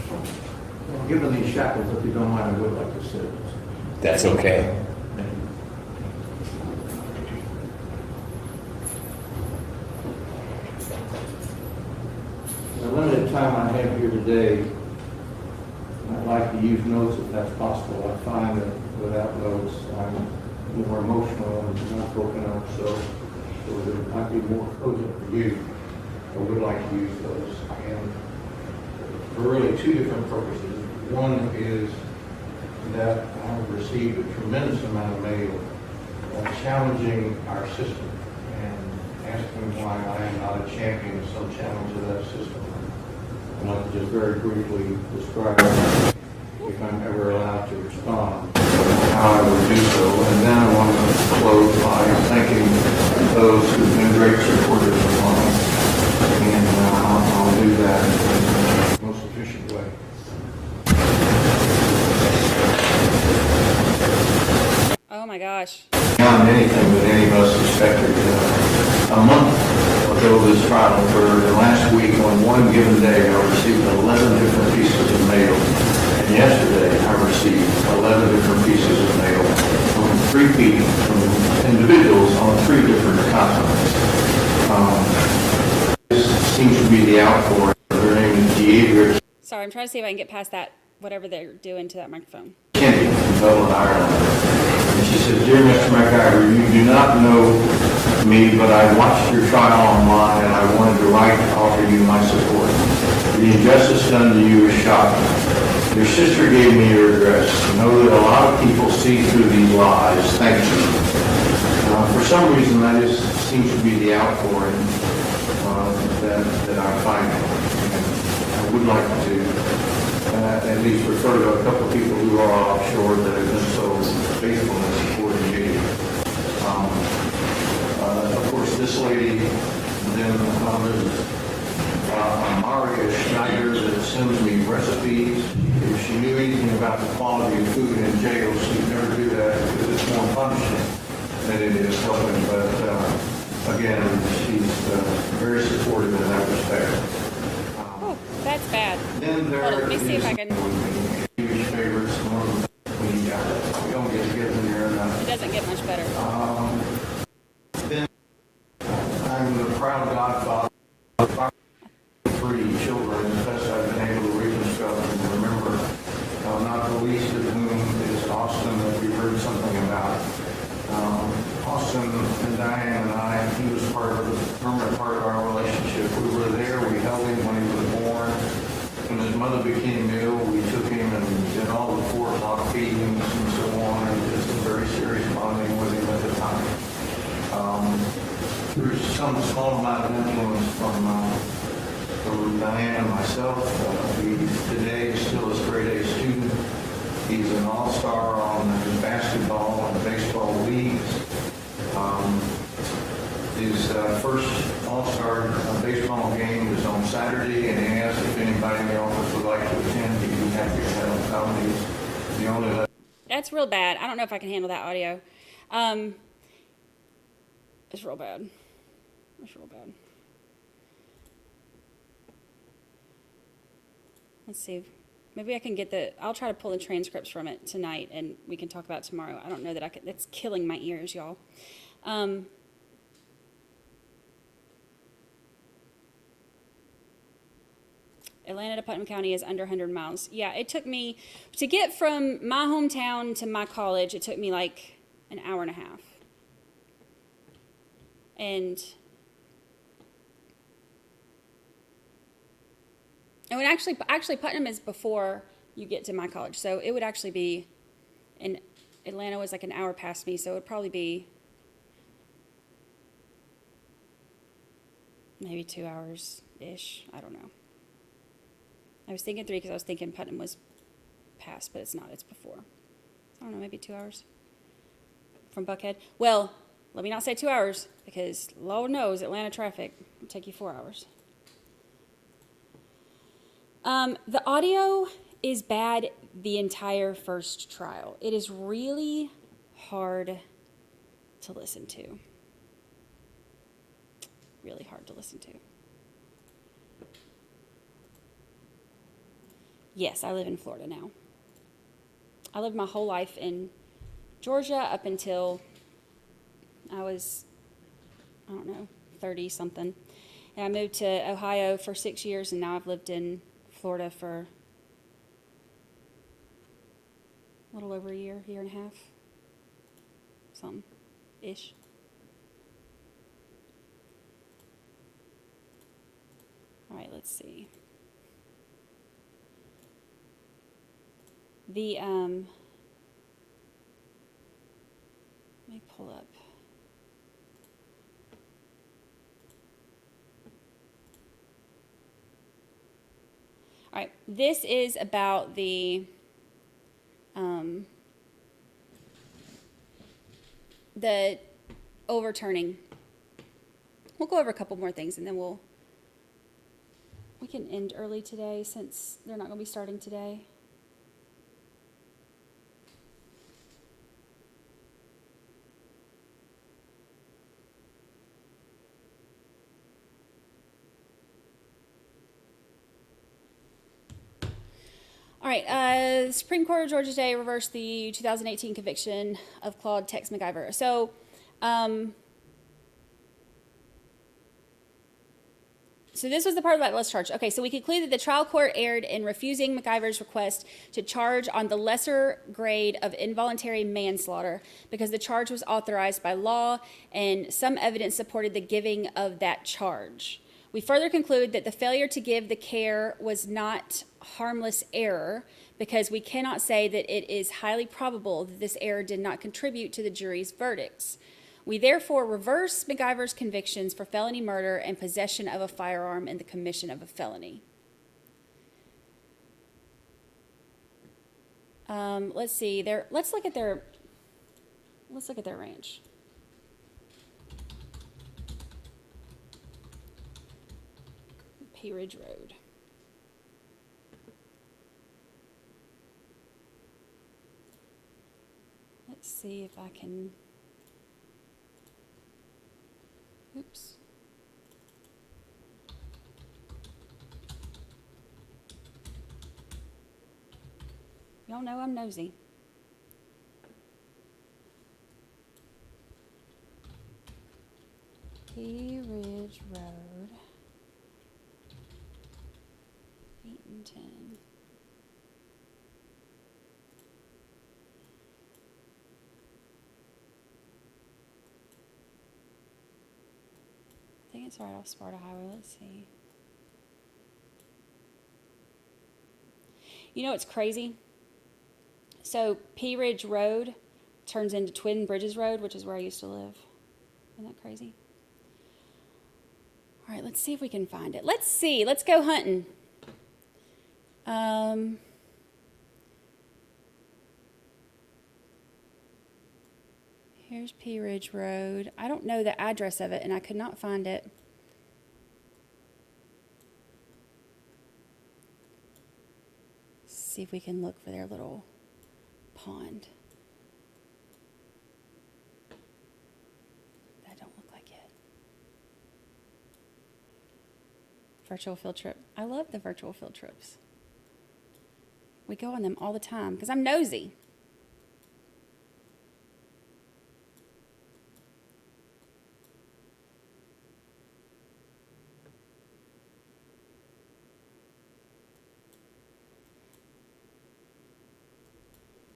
Well, given these shackles, if you don't mind, I would like to sit. That's okay. The limited time I have here today, I'd like to use notes if that's possible. I find that without notes, I'm more emotional and not broken up, so that it might be more cogent for you. I would like to use those. And for really two different purposes. One is that I've received a tremendous amount of mail challenging our system and asking why I am not a champion of some challenge of that system. I'd like to just very briefly describe, if I'm ever allowed to respond, how I would do so. And then I want to close by thanking those who've been great supporters of mine. And I'll do that in the most efficient way. Oh my gosh. Beyond anything that any of us expected. A month ago this trial occurred, and last week on one given day I received 11 different pieces of mail. And yesterday I received 11 different pieces of mail from from individuals on 3 different continents. This seems to be the outpouring. Their name is Deidre. Sorry, I'm trying to see if I can get past that, whatever they're doing to that microphone. Kenny from Dublin, Ireland. And she says, "Dear Mr. McIver, you do not know me, but I watched your trial online and I wanted to write to offer you my support. The injustice done to you is shocking. Your sister gave me your address. Know that a lot of people see through these lies. Thank you." For some reason, that seems to be the outpouring that I'm finding. And I would like to at least refer to a couple of people who are offshore that have been so faithful in supporting me. Of course, this lady, then there's Maria Schneider that sends me recipes. If she knew anything about the quality of food in jail, she'd never do that because it's more punishing than it is helping. But again, she's very supportive in that respect. Oh, that's bad. Then there Hold on, let me see if I can. Huge favorites. We don't get together near enough. It doesn't get much better. Then I'm the proud godfather of 3 children, as best I've been able to reconstruct and remember, not the least of whom is Austin, that we heard something about. Austin and Diane and I, he was permanent part of our relationship. We were there, we held him when he was born. When his mother became ill, we took him and did all the 4 o'clock feedings and so on, and did some very serious bonding with him at the time. There's some small amount of influence from Diane and myself. He today is still a straight A student. He's an all-star on the basketball and baseball leagues. His first all-star baseball game is on Saturday, and he asked if anybody in the office would like to attend. He'd be happy to have him. He's the only... That's real bad. I don't know if I can handle that audio. It's real bad. It's real bad. let's see. Maybe I can get I'll try to pull the transcripts from it tonight and we can talk about it tomorrow. I don't know that I could, that's killing my ears, y'all. Atlanta to Putnam County is under 100 miles. Yeah, it took me, to get from my hometown to my college, it took me like an hour and a half. And when actually Putnam is before you get to my college. So it would actually be, and Atlanta was like an hour past me, so it would probably be maybe 2 hours-ish. I don't know. I was thinking 3 because I was thinking Putnam was past, but it's not. It's before. I don't know, maybe 2 hours from Buckhead. Well, let me not say 2 hours because Lord knows Atlanta traffic will take you 4 hours. The audio is bad the entire first trial. It is really hard to listen to. Really hard to listen to. Yes, I live in Florida now. I lived my whole life in Georgia up until I was, I don't know, 30-something. And I moved to Ohio for 6 years, and now I've lived in Florida for a little over a year and a half. Something-ish. All right, let's see. Let me pull up. All right, this is about the overturning. We'll go over a couple more things and then we can end early today since they're not going to be starting today. All right, the Supreme Court of Georgia today reversed the 2018 conviction of Claude Tex McIver. So this was the part about less charge. Okay, so we conclude that the trial court erred in refusing McIver's request to charge on the lesser grade of involuntary manslaughter because the charge was authorized by law and some evidence supported the giving of that charge. We further conclude that the failure to give the care was not harmless error because we cannot say that it is highly probable that this error did not contribute to the jury's verdicts. We therefore reverse McIver's convictions for felony murder and possession of a firearm in the commission of a felony. Let's see. Let's look at their range. Pea Ridge Road. Let's see if I can. Oops. Y'all know I'm nosy. Pea Ridge Road. 8 and 10. I think it's right off Sparta Highway. Let's see. You know what's crazy? So Pea Ridge Road turns into Twin Bridges Road, which is where I used to live. Isn't that crazy? All right, let's see if we can find it. Let's see. Let's go hunting. Here's Pea Ridge Road. I don't know the address of it, and I could not find it. See if we can look for their little pond. That don't look like it. Virtual field trip. I love the virtual field trips. We go on them all the time because I'm nosy.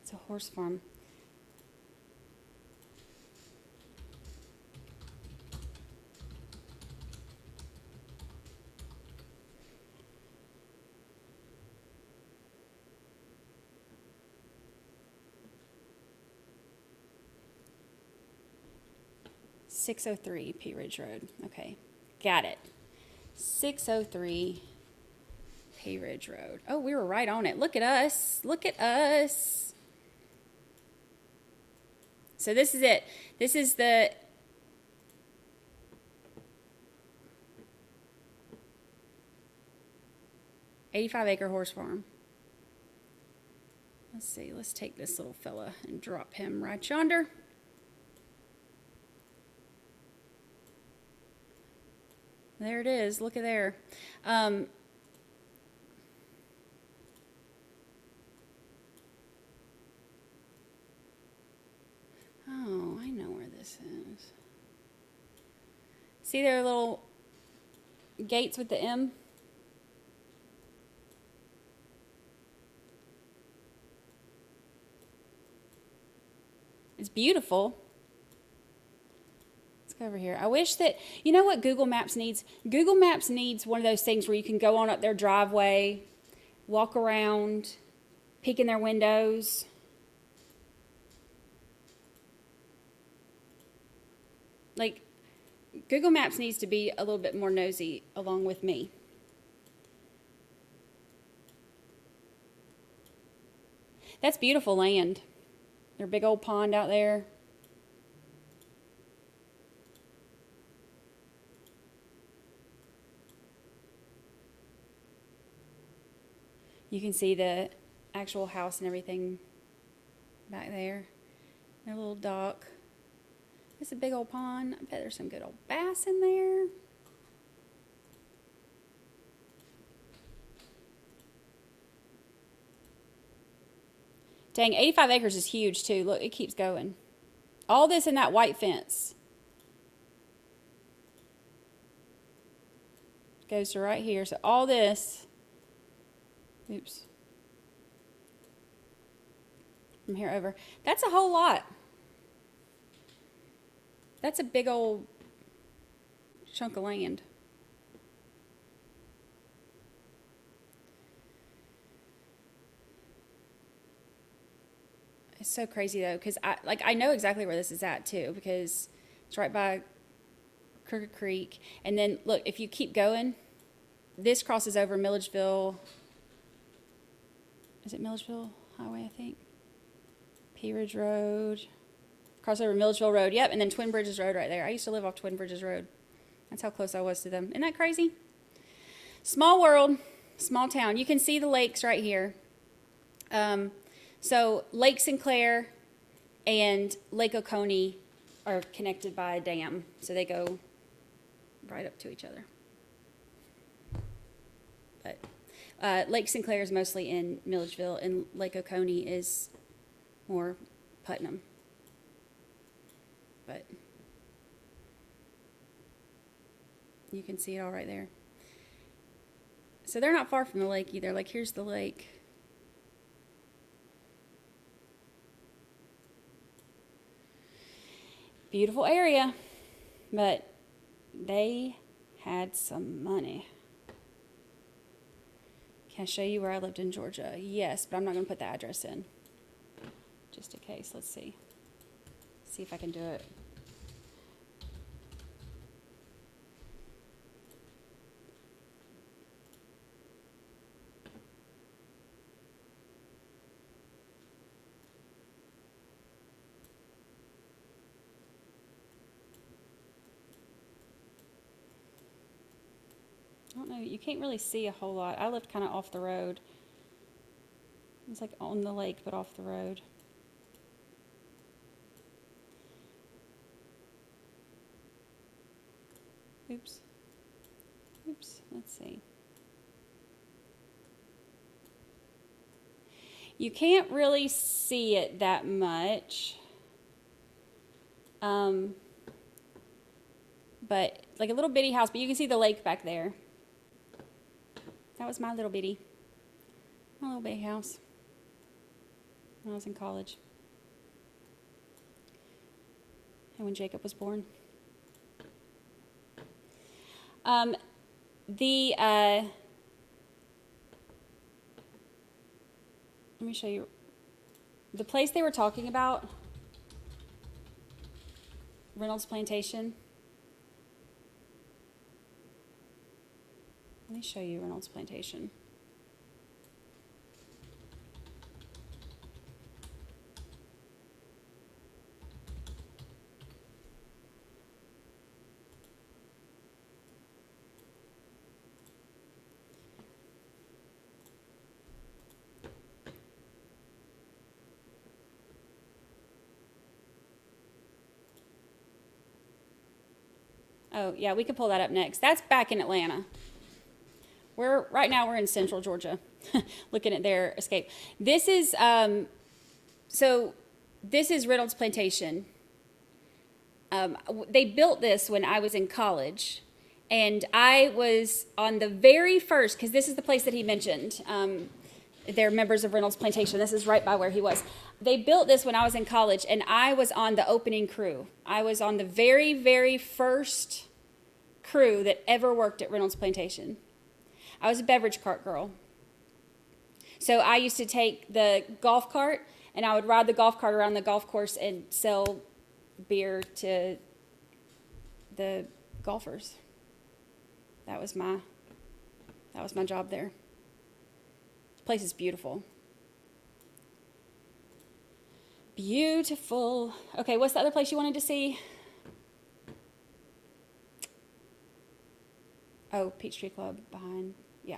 It's a horse farm. .603 P Ridge Road. Okay, got it. 603 P Ridge Road. Oh, we were right on it. Look at us. Look at us. So this is it. This is the .85-acre horse farm. Let's see. Let's take this little fella and drop him right yonder. There it is. Look at there. Oh, I know where this is. See their little gates with the M? It's beautiful. Let's go over here. I wish that, you know what Google Maps needs? Google Maps needs one of those things where you can go on up their driveway, walk around, peek in their windows. Like, Google Maps needs to be a little bit more nosy along with me. That's beautiful land. Their big old pond out there. You can see the actual house and everything back there. Their little dock. It's a big old pond. I bet there's some good old bass in there. Dang, 85 acres is huge too. Look, it keeps going. All this in that white fence. Goes to right here. So all this, oops, from here over. That's a whole lot. That's a big old chunk of land. It's so crazy though, because I know exactly where this is at too, because it's right by Crooked Creek. And then look, if you keep going, this crosses over Milledgeville. Is it Milledgeville Highway, I think? P Ridge Road. Cross over Milledgeville Road, yep, and then Twin Bridges Road right there. I used to live off Twin Bridges Road. That's how close I was to them. Isn't that crazy? Small world, small town. You can see the lakes right here. So Lake Sinclair and Lake Oconee are connected by a dam, so they go right up to each other. But Lake Sinclair is mostly in Milledgeville, and Lake Oconee is more Putnam. But you can see it all right there. So they're not far from the lake either. Like, here's the lake. Beautiful area, but they had some money. Can I show you where I lived in Georgia? Yes, but I'm not going to put the address in. Just in case. Let's see. See if I can do it. I don't know, you can't really see a whole lot. I lived kind of off the road. It's like on the lake, but off the road. Oops. Oops, let's see. You can't really see it that much. But like a little bitty house, but you can see the lake back there. That was my little bitty house when I was in college. And when Jacob was born. Let me show you the place they were talking about, Reynolds Plantation. Let me show you Reynolds Plantation. Oh, yeah, we could pull that up next. That's back in Atlanta. Right now we're in central Georgia, looking at their escape. This is, this is Reynolds Plantation. They built this when I was in college, and I was on the very first, because this is the place that he mentioned. They're members of Reynolds Plantation. This is right by where he was. They built this when I was in college, and I was on the opening crew. I was on the very, very first crew that ever worked at Reynolds Plantation. I was a beverage cart girl. So I used to take the golf cart, and I would ride the golf cart around the golf course and sell beer to the golfers. That was my job there. This place is beautiful. Beautiful. Okay, what's the other place you wanted to see? Oh, Peachtree Club behind, yeah.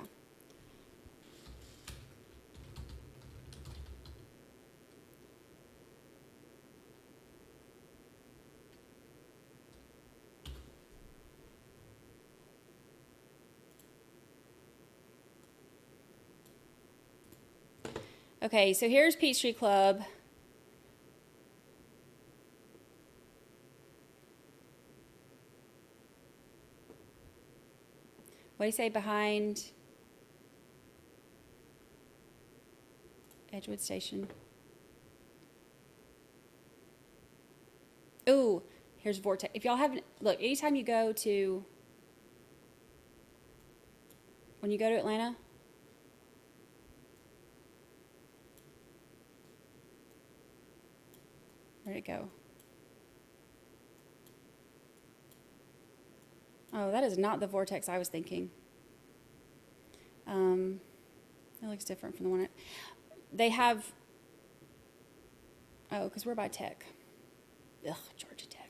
Okay, so here's Peachtree Club. What do you say behind Edgewood Station? Ooh, here's Vortex. If y'all haven't, look, anytime you go to, when you go to Atlanta, where'd it go? Oh, that is not the Vortex I was thinking. It looks different from the one they have. Oh, because we're by Tech. Ugh, Georgia Tech.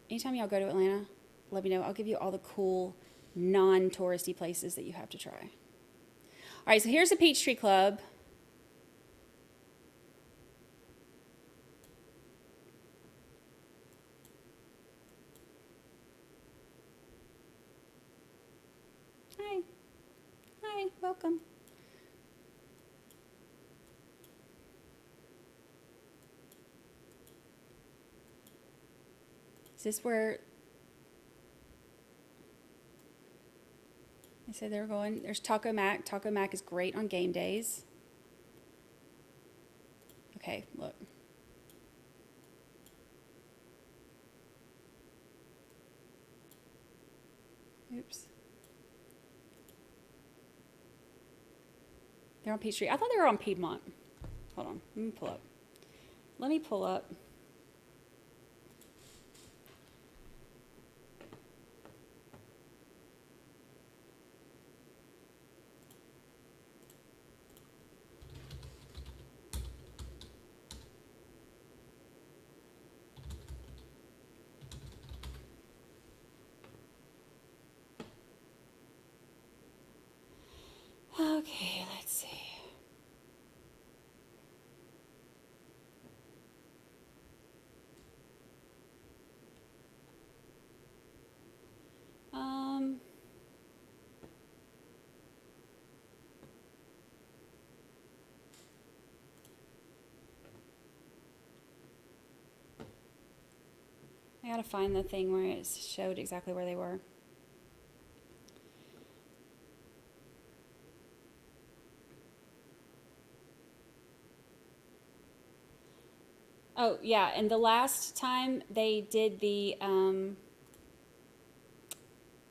Anytime y'all go to Atlanta, let me know. I'll give you all the cool, non-touristy places that you have to try. All right, so here's the Peachtree Club. Hi. Hi, welcome. Is this where they said they were going? There's Taco Mac. Taco Mac is great on game days. Okay, look. Oops. They're on Peachtree. I thought they were on Piedmont. Hold on. Let me pull up. Let me pull up. Okay, let's see. I gotta find the thing where it showed exactly where they were. Oh, yeah, and the last time they did the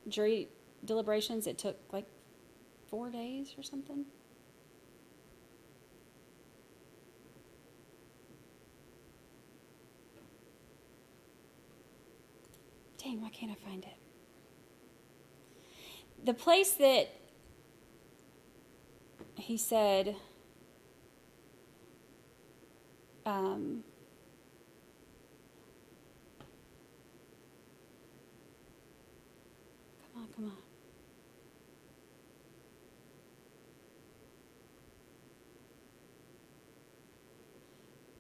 jury deliberations, it took like 4 days or something. Dang, why can't I find it? The place that he said, come on.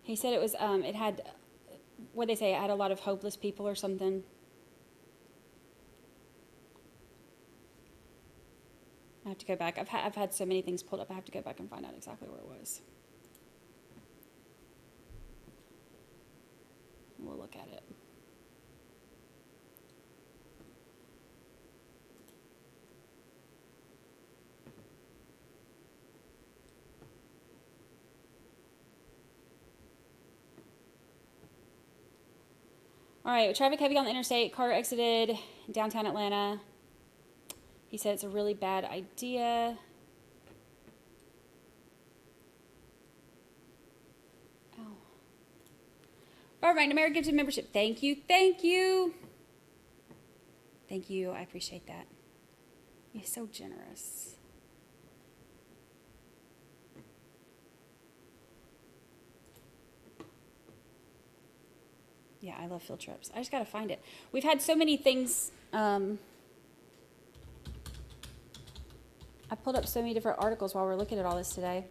He said it was, it had, what'd they say, it had a lot of hopeless people or something. I have to go back. I've had so many things pulled up. I have to go back and find out exactly where it was. We'll look at it. All right, traffic heavy on the interstate. Car exited downtown Atlanta. He said it's a really bad idea. Oh. All right, American Gifted membership. Thank you. Thank you. Thank you. I appreciate that. You're so generous. Yeah, I love field trips. I just got to find it. We've had so many things. I pulled up so many different articles while we're looking at all this today.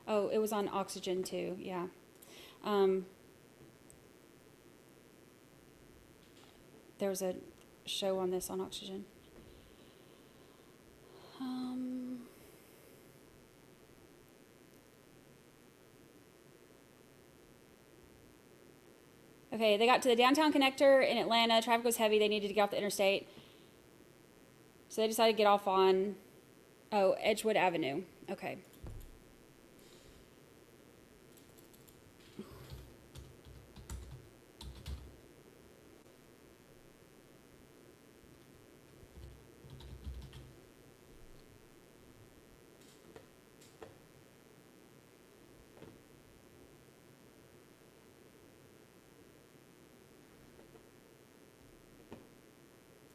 Oh, it was on Oxygen too, yeah. There was a show on this on Oxygen. Okay, they got to the downtown connector in Atlanta. Traffic was heavy. They needed to get off the interstate. So they decided to get off on, Edgewood Avenue. Okay.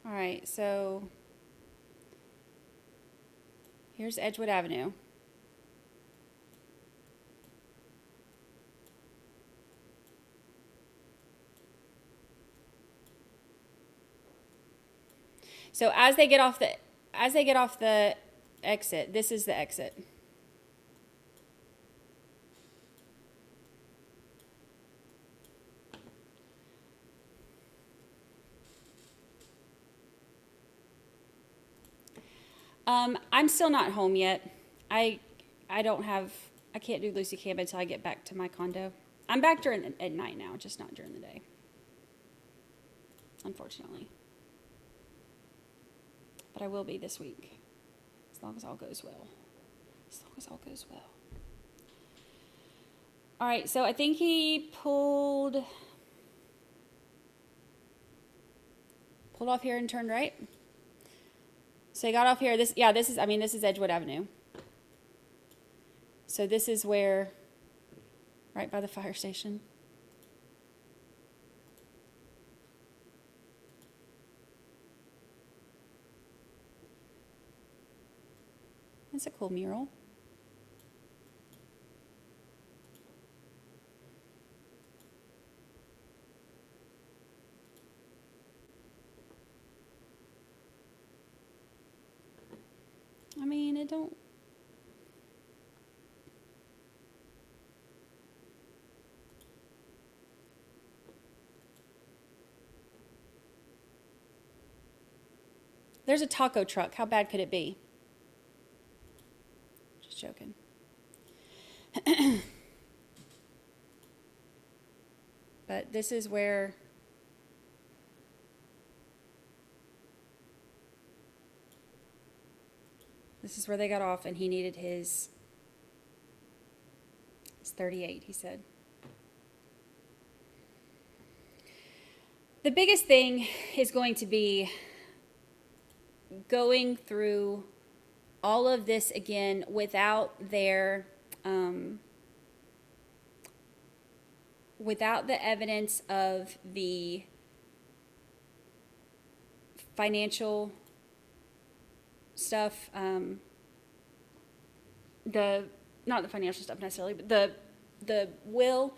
All right, so here's Edgewood Avenue. So as they get off the exit, this is the exit. I'm still not home yet. I can't do Lucy Camp until I get back to my condo. I'm back at night now, just not during the day. Unfortunately. But I will be this week. As long as all goes well. As long as all goes well. All right, so I think he pulled off here and turned right. So he got off here. This is Edgewood Avenue. So this is where, right by the fire station. That's a cool mural. I mean, it don't. There's a taco truck. How bad could it be? Just joking. But this is where they got off, and he needed his 38, he said. The biggest thing is going to be going through all of this again without their without the evidence of the financial stuff, not the financial stuff necessarily, but the will,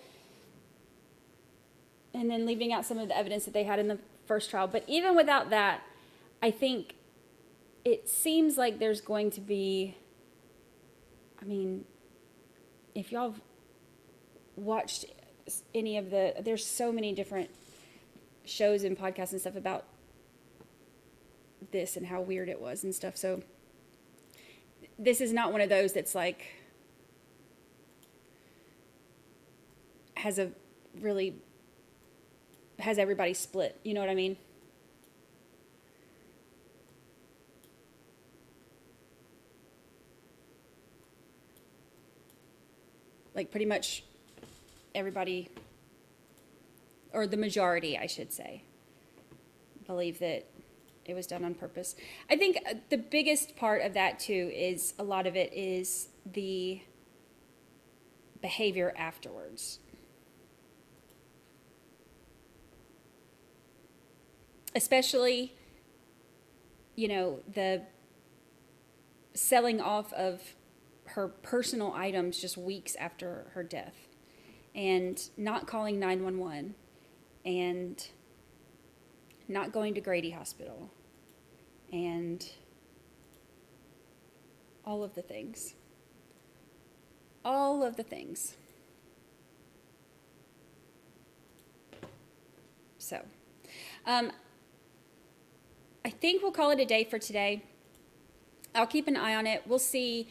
and then leaving out some of the evidence that they had in the first trial. But even without that, I think it seems like there's going to be, I mean, if y'all have watched any of there's so many different shows and podcasts and stuff about this and how weird it was and stuff. So this is not one of those that's like, has everybody split. You know what I mean? Like pretty much everybody, or the majority, I should say, believe that it was done on purpose. I think the biggest part of that too is a lot of it is the behavior afterwards. Especially, the selling off of her personal items just weeks after her death, and not calling 911, and not going to Grady Hospital, and all of the things. All of the things. So, I think we'll call it a day for today. I'll keep an eye on it. We'll see.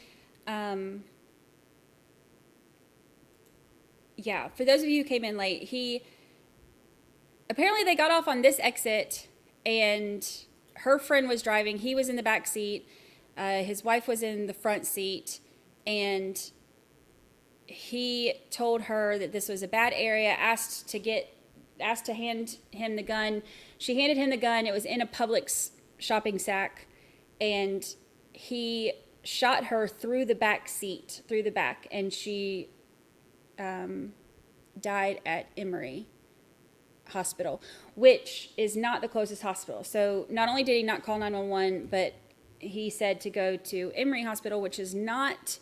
Yeah, for those of you who came in late, apparently they got off on this exit, and her friend was driving. He was in the back seat. His wife was in the front seat, and he told her that this was a bad area, asked to hand him the gun. She handed him the gun. It was in a Publix shopping sack, and he shot her through the back seat, through the back, and she died at Emory Hospital, which is not the closest hospital. So not only did he not call 911, but he said to go to Emory Hospital, which is not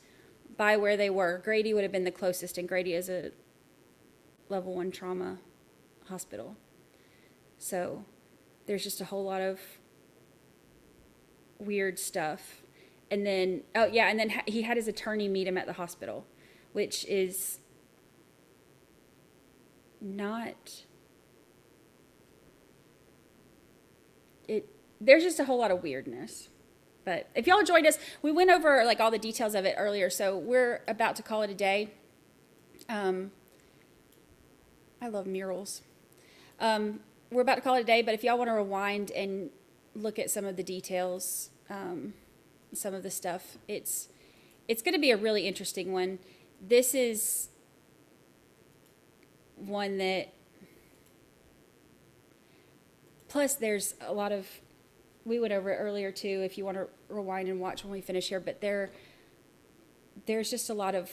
by where they were. Grady would have been the closest, and Grady is a level 1 trauma hospital. So there's just a whole lot of weird stuff. And then, he had his attorney meet him at the hospital, which is not, there's just a whole lot of weirdness. But if y'all joined us, we went over like all the details of it earlier, so we're about to call it a day. I love murals. We're about to call it a day, but if y'all want to rewind and look at some of the details, some of the stuff, it's going to be a really interesting one. This is one that, plus there's a lot of, we went over it earlier too, if you want to rewind and watch when we finish here, but there's just a lot of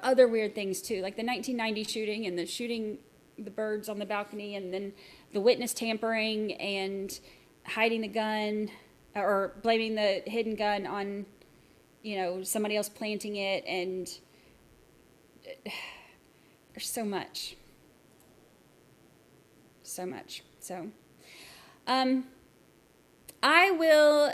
other weird things too, like the 1990 shooting and the shooting the birds on the balcony, and then the witness tampering and hiding the gun, or blaming the hidden gun on, somebody else planting it, and there's so much. So, I will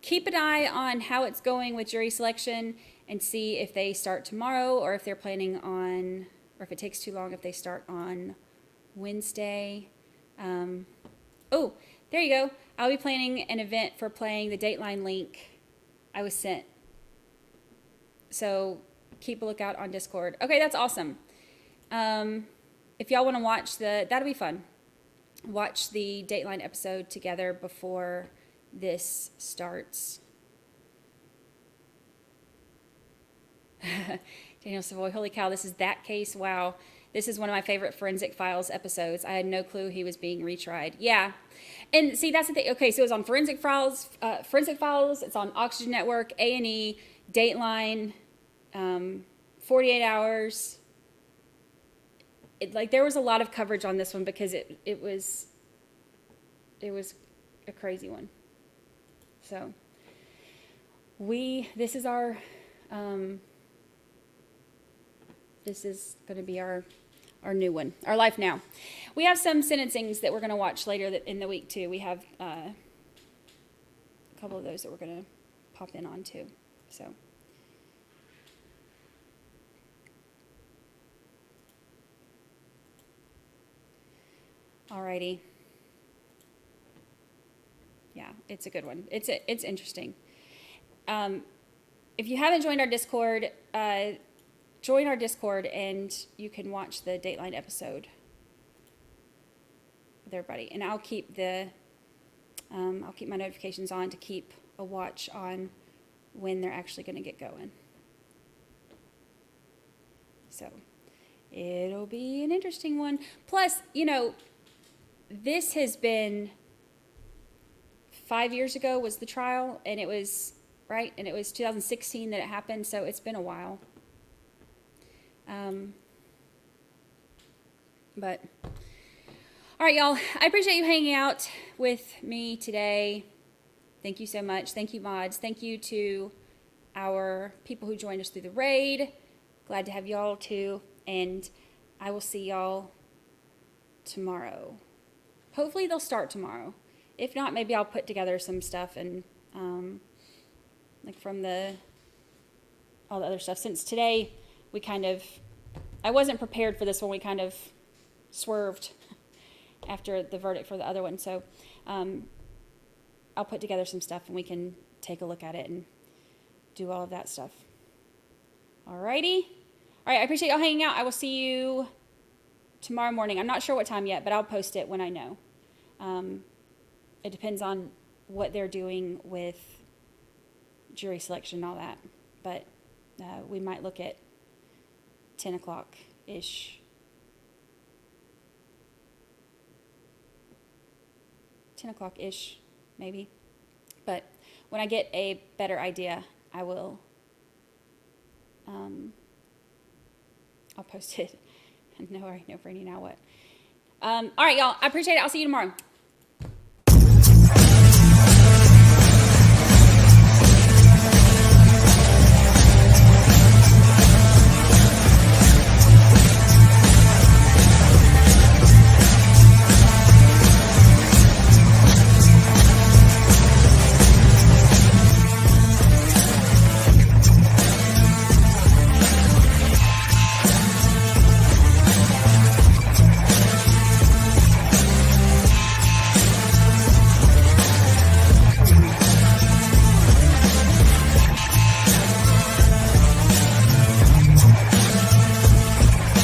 keep an eye on how it's going with jury selection and see if they start tomorrow, or if they're planning on, or if it takes too long, if they start on Wednesday. There you go. I'll be planning an event for playing the Dateline link I was sent. So keep a lookout on Discord. Okay, that's awesome. If y'all want to watch that'll be fun. Watch the Dateline episode together before this starts. Daniel Savoy, holy cow, this is that case. Wow. This is one of my favorite Forensic Files episodes. I had no clue he was being retried. Yeah. And see, that's the thing. Okay, so it's on Forensic Files. It's on Oxygen Network, A&E, Dateline, 48 Hours. There was a lot of coverage on this one because it was a crazy one. So this is our this is going to be our new one, our Life Now. We have some sentencings that we're going to watch later in the week too. We have a couple of those that we're going to pop in on too. So. Alrighty. Yeah, it's a good one. It's interesting. If you haven't joined our Discord, join our Discord and you can watch the Dateline episode with everybody. And I'll keep my notifications on to keep a watch on when they're actually going to get going. So it'll be an interesting one. Plus, this has been 5 years ago was the trial, and it was, right? And it was 2016 that it happened, so it's been a while. But, all right, y'all. I appreciate you hanging out with me today. Thank you so much. Thank you, mods. Thank you to our people who joined us through the raid. Glad to have y'all, too. And I will see y'all tomorrow. Hopefully they'll start tomorrow. If not, maybe I'll put together some stuff and from all the other stuff. Since today I wasn't prepared for this one. We kind of swerved after the verdict for the other one. So I'll put together some stuff and we can take a look at it and do all of that stuff. Alrighty. All right, I appreciate y'all hanging out. I will see you tomorrow morning. I'm not sure what time yet, but I'll post it when I know. It depends on what they're doing with jury selection and all that. But we might look at 10 o'clock-ish. 10 o'clock-ish, maybe. But when I get a better idea, I will, I'll post it. No, Brandi, now what? All right, y'all. I appreciate it. I'll see you tomorrow.